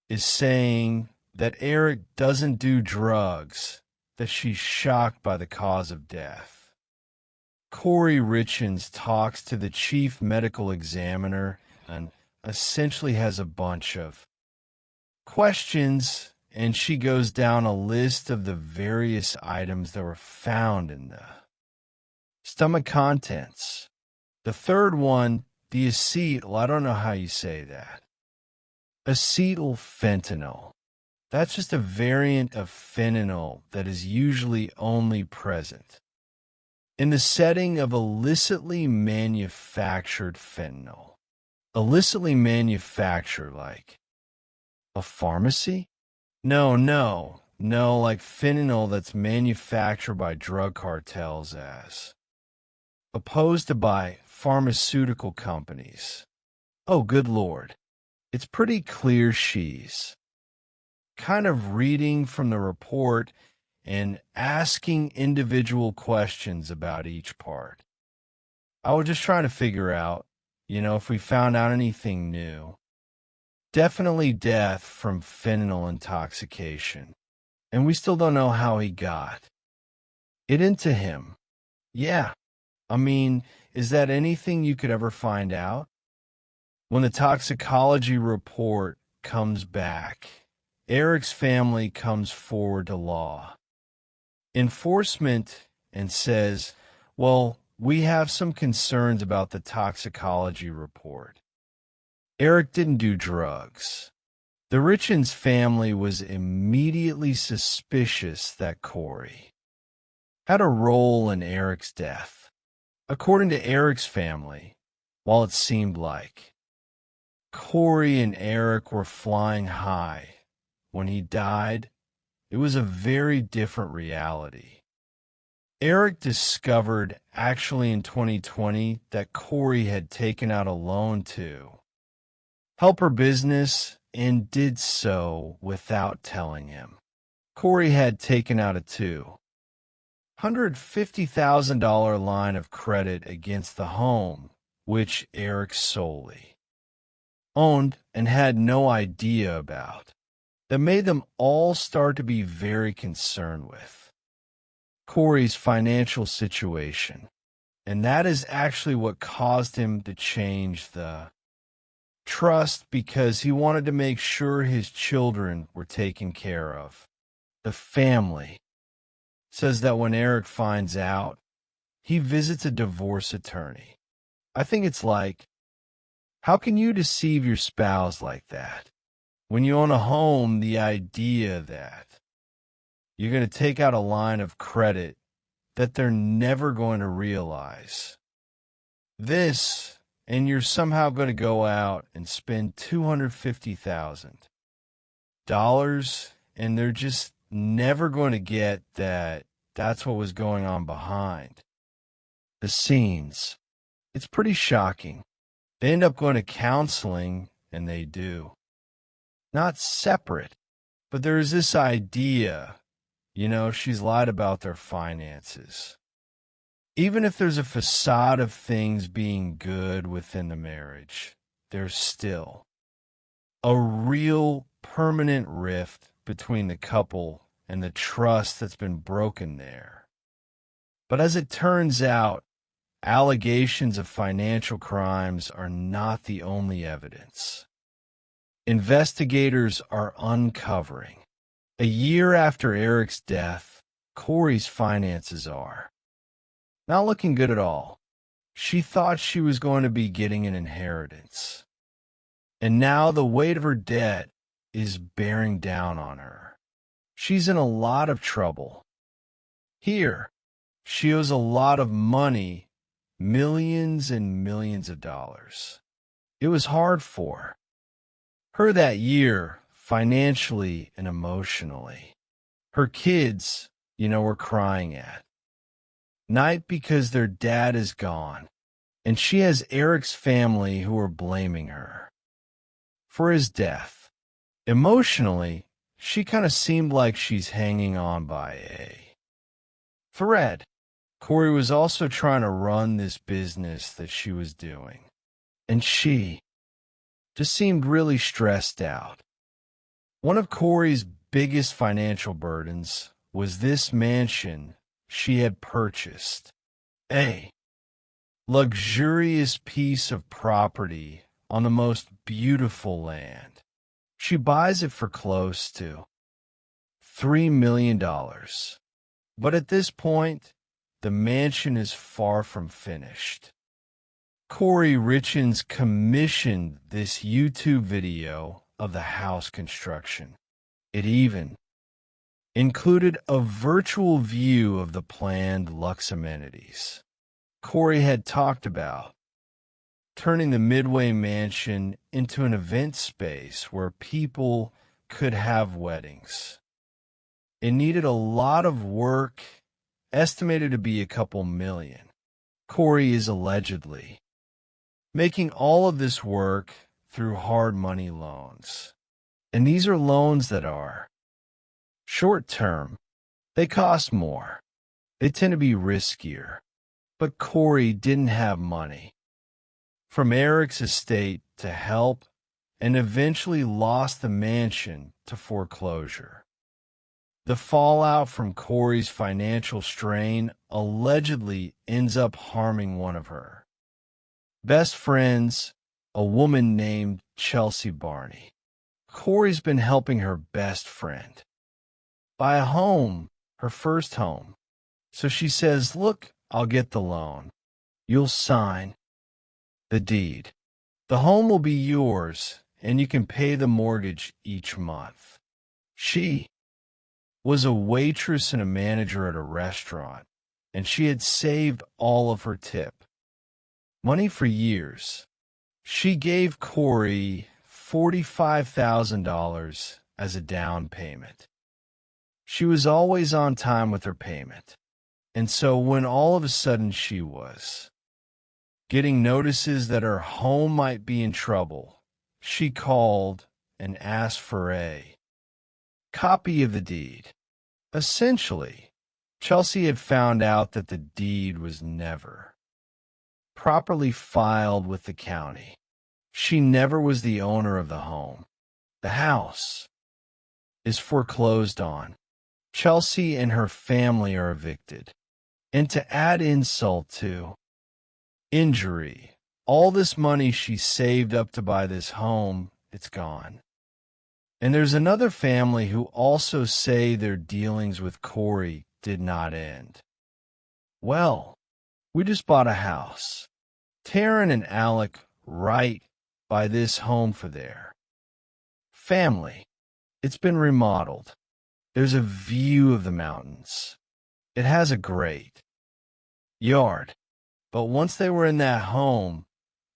is saying that Eric doesn't do drugs, that she's shocked by the cause of death. Corey Richins talks to the chief medical examiner and essentially has a bunch of questions, and she goes down a list of the various items that were found in the stomach contents. The third one, the acetyl, I don't know how you say that. Acetylfentanyl. That's just a variant of fentanyl that is usually only present in the setting of illicitly manufactured fentanyl. Illicitly manufactured, like a pharmacy? No, like fentanyl that's manufactured by drug cartels as opposed to by pharmaceutical companies. Oh, good Lord. It's pretty clear she's kind of reading from the report and asking individual questions about each part. I was just trying to figure out, if we found out anything new. Definitely death from fentanyl intoxication. And we still don't know how he got it into him. Yeah. I mean, is that anything you could ever find out? When the toxicology report comes back, Eric's family comes forward to law enforcement and says, well, we have some concerns about the toxicology report. Eric didn't do drugs. The Richins family was immediately suspicious that Corey had a role in Eric's death. According to Eric's family, while it seemed like Corey and Eric were flying high when he died, it was a very different reality. Eric discovered actually in 2020 that Corey had taken out a loan to help her business and did so without telling him. Corey had taken out a $250,000 line of credit against the home, which Eric solely owned and had no idea about. That made them all start to be very concerned with Corey's financial situation. And that is actually what caused him to change the trust, because he wanted to make sure his children were taken care of. The family says that when Eric finds out, he visits a divorce attorney. I think it's like, how can you deceive your spouse like that? When you own a home, the idea that you're going to take out a line of credit that they're never going to realize this, and you're somehow going to go out and spend $250,000, and they're just never going to get that that's what was going on behind the scenes. It's pretty shocking. They end up going to counseling, and they do. Not separate, but there's this idea, she's lied about their finances. Even if there's a facade of things being good within the marriage, there's still a real permanent rift between the couple and the trust that's been broken there. But as it turns out, allegations of financial crimes are not the only evidence. Investigators are uncovering. A year after Eric's death, Corey's finances are not looking good at all. She thought she was going to be getting an inheritance. And now the weight of her debt is bearing down on her. She's in a lot of trouble. Here, she owes a lot of money, millions and millions of dollars. It was hard for her that year, financially and emotionally. Her kids, were crying at night because their dad is gone, and she has Eric's family who are blaming her for his death. Emotionally, she kind of seemed like she's hanging on by a thread. Corey was also trying to run this business that she was doing, and she just seemed really stressed out. One of Corey's biggest financial burdens was this mansion she had purchased. A luxurious piece of property on the most beautiful land. She buys it for close to $3 million. But at this point, the mansion is far from finished. Corey Richins commissioned this YouTube video of the house construction. It even included a virtual view of the planned luxe amenities. Corey had talked about turning the Midway Mansion into an event space where people could have weddings. It needed a lot of work, estimated to be a couple million. Corey is allegedly making all of this work through hard money loans. And these are loans that are short term. They cost more. They tend to be riskier. But Corey didn't have money from Eric's estate to help and eventually lost the mansion to foreclosure. The fallout from Corey's financial strain allegedly ends up harming one of her best friends, a woman named Chelsea Barney. Corey's been helping her best friend buy a home, her first home. So she says, look, I'll get the loan. You'll sign the deed. The home will be yours, and you can pay the mortgage each month. She was a waitress and a manager at a restaurant, and she had saved all of her tip. Money for years. She gave Corey $45,000 as a down payment. She was always on time with her payment. And so when all of a sudden she was getting notices that her home might be in trouble, she called and asked for a copy of the deed. Essentially, Chelsea had found out that the deed was never properly filed with the county. She never was the owner of the home. The house is foreclosed on. Chelsea and her family are evicted. And to add insult to injury, all this money she saved up to buy this home, it's gone. And there's another family who also say their dealings with Corey did not end. Well, we just bought a house. Taryn and Alec right by this home for their family. It's been remodeled. There's a view of the mountains. It has a great yard. But once they were in that home,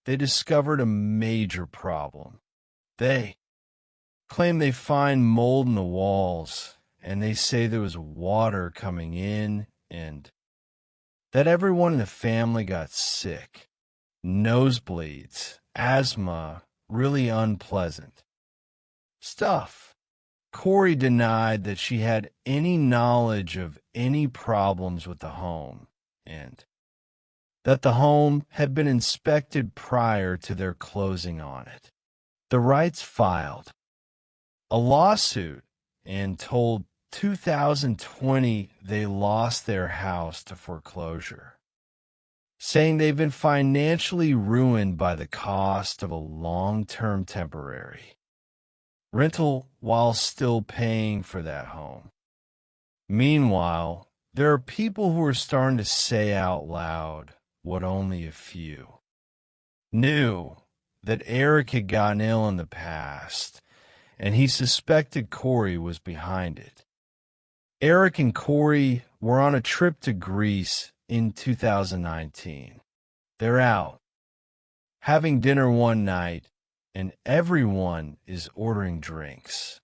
they discovered a major problem. They claim they find mold in the walls, and they say there was water coming in, and that everyone in the family got sick. Nosebleeds, asthma, really unpleasant stuff. Corey denied that she had any knowledge of any problems with the home, and that the home had been inspected prior to their closing on it. The Wrights filed a lawsuit and told 2020 they lost their house to foreclosure, saying they've been financially ruined by the cost of a long-term temporary rental while still paying for that home. Meanwhile, there are people who are starting to say out loud what only a few knew, that Eric had gotten ill in the past, and he suspected Corey was behind it. Eric and Corey were on a trip to Greece in 2019. They're out having dinner one night, and everyone is ordering drinks.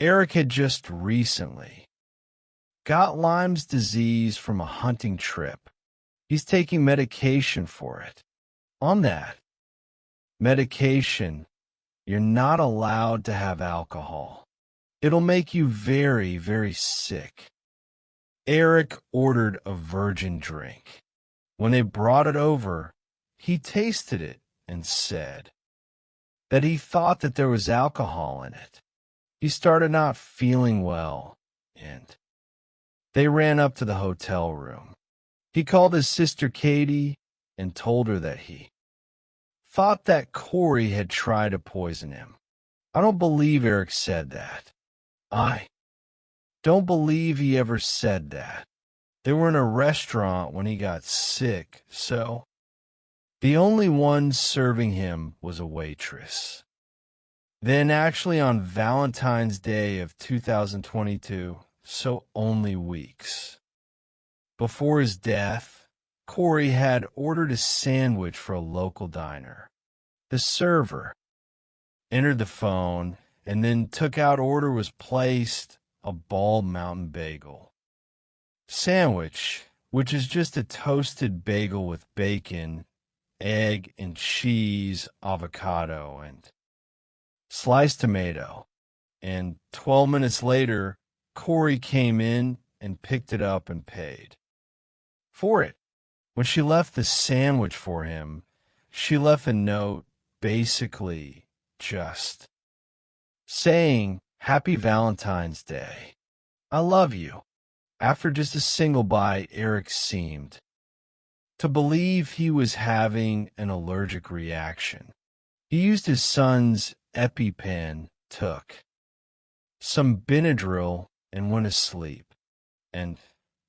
Eric had just recently got Lyme's disease from a hunting trip. He's taking medication for it. On that medication, you're not allowed to have alcohol. It'll make you very, very sick. Eric ordered a virgin drink. When they brought it over, he tasted it and said that he thought that there was alcohol in it. He started not feeling well, and they ran up to the hotel room. He called his sister Katie and told her that he thought that Corey had tried to poison him. I don't believe Eric said that. I don't believe he ever said that. They were in a restaurant when he got sick, so the only one serving him was a waitress. Then actually on Valentine's Day of 2022, so only weeks before his death, Corey had ordered a sandwich for a local diner. The server entered the phone and then took out order was placed a Bald Mountain bagel. Sandwich, which is just a toasted bagel with bacon, egg, and cheese, avocado, and sliced tomato. And 12 minutes later, Corey came in and picked it up and paid for it. When she left the sandwich for him, she left a note basically just saying, "Happy Valentine's Day. I love you." After just a single bite, Eric seemed to believe he was having an allergic reaction. He used his son's EpiPen, took some Benadryl, and went to sleep. And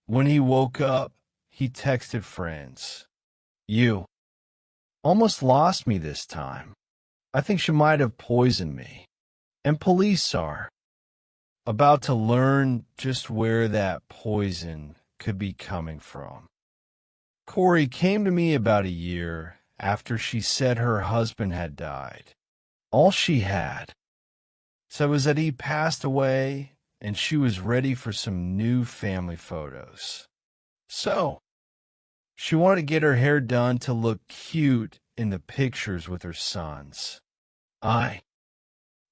when he woke up, he texted friends, "You almost lost me this time. I think she might have poisoned me." And police are about to learn just where that poison could be coming from. Corey came to me about a year after she said her husband had died. All she had said was that he passed away and she was ready for some new family photos. So, she wanted to get her hair done to look cute in the pictures with her sons. I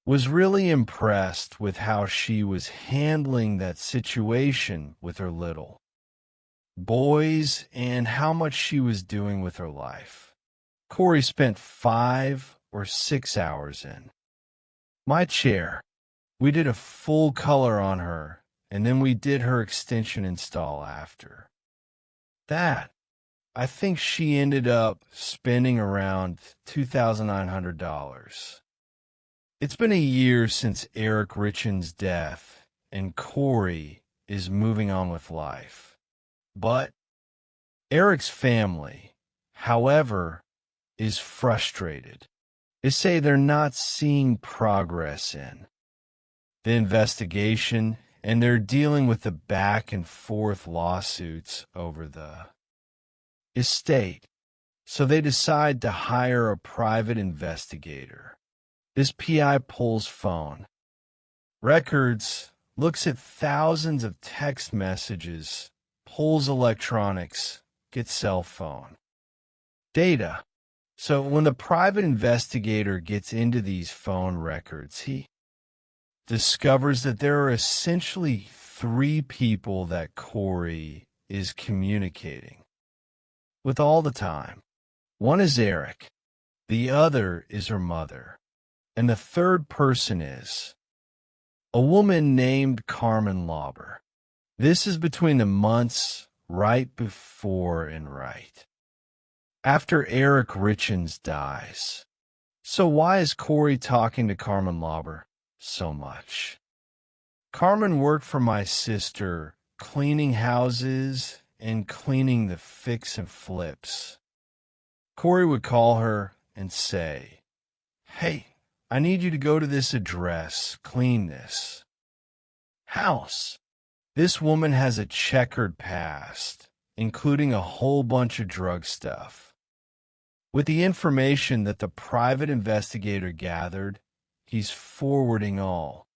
was really impressed with how she was handling that situation with her little boys and how much she was doing with her life. Corey spent 5 or 6 hours in my chair. We did a full color on her, and then we did her extension install after that. I think she ended up spending around $2,900. It's been a year since Eric Richen's death, and Corey is moving on with life. But Eric's family, however, is frustrated. They say they're not seeing progress in the investigation, and they're dealing with the back and forth lawsuits over the estate. So they decide to hire a private investigator. This PI pulls phone records, looks at thousands of text messages, pulls electronics, gets cell phone data. So when the private investigator gets into these phone records, he discovers that there are essentially 3 people that Corey is communicating with all the time. One is Eric, the other is her mother, and the third person is a woman named Carmen Lauber. This is between the months right before and right after Eric Richens dies. So why is Corey talking to Carmen Lauber so much? Carmen worked for my sister, cleaning houses and cleaning the fix and flips. Corey would call her and say, "Hey, I need you to go to this address, clean this house." This woman has a checkered past, including a whole bunch of drug stuff. With the information that the private investigator gathered, he's forwarding all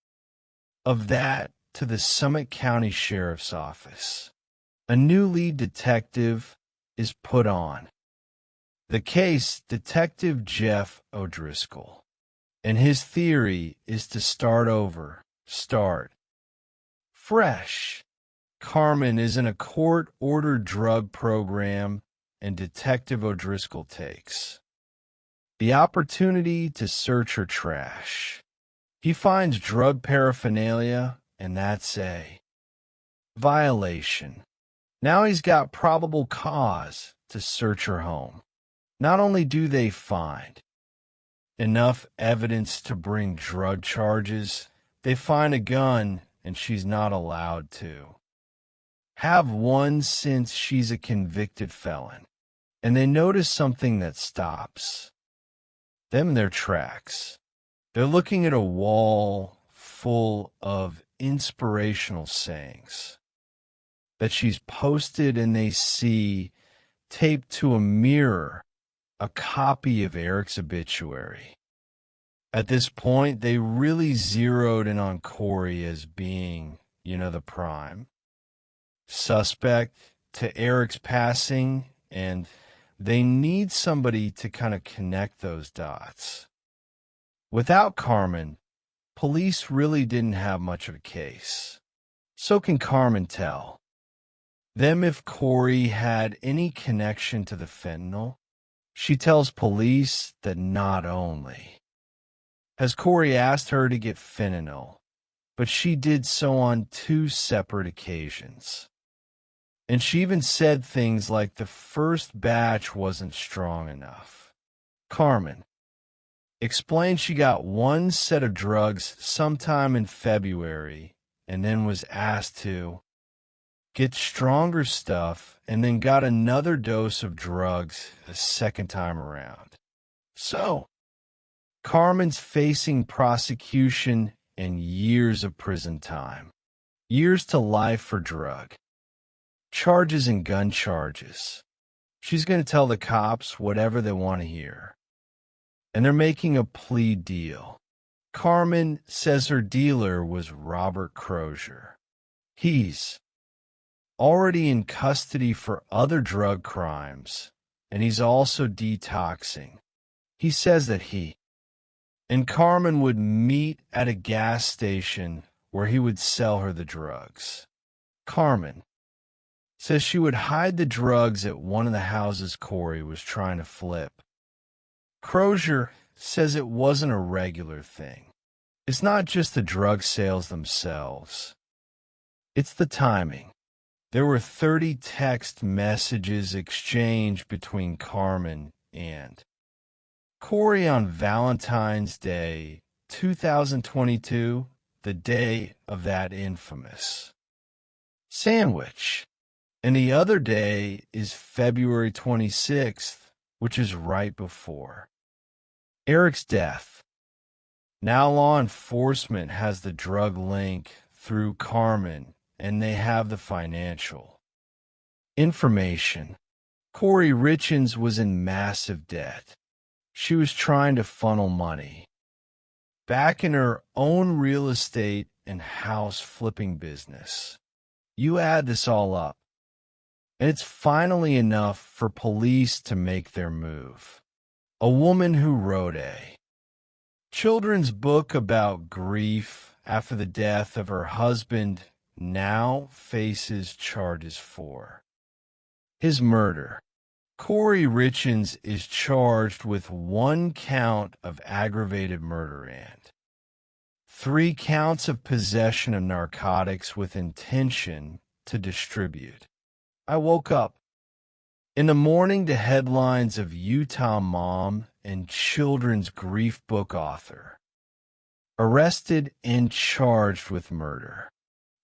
of that to the Summit County Sheriff's Office. A new lead detective is put on the case, Detective Jeff O'Driscoll, and his theory is to start fresh. Carmen is in a court-ordered drug program, and Detective O'Driscoll takes the opportunity to search her trash. He finds drug paraphernalia, and that's a violation. Now he's got probable cause to search her home. Not only do they find enough evidence to bring drug charges, they find a gun, and she's not allowed to have one since she's a convicted felon. And they notice something that stops them in their tracks. They're looking at a wall full of inspirational sayings that she's posted, and they see taped to a mirror a copy of Eric's obituary. At this point, they really zeroed in on Corey as being, the prime suspect to Eric's passing, and they need somebody to kind of connect those dots. Without Carmen, police really didn't have much of a case. So can Carmen tell them if Corey had any connection to the fentanyl? She tells police that not only has Corey asked her to get fentanyl, but she did so on 2 separate occasions. And she even said things like the first batch wasn't strong enough. Carmen explained she got 1 set of drugs sometime in February and then was asked to get stronger stuff and then got another dose of drugs the second time around. So, Carmen's facing prosecution and years of prison time. Years to life for drug charges and gun charges. She's going to tell the cops whatever they want to hear. And they're making a plea deal. Carmen says her dealer was Robert Crozier. He's already in custody for other drug crimes, and he's also detoxing. He says that he and Carmen would meet at a gas station where he would sell her the drugs. Carmen says she would hide the drugs at one of the houses Corey was trying to flip. Crozier says it wasn't a regular thing. It's not just the drug sales themselves. It's the timing. There were 30 text messages exchanged between Carmen and Corey on Valentine's Day, 2022, the day of that infamous sandwich. And the other day is February 26th, which is right before Eric's death. Now law enforcement has the drug link through Carmen, and they have the financial information. Corey Richens was in massive debt. She was trying to funnel money back in her own real estate and house flipping business. You add this all up, and it's finally enough for police to make their move. A woman who wrote a children's book about grief after the death of her husband now faces charges for his murder. Corey Richens is charged with 1 count of aggravated murder and 3 counts of possession of narcotics with intention to distribute. I woke up in the morning to headlines of Utah mom and children's grief book author arrested and charged with murder.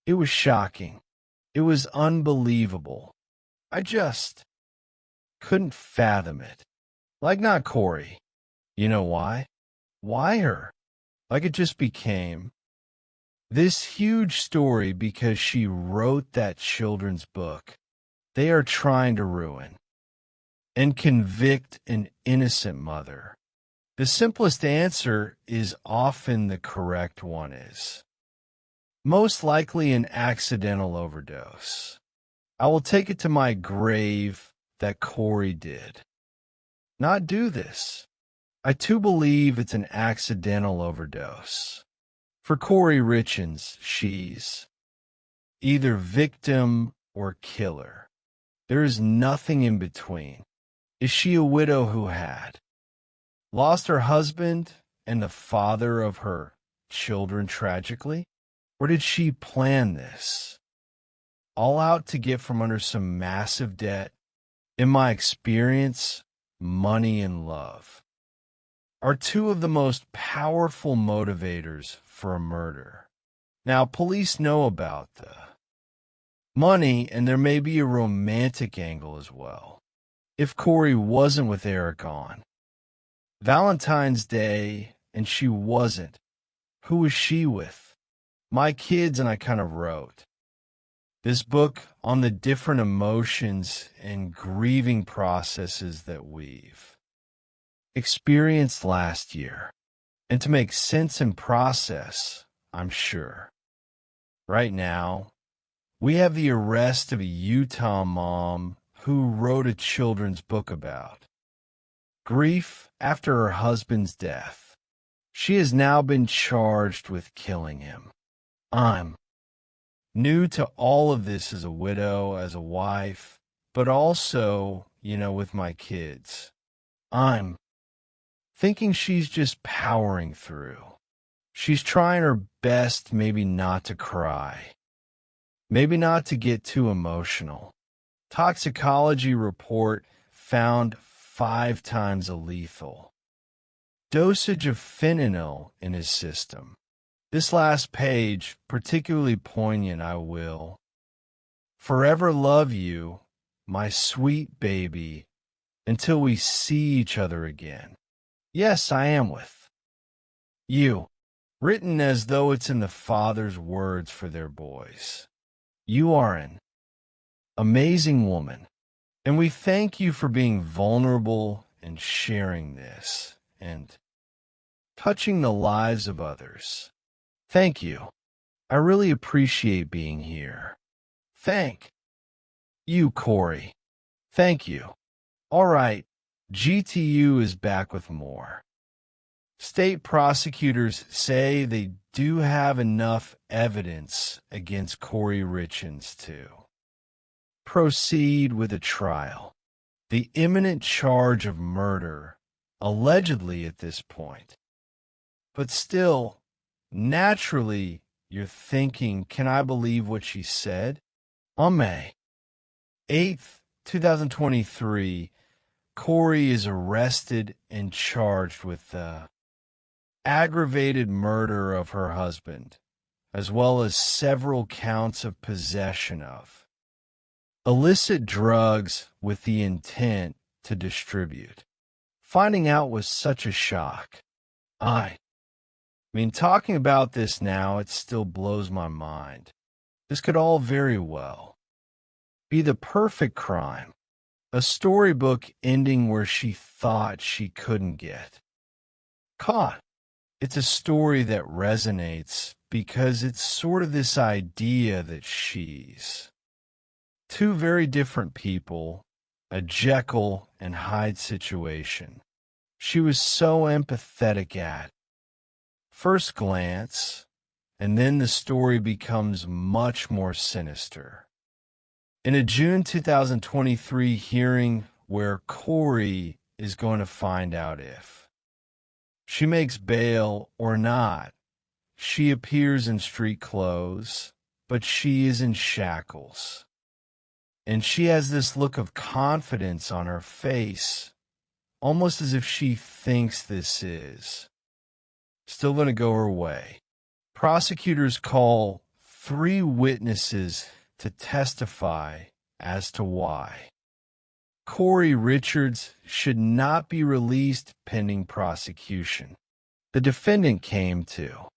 It was shocking. It was unbelievable. I just couldn't fathom it. Like not Corey. You know why? Why her? Like it just became this huge story because she wrote that children's book. They are trying to ruin and convict an innocent mother. The simplest answer is often the correct one is most likely an accidental overdose. I will take it to my grave that Corey did not do this. I too believe it's an accidental overdose. For Corey Richens, she's either victim or killer. There is nothing in between. Is she a widow who had lost her husband and the father of her children tragically? Or did she plan this? All out to get from under some massive debt? In my experience, money and love are two of the most powerful motivators for a murder. Now, police know about the money, and there may be a romantic angle as well. If Corey wasn't with Eric on Valentine's Day and she wasn't, who was she with? My kids, and I kind of wrote this book on the different emotions and grieving processes that we've experienced last year, and to make sense and process, I'm sure. Right now, we have the arrest of a Utah mom who wrote a children's book about grief after her husband's death. She has now been charged with killing him. I'm new to all of this as a widow, as a wife, but also, with my kids. I'm thinking she's just powering through. She's trying her best maybe not to cry, maybe not to get too emotional. Toxicology report found 5 times a lethal dosage of fentanyl in his system. This last page, particularly poignant, I will forever love you, my sweet baby, until we see each other again. Yes, I am with you, written as though it's in the father's words for their boys. You are an amazing woman, and we thank you for being vulnerable and sharing this and touching the lives of others. Thank you. I really appreciate being here. Thank you, Corey. Thank you. All right, GTU is back with more. State prosecutors say they do have enough evidence against Corey Richins to proceed with a trial. The imminent charge of murder, allegedly at this point. But still, naturally, you're thinking, can I believe what she said? On May 8th, 2023, Corey is arrested and charged with the aggravated murder of her husband, as well as several counts of possession of illicit drugs with the intent to distribute. Finding out was such a shock. I mean, talking about this now, it still blows my mind. This could all very well be the perfect crime. A storybook ending where she thought she couldn't get caught. It's a story that resonates because it's sort of this idea that she's two very different people, a Jekyll and Hyde situation. She was so empathetic at first glance, and then the story becomes much more sinister. In a June 2023 hearing where Corey is going to find out if she makes bail or not, she appears in street clothes, but she is in shackles. And she has this look of confidence on her face, almost as if she thinks this is still going to go her way. Prosecutors call 3 witnesses to testify as to why Corey Richins should not be released pending prosecution. The defendant came to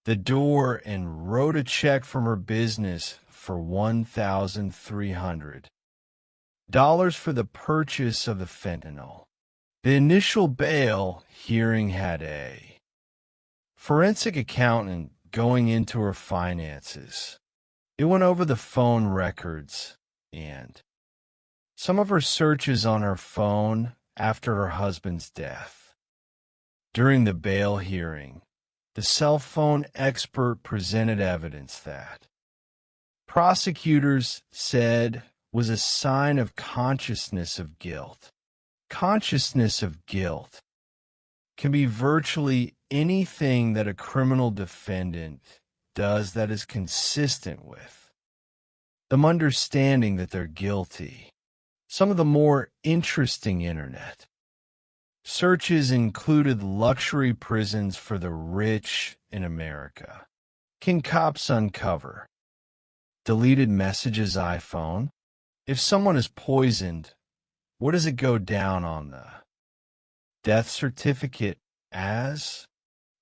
the door and wrote a check from her business for $1,300 for the purchase of the fentanyl. The initial bail hearing had a forensic accountant going into her finances. It went over the phone records and some of her searches on her phone after her husband's death. During the bail hearing, the cell phone expert presented evidence that prosecutors said was a sign of consciousness of guilt. Consciousness of guilt can be virtually anything that a criminal defendant does that is consistent with them understanding that they're guilty. Some of the more interesting internet searches included luxury prisons for the rich in America. Can cops uncover deleted messages iPhone? If someone is poisoned, what does it go down on the death certificate as?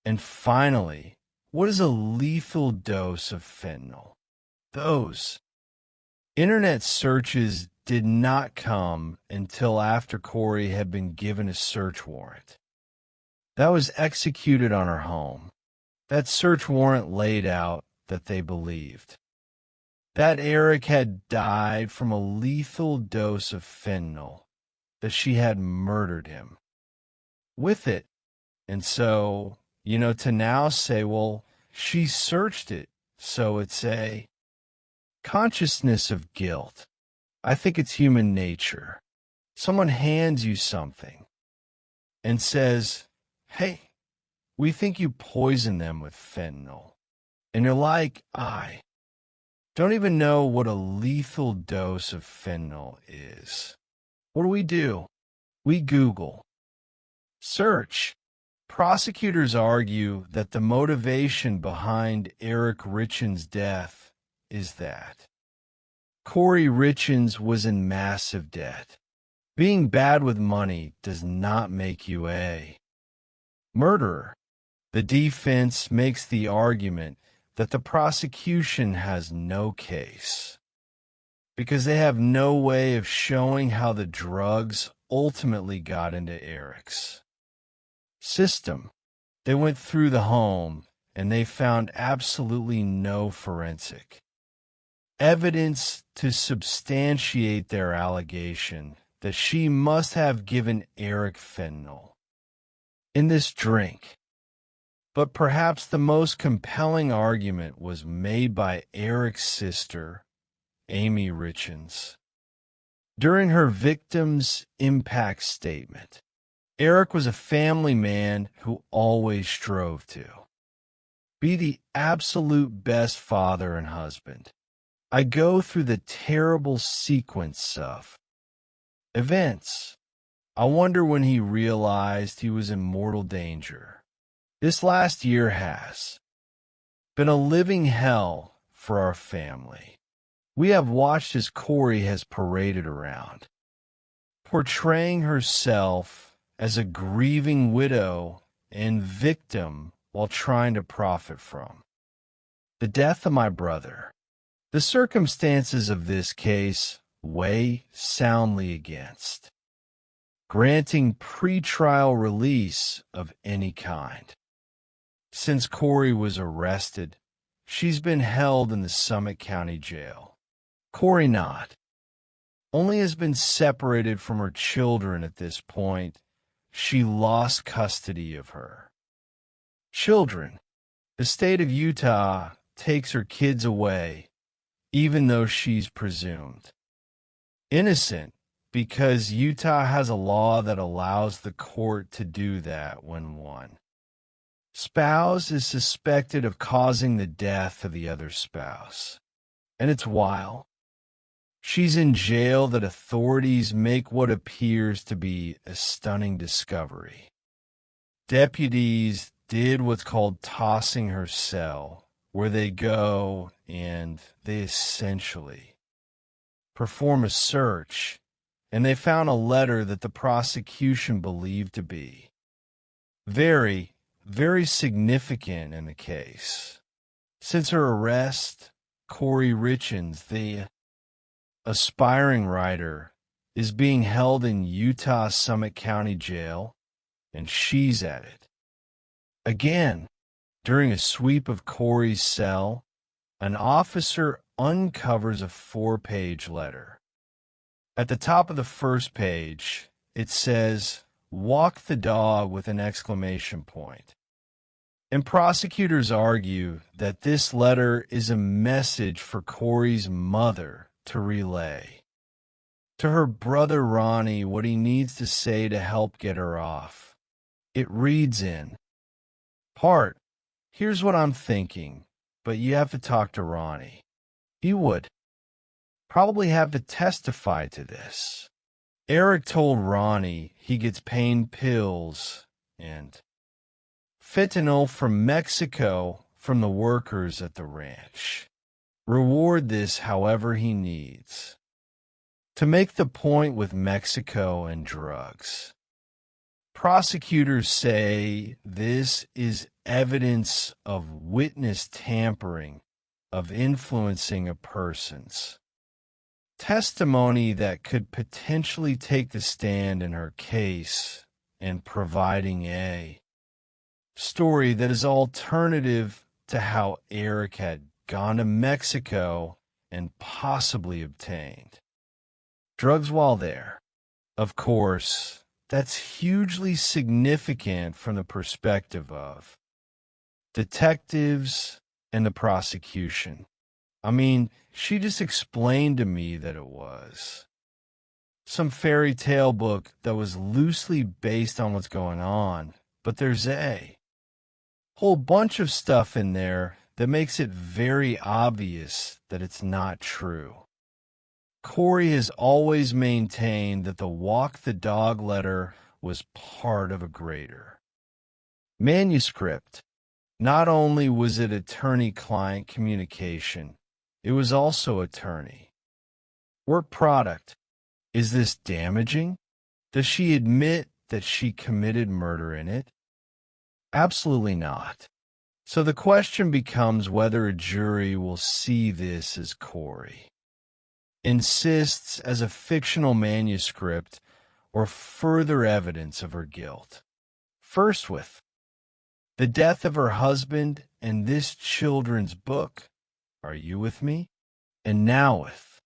And finally, what is a lethal dose of fentanyl? Those internet searches did not come until after Corey had been given a search warrant. That was executed on her home. That search warrant laid out that they believed that Eric had died from a lethal dose of fentanyl, that she had murdered him with it. And so, to now say, well, she searched it, so it's a consciousness of guilt. I think it's human nature. Someone hands you something and says, hey, we think you poisoned them with fentanyl. And you're like, I don't even know what a lethal dose of fentanyl is. What do? We Google. Search. Prosecutors argue that the motivation behind Eric Richens' death is that Corey Richens was in massive debt. Being bad with money does not make you a murderer. The defense makes the argument that the prosecution has no case because they have no way of showing how the drugs ultimately got into Eric's system. They went through the home and they found absolutely no forensic evidence to substantiate their allegation that she must have given Eric fentanyl in this drink. But perhaps the most compelling argument was made by Eric's sister, Amy Richens. During her victim's impact statement, Eric was a family man who always strove to be the absolute best father and husband. I go through the terrible sequence of events. I wonder when he realized he was in mortal danger. This last year has been a living hell for our family. We have watched as Corey has paraded around, portraying herself as a grieving widow and victim while trying to profit from the death of my brother. The circumstances of this case weigh soundly against granting pretrial release of any kind. Since Corey was arrested, she's been held in the Summit County Jail. Corey not only has been separated from her children at this point, she lost custody of her children. The state of Utah takes her kids away, even though she's presumed innocent, because Utah has a law that allows the court to do that when one spouse is suspected of causing the death of the other spouse. And it's wild. She's in jail that authorities make what appears to be a stunning discovery. Deputies did what's called tossing her cell, where they go and they essentially perform a search, and they found a letter that the prosecution believed to be very, very significant in the case. Since her arrest, Corey Richens, the aspiring writer, is being held in Utah Summit County Jail, and she's at it. Again, during a sweep of Corey's cell, an officer uncovers a 4-page letter. At the top of the first page, it says, "Walk the dog," with an exclamation point. And prosecutors argue that this letter is a message for Corey's mother to relay to her brother Ronnie what he needs to say to help get her off. It reads in Hart, here's what I'm thinking, but you have to talk to Ronnie. He would probably have to testify to this. Eric told Ronnie he gets pain pills and fentanyl from Mexico from the workers at the ranch. Reward this however he needs. To make the point with Mexico and drugs, prosecutors say this is evidence of witness tampering, of influencing a person's testimony that could potentially take the stand in her case and providing a story that is alternative to how Eric had gone to Mexico and possibly obtained drugs while there. Of course, that's hugely significant from the perspective of detectives and the prosecution. I mean, she just explained to me that it was some fairy tale book that was loosely based on what's going on, but there's a whole bunch of stuff in there that makes it very obvious that it's not true. Corey has always maintained that the walk the dog letter was part of a greater manuscript. Not only was it attorney-client communication, it was also attorney work product. Is this damaging? Does she admit that she committed murder in it? Absolutely not. So the question becomes whether a jury will see this as Corey insists as a fictional manuscript or further evidence of her guilt. First with the death of her husband and this children's book, Are You With Me? And now with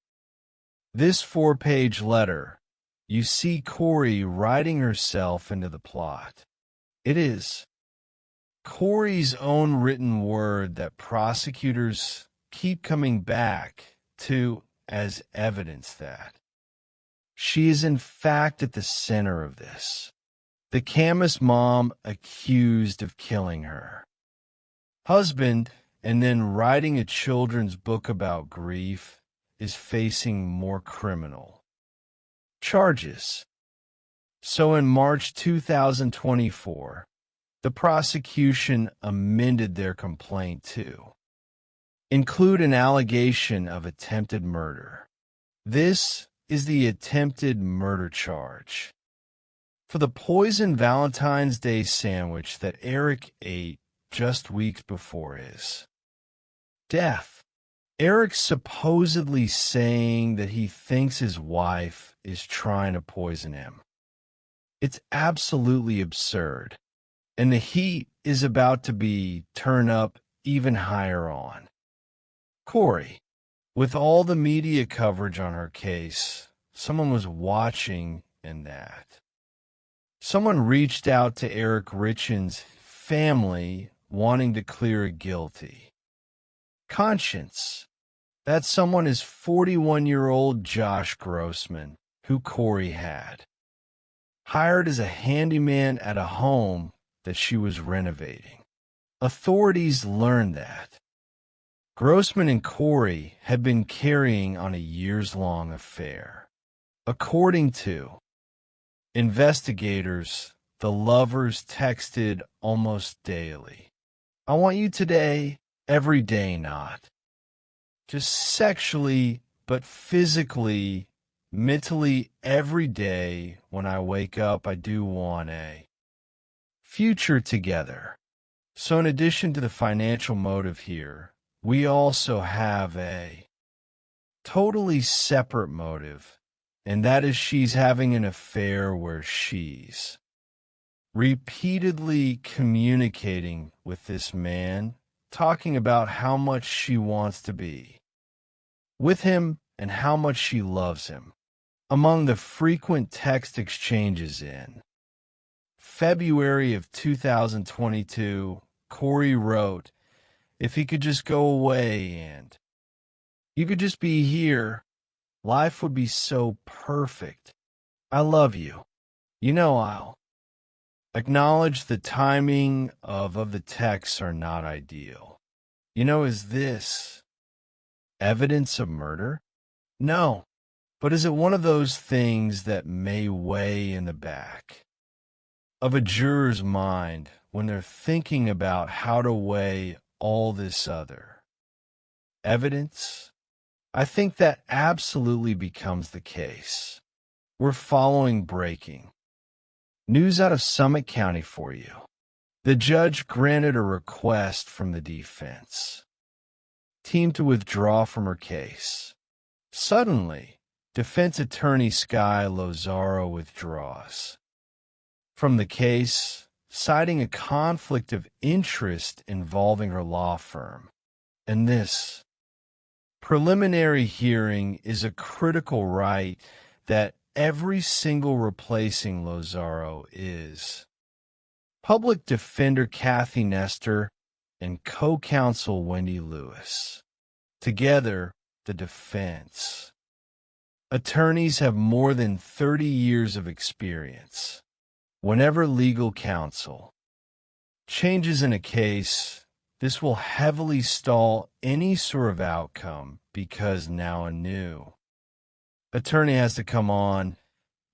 this 4-page letter, you see Corey writing herself into the plot. It is Corey's own written word that prosecutors keep coming back to as evidence that she is in fact at the center of this. The Camus mom accused of killing her husband and then writing a children's book about grief is facing more criminal charges. So in March 2024, the prosecution amended their complaint to include an allegation of attempted murder. This is the attempted murder charge for the poisoned Valentine's Day sandwich that Eric ate just weeks before his death. Eric's supposedly saying that he thinks his wife is trying to poison him. It's absolutely absurd, and the heat is about to be turned up even higher on Corey. With all the media coverage on her case, someone was watching in that. Someone reached out to Eric Richen's family wanting to clear a guilty conscience. That someone is 41-year-old Josh Grossman, who Corey had hired as a handyman at a home that she was renovating. Authorities learned that Grossman and Corey had been carrying on a years-long affair. According to investigators, the lovers texted almost daily. I want you today, every day, not just sexually, but physically, mentally, every day. When I wake up, I do want a future together. So in addition to the financial motive here, we also have a totally separate motive, and that is she's having an affair where she's repeatedly communicating with this man, talking about how much she wants to be with him and how much she loves him. Among the frequent text exchanges in February of 2022, Corey wrote, "If he could just go away and you could just be here, life would be so perfect. I love you. You know I'll Acknowledge the timing of the texts are not ideal. Is this evidence of murder? No. But is it one of those things that may weigh in the back of a juror's mind when they're thinking about how to weigh all this other evidence? I think that absolutely becomes the case. We're following breaking news out of Summit County for you. The judge granted a request from the defense team to withdraw from her case. Suddenly, defense attorney Sky Lozaro withdraws from the case, citing a conflict of interest involving her law firm. And this preliminary hearing is a critical right that every single replacing Lozaro is. Public defender Kathy Nestor and co-counsel Wendy Lewis. Together, the defense. Attorneys have more than 30 years of experience. Whenever legal counsel changes in a case, this will heavily stall any sort of outcome because now a new attorney has to come on,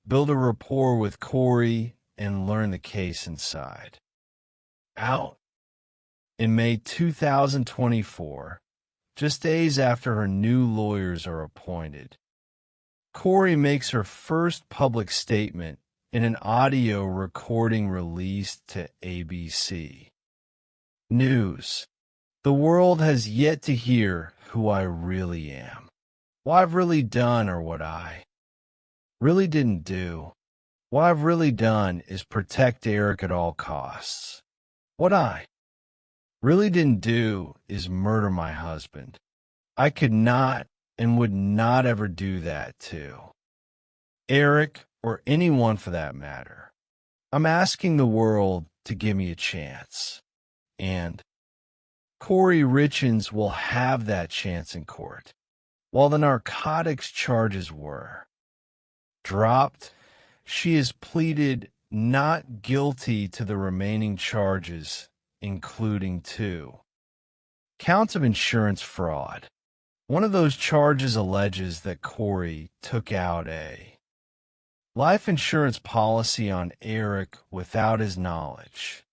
build a rapport with Corey, and learn the case inside out. In May 2024, just days after her new lawyers are appointed, Corey makes her first public statement in an audio recording released to ABC News. The world has yet to hear who I really am, what I've really done or what I really didn't do. What I've really done is protect Eric at all costs. What I really didn't do is murder my husband. I could not and would not ever do that to Eric or anyone for that matter. I'm asking the world to give me a chance. And Corey Richens will have that chance in court. While the narcotics charges were dropped, she has pleaded not guilty to the remaining charges, including 2 counts of insurance fraud. One of those charges alleges that Corey took out a life insurance policy on Eric without his knowledge.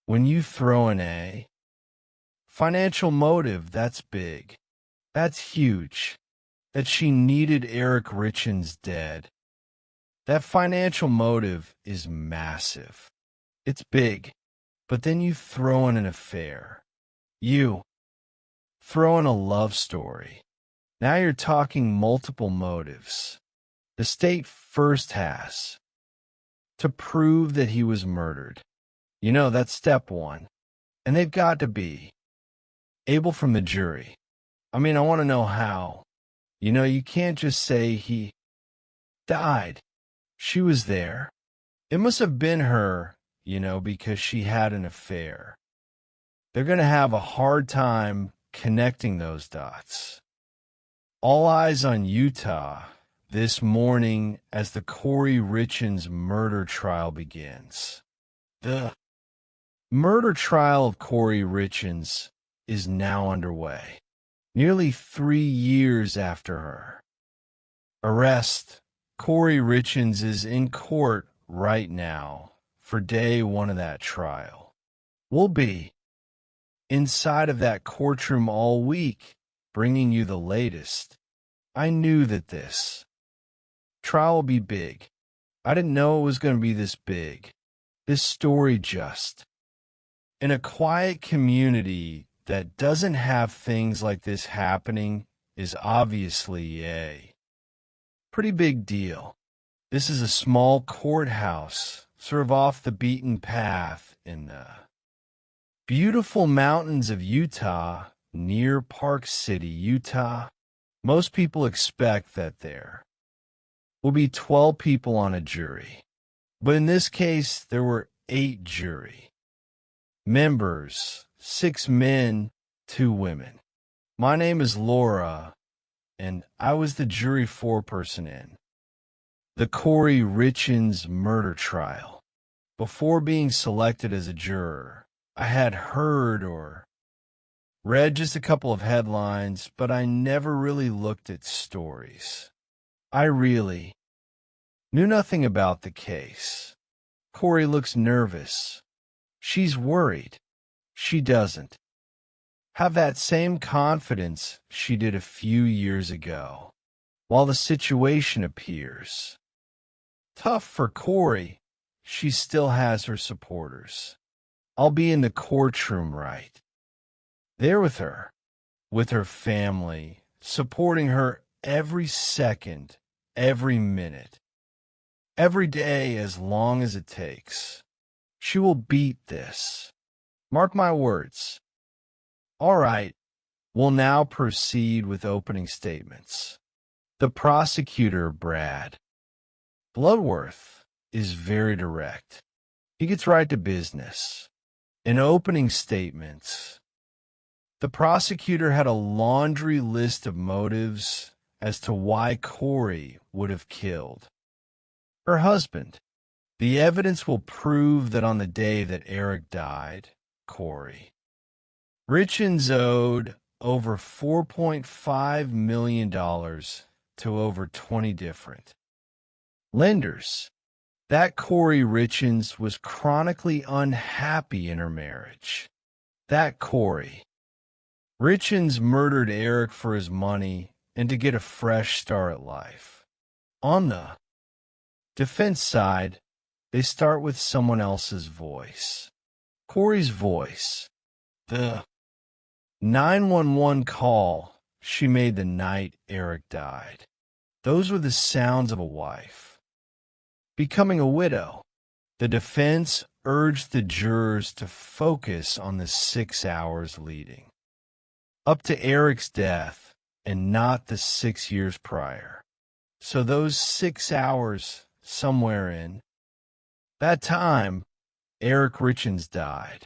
When you throw in a financial motive, that's big. That's huge. That she needed Eric Richens dead. That financial motive is massive. It's big. But then you throw in an affair. You throw in a love story. Now you're talking multiple motives. The state first has to prove that he was murdered. That's step 1. And they've got to be able from the jury. I want to know how. You can't just say he died. She was there. It must have been her, because she had an affair. They're going to have a hard time connecting those dots. All eyes on Utah this morning as the Corey Richens murder trial begins. The murder trial of Corey Richens is now underway, nearly 3 years after her arrest. Corey Richens is in court right now for day 1 of that trial. We'll be inside of that courtroom all week, bringing you the latest. I knew that this trial will be big. I didn't know it was going to be this big. This story just in a quiet community that doesn't have things like this happening is obviously a pretty big deal. This is a small courthouse, sort of off the beaten path in the beautiful mountains of Utah, near Park City, Utah. Most people expect that there will be 12 people on a jury. But in this case, there were 8 jury members, 6 men, 2 women. My name is Laura, and I was the jury foreperson in the Corey Richens murder trial. Before being selected as a juror, I had heard or read just a couple of headlines, but I never really looked at stories. I really knew nothing about the case. Corey looks nervous. She's worried. She doesn't have that same confidence she did a few years ago. While the situation appears tough for Corey, she still has her supporters. I'll be in the courtroom, right there with her family, supporting her every second, every minute, every day, as long as it takes. She will beat this. Mark my words. All right, we'll now proceed with opening statements. The prosecutor, Brad Bloodworth, is very direct. He gets right to business. In opening statements, the prosecutor had a laundry list of motives as to why Corey would have killed her husband. The evidence will prove that on the day that Eric died, Corey Richens owed over $4.5 million to over 20 different lenders. That Corey Richens was chronically unhappy in her marriage. That Corey Richens murdered Eric for his money and to get a fresh start at life. On the defense side, they start with someone else's voice. Corey's voice. The 911 call she made the night Eric died. Those were the sounds of a wife becoming a widow. The defense urged the jurors to focus on the 6 hours leading up to Eric's death and not the 6 years prior. So those 6 hours somewhere in that time, Eric Richens died.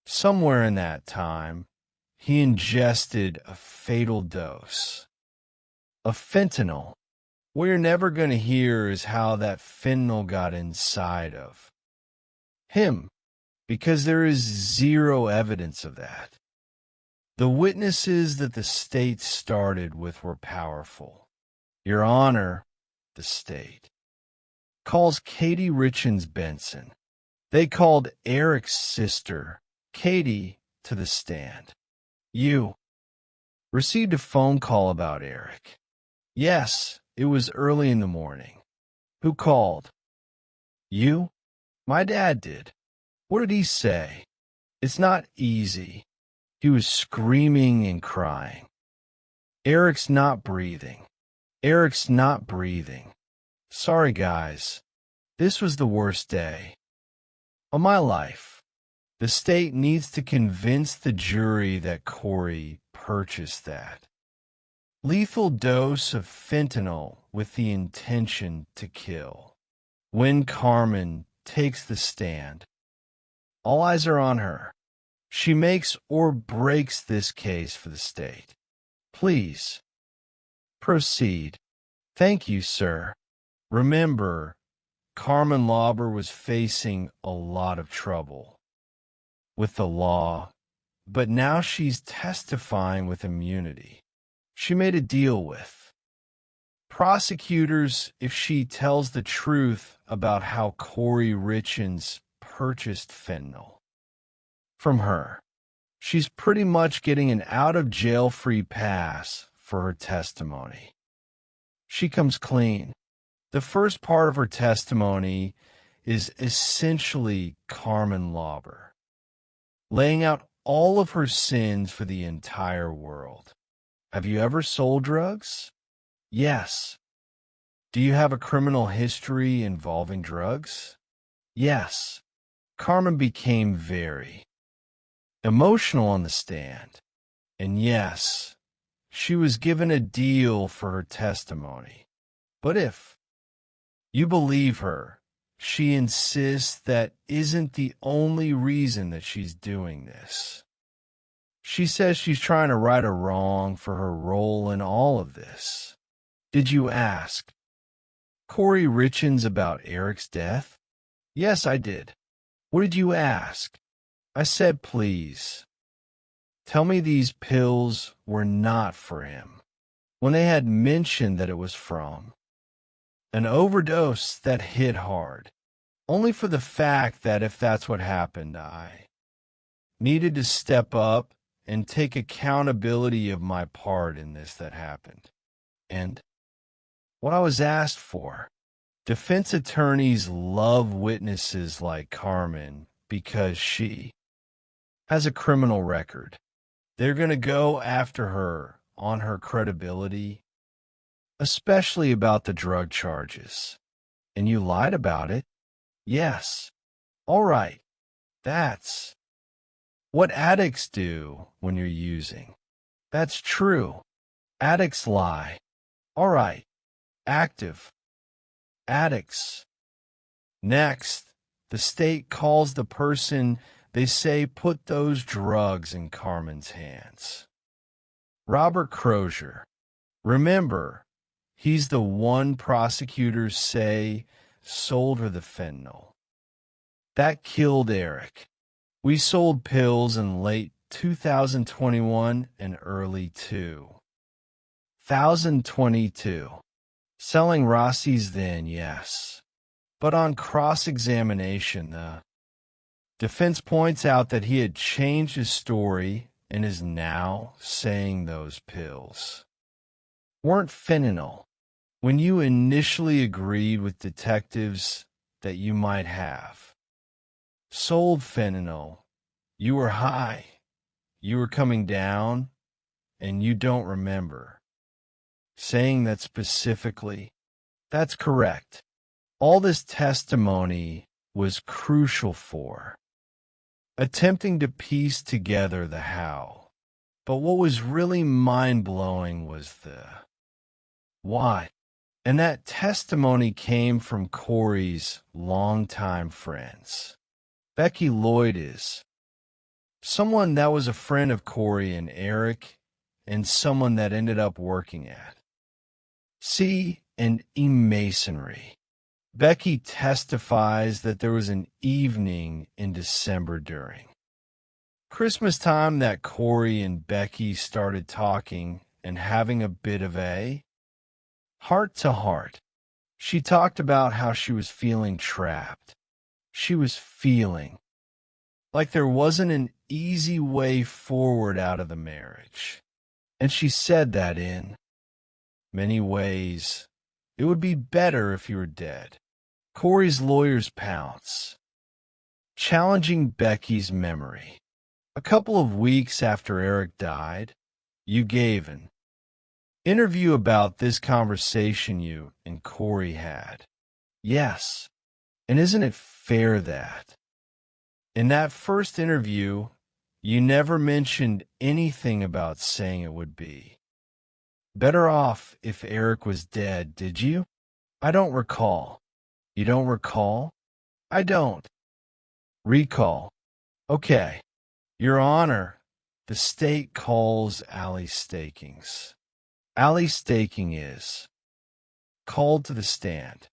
Somewhere in that time, he ingested a fatal dose of fentanyl. What you're never going to hear is how that fentanyl got inside of him, because there is zero evidence of that. The witnesses that the state started with were powerful. Your Honor, the state calls Katie Richens Benson. They called Eric's sister, Katie, to the stand. You received a phone call about Eric. Yes, it was early in the morning. Who called? You? My dad did. What did he say? It's not easy. He was screaming and crying. Eric's not breathing. Eric's not breathing. Sorry, guys. This was the worst day of my life. The state needs to convince the jury that Corey purchased that lethal dose of fentanyl with the intention to kill. When Carmen takes the stand, all eyes are on her. She makes or breaks this case for the state. Please, proceed. Thank you, sir. Remember, Carmen Lauber was facing a lot of trouble with the law, but now she's testifying with immunity. She made a deal with prosecutors if she tells the truth about how Corey Richens purchased fentanyl from her. She's pretty much getting an out-of-jail-free pass for her testimony. She comes clean. The first part of her testimony is essentially Carmen Lauber, laying out all of her sins for the entire world. Have you ever sold drugs? Yes. Do you have a criminal history involving drugs? Yes. Carmen became very emotional on the stand. And yes, she was given a deal for her testimony. But if you believe her, she insists that isn't the only reason that she's doing this. She says she's trying to right a wrong for her role in all of this. Did you ask Corey Richens about Eric's death? Yes, I did. What did you ask? I said, please. Tell me these pills were not for him, when they had mentioned that it was from an overdose that hit hard, only for the fact that if that's what happened, I needed to step up and take accountability of my part in this that happened. And what I was asked for. Defense attorneys love witnesses like Carmen because she has a criminal record. They're going to go after her on her credibility, especially about the drug charges. And you lied about it? Yes. All right. That's what addicts do when you're using. That's true. Addicts lie. All right. Active. Addicts. Next, the state calls the person they say put those drugs in Carmen's hands. Robert Crozier. Remember, he's the one prosecutors say sold her the fentanyl. That killed Eric. We sold pills in late 2021 and early 2022. Selling Rossi's then, yes. But on cross-examination, the defense points out that he had changed his story and is now saying those pills weren't fentanyl. When you initially agreed with detectives that you might have sold fentanyl, you were high, you were coming down, and you don't remember saying that specifically. That's correct. All this testimony was crucial for attempting to piece together the how. But what was really mind-blowing was the why. And that testimony came from Corey's longtime friends. Becky Lloyd is someone that was a friend of Corey and Eric, and someone that ended up working at C and E Masonry. Becky testifies that there was an evening in December during Christmas time that Corey and Becky started talking and having a bit of a heart-to-heart. She talked about how she was feeling trapped. She was feeling like there wasn't an easy way forward out of the marriage. And she said that in many ways, it would be better if you were dead. Corey's lawyers pounce, challenging Becky's memory. A couple of weeks after Eric died, you gave an interview about this conversation you and Corey had. Yes, and isn't it fair that in that first interview, you never mentioned anything about saying it would be better off if Eric was dead, did you? I don't recall. You don't recall? I don't recall. Okay. Your Honor, the state calls alley stakings. Alley staking is called to the stand.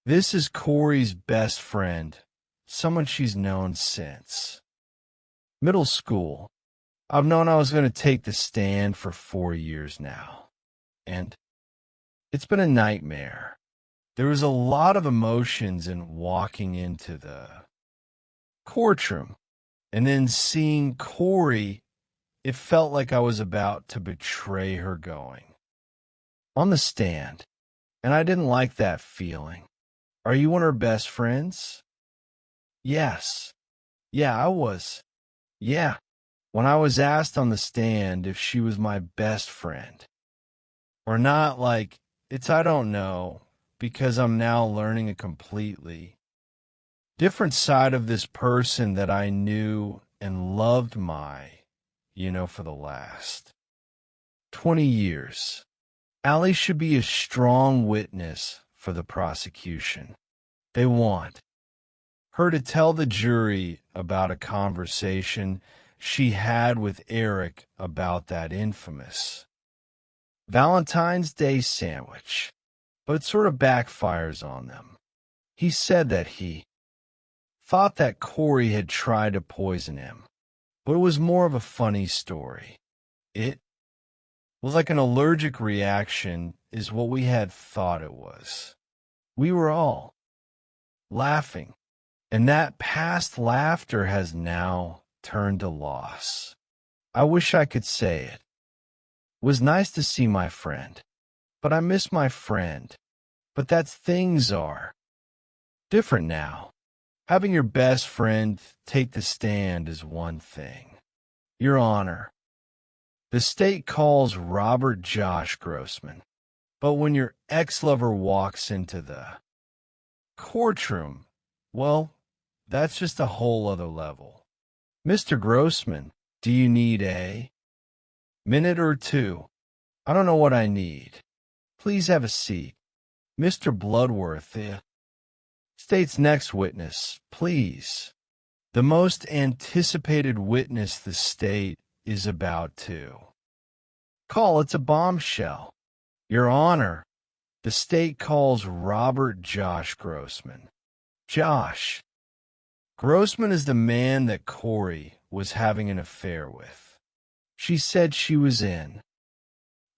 This is Corey's best friend, someone she's known since middle school. I've known I was going to take the stand for 4 years now. And it's been a nightmare. There was a lot of emotions in walking into the courtroom and then seeing Corey. It felt like I was about to betray her going on the stand, and I didn't like that feeling. Are you one of her best friends? Yes. Yeah, I was. Yeah. When I was asked on the stand if she was my best friend or not, like, I don't know, because I'm now learning a completely different side of this person that I knew and loved for the last 20 years. Allie should be a strong witness for the prosecution. They want her to tell the jury about a conversation she had with Eric about that infamous Valentine's Day sandwich, but it sort of backfires on them. He said that he thought that Corey had tried to poison him, but it was more of a funny story. It was like an allergic reaction is what we had thought it was. We were all laughing, and that past laughter has now turned to loss. I wish I could say it. It was nice to see my friend, but I miss my friend. But that's things are different now. Having your best friend take the stand is one thing. Your Honor, the state calls Robert Josh Grossman, but when your ex-lover walks into the courtroom, well, that's just a whole other level. Mr. Grossman, do you need a minute or two? I don't know what I need. Please have a seat. Mr. Bloodworth, the state's next witness, please. The most anticipated witness the state is about to call. It's a bombshell. Your Honor, the state calls Robert Josh Grossman. Josh. Grossman is the man that Corey was having an affair with. She said she was in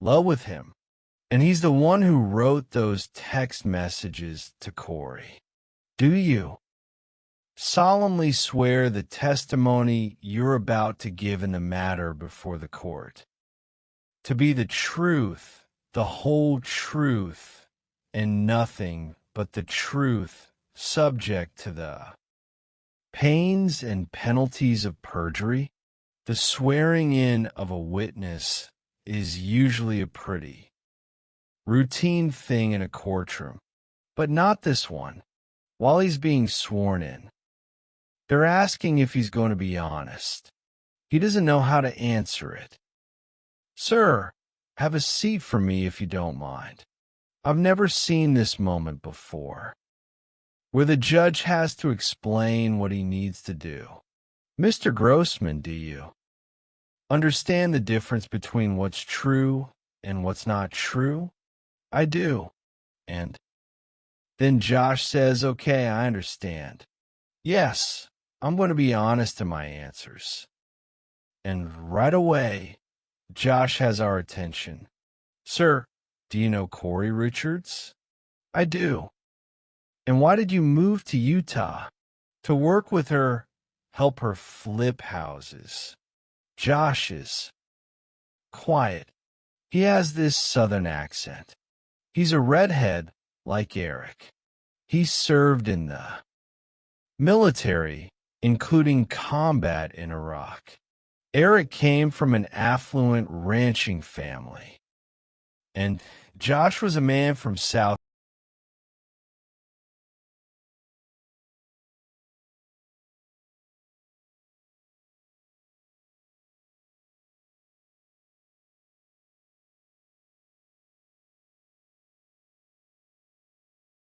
love with him, and he's the one who wrote those text messages to Corey. Do you solemnly swear the testimony you're about to give in the matter before the court to be the truth, the whole truth, and nothing but the truth, subject to the pains and penalties of perjury? The swearing in of a witness is usually a pretty routine thing in a courtroom, but not this one. While he's being sworn in, they're asking if he's going to be honest. He doesn't know how to answer it. Sir, have a seat for me if you don't mind. I've never seen this moment before, where the judge has to explain what he needs to do. Mr. Grossman, do you understand the difference between what's true and what's not true? I do. And then Josh says, okay, I understand. Yes, I'm going to be honest in my answers. And right away, Josh has our attention. Sir, do you know Corey Richards? I do. And why did you move to Utah? To work with her, help her flip houses. Josh is quiet. He has this southern accent. He's a redhead like Eric. He served in the military, including combat in Iraq. Eric came from an affluent ranching family, and Josh was a man from South